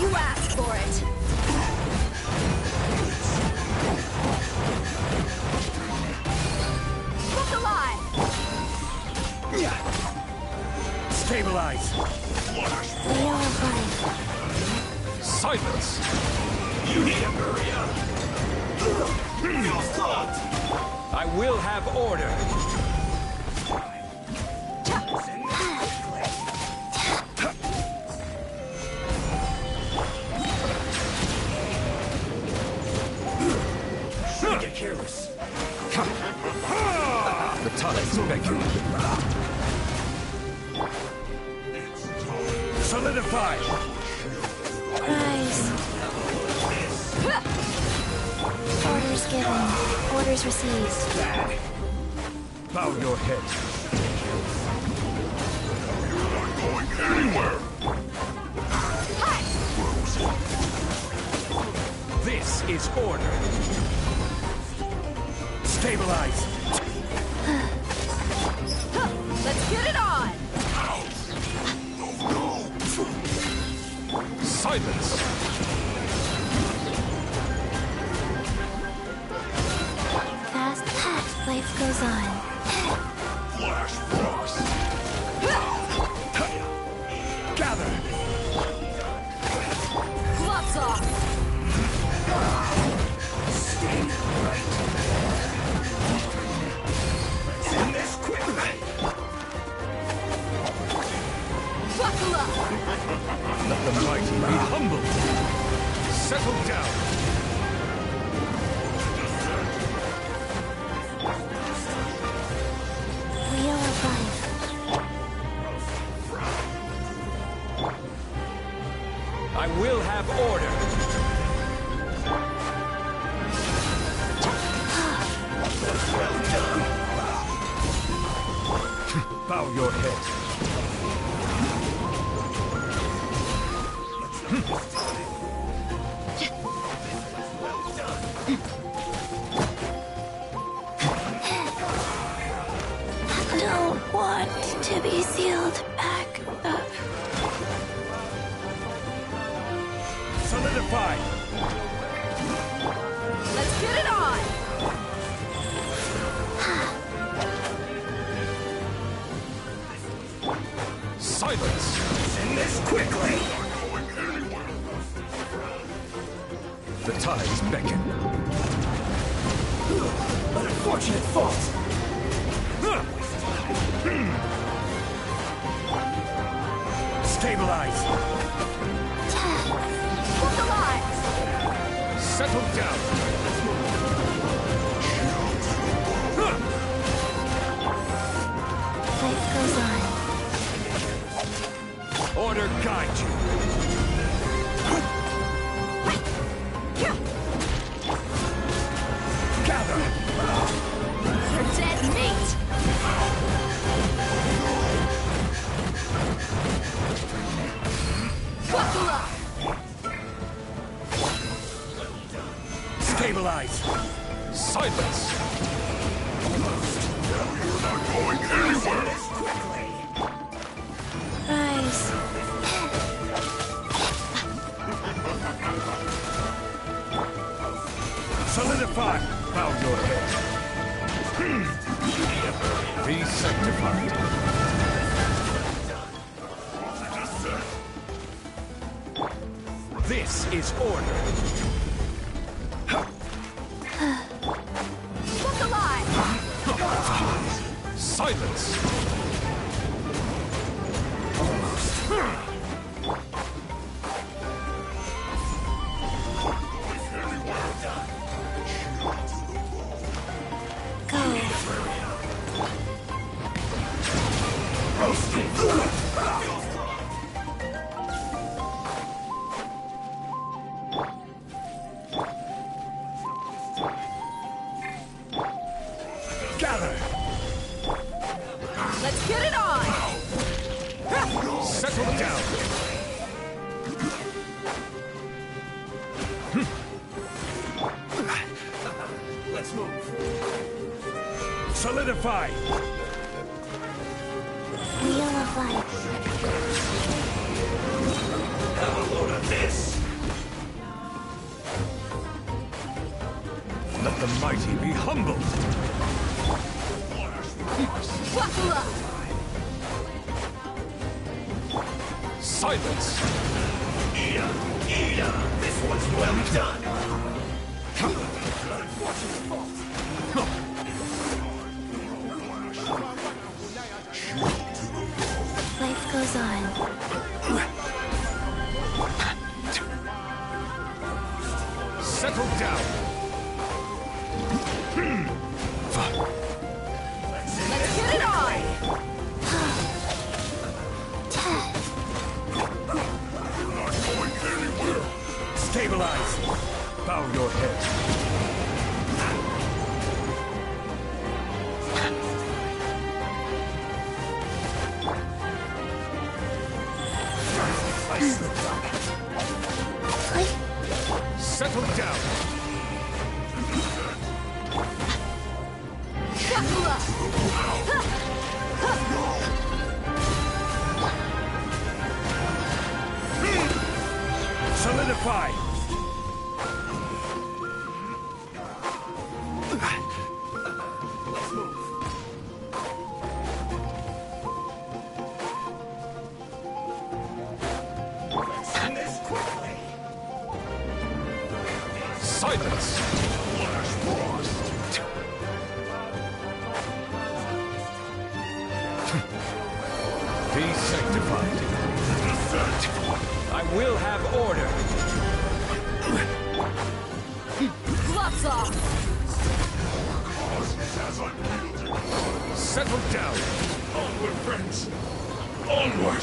You asked for it! Look alive! Stabilize! Wheel of life. Silence! You need to hurry up! You're fucked! I will have order! Get careless! The talents beg you. Solidify! Rise. Orders given. Orders received. Bow your head. is order. Stabilize. Let's get it on! Silence. Fast path, life goes on. Flash frost. Gather. Gloves off! Stay right. Send this quickly. Buckle up! Let the mighty be humble. Settle down. Wheel of life. I will have order. Well done. Bow your head. Don't want to be sealed back up. Solidify. Let's get it on! Silence. Send this quickly. The tides beckon. An unfortunate fault. Stabilize. Look alive! Settle down. Life goes on. Order guide you. Gather. You're dead meat! Buckle up! Stabilize. Silence. You're not going anywhere. Rise. Solidify. Bow your head. Be sanctified. This is order. Look alive! Silence. Gather. Let's get it on! Settle down. Let's move. Solidify. Wheel of life. Have a load of this. Let the mighty be humbled. Buckle up! Silence! Ida! Ida! This one's well done! Life goes on. Settle down! Let's get it on! Stabilize! Bow your head. Settle down. Solidify. Silence! Be sanctified. I will have order. Gloves off! Settle down. Onward, friends. Onward.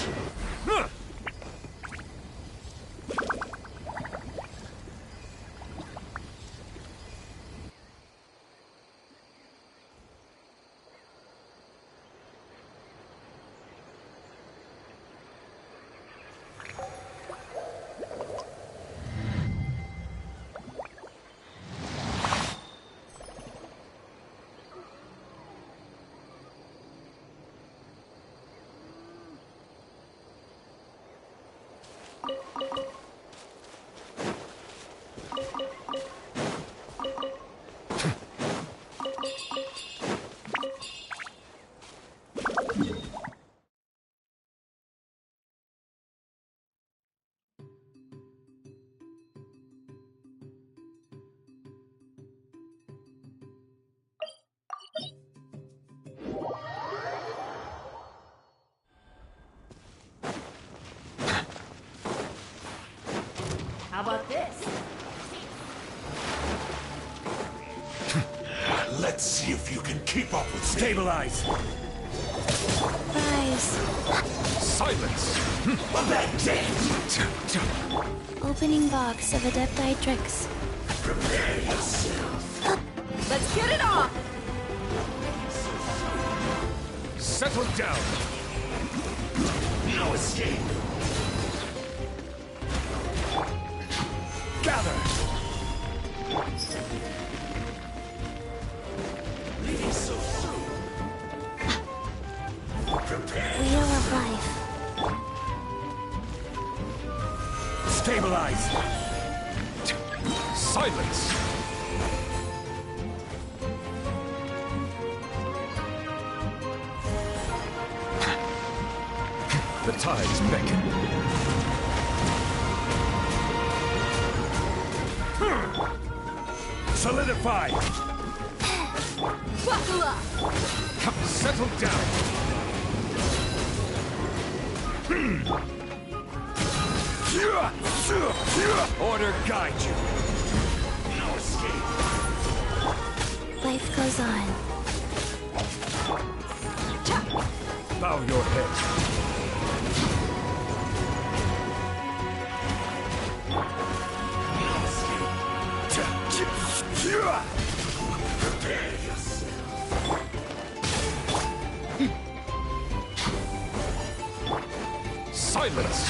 How about this? Let's see if you can keep up with me. Stabilize. Rise. Silence. Opening box of Adepti tricks. Prepare yourself. Let's get it on! Settle down. No escape. Gather. Leaving so soon. Prepare. Wheel of life. Stabilize. Silence. The tides beckon. Solidify. Buckle up! Settle down. Order guide you. No escape. Life goes on. Bow your head. Prepare yourself. Silence.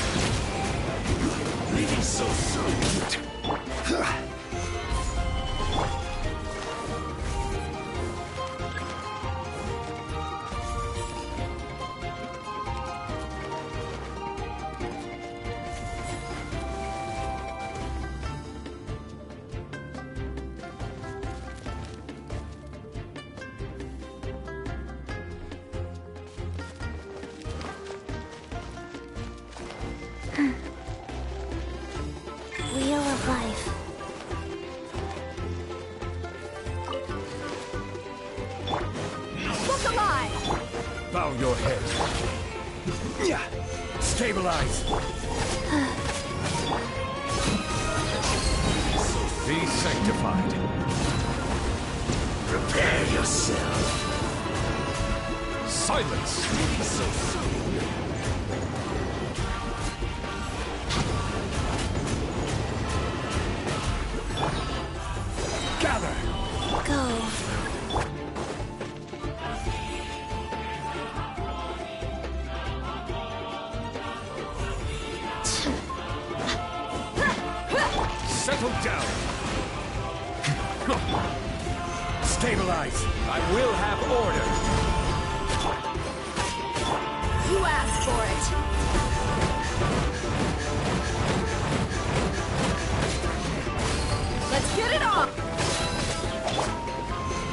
Leaving so soon. Wheel of life. Look alive! Bow your head. Stabilize. Be sanctified. Prepare yourself. Silence. Leaving so soon. Gather. Go. Settle down. Stabilize. I will have order. You asked for it. Let's get it on.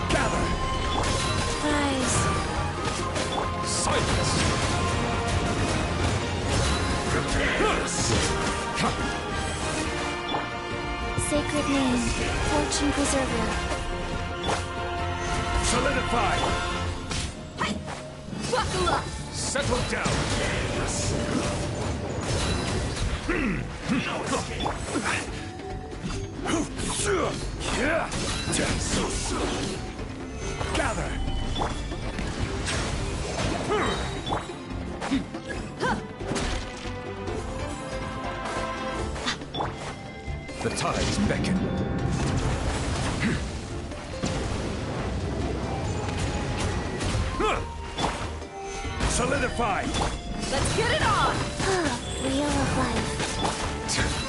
Gather. Guys. Silence. Sacred name, fortune preserver. Solidify. Buckle up. Settle down. Gather. The tides beckon. Solidify. Let's get it on. Wheel of life.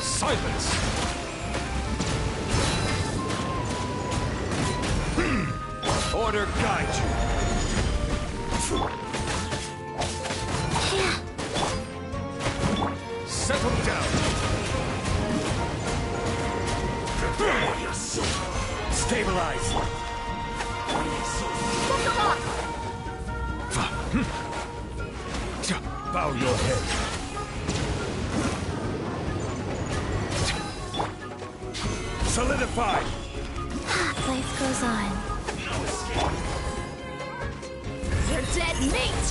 Silence. Order guide you. Settle down. Stabilize. Bow your head. Solidify. Life goes on. You're dead meat.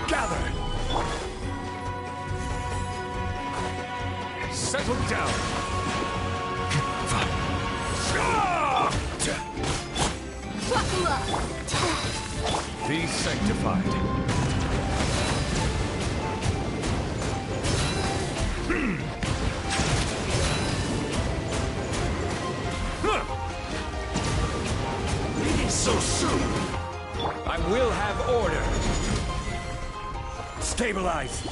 Gather. Settle down. Buckle up. Be sanctified. So soon. I will have order. Stabilize.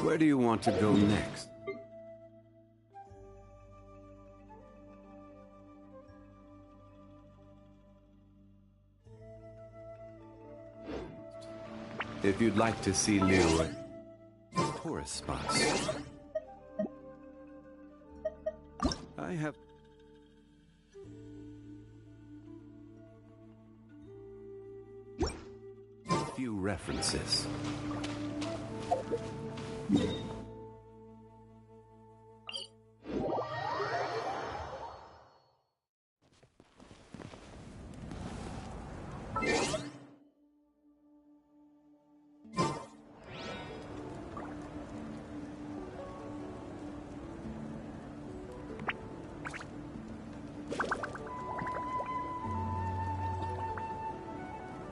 Where do you want to go next? If you'd like to see Liu at tourist spots, I have a few references.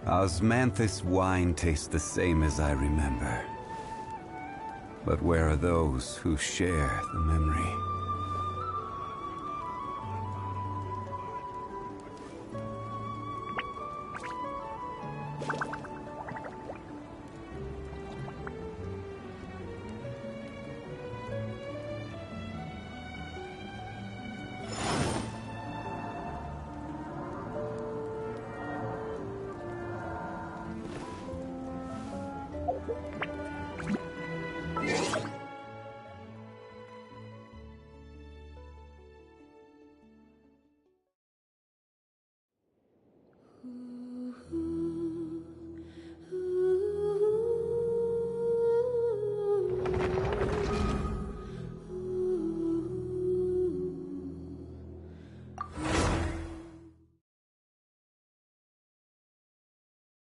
Osmanthus wine tastes the same as I remember. But where are those who share the memory?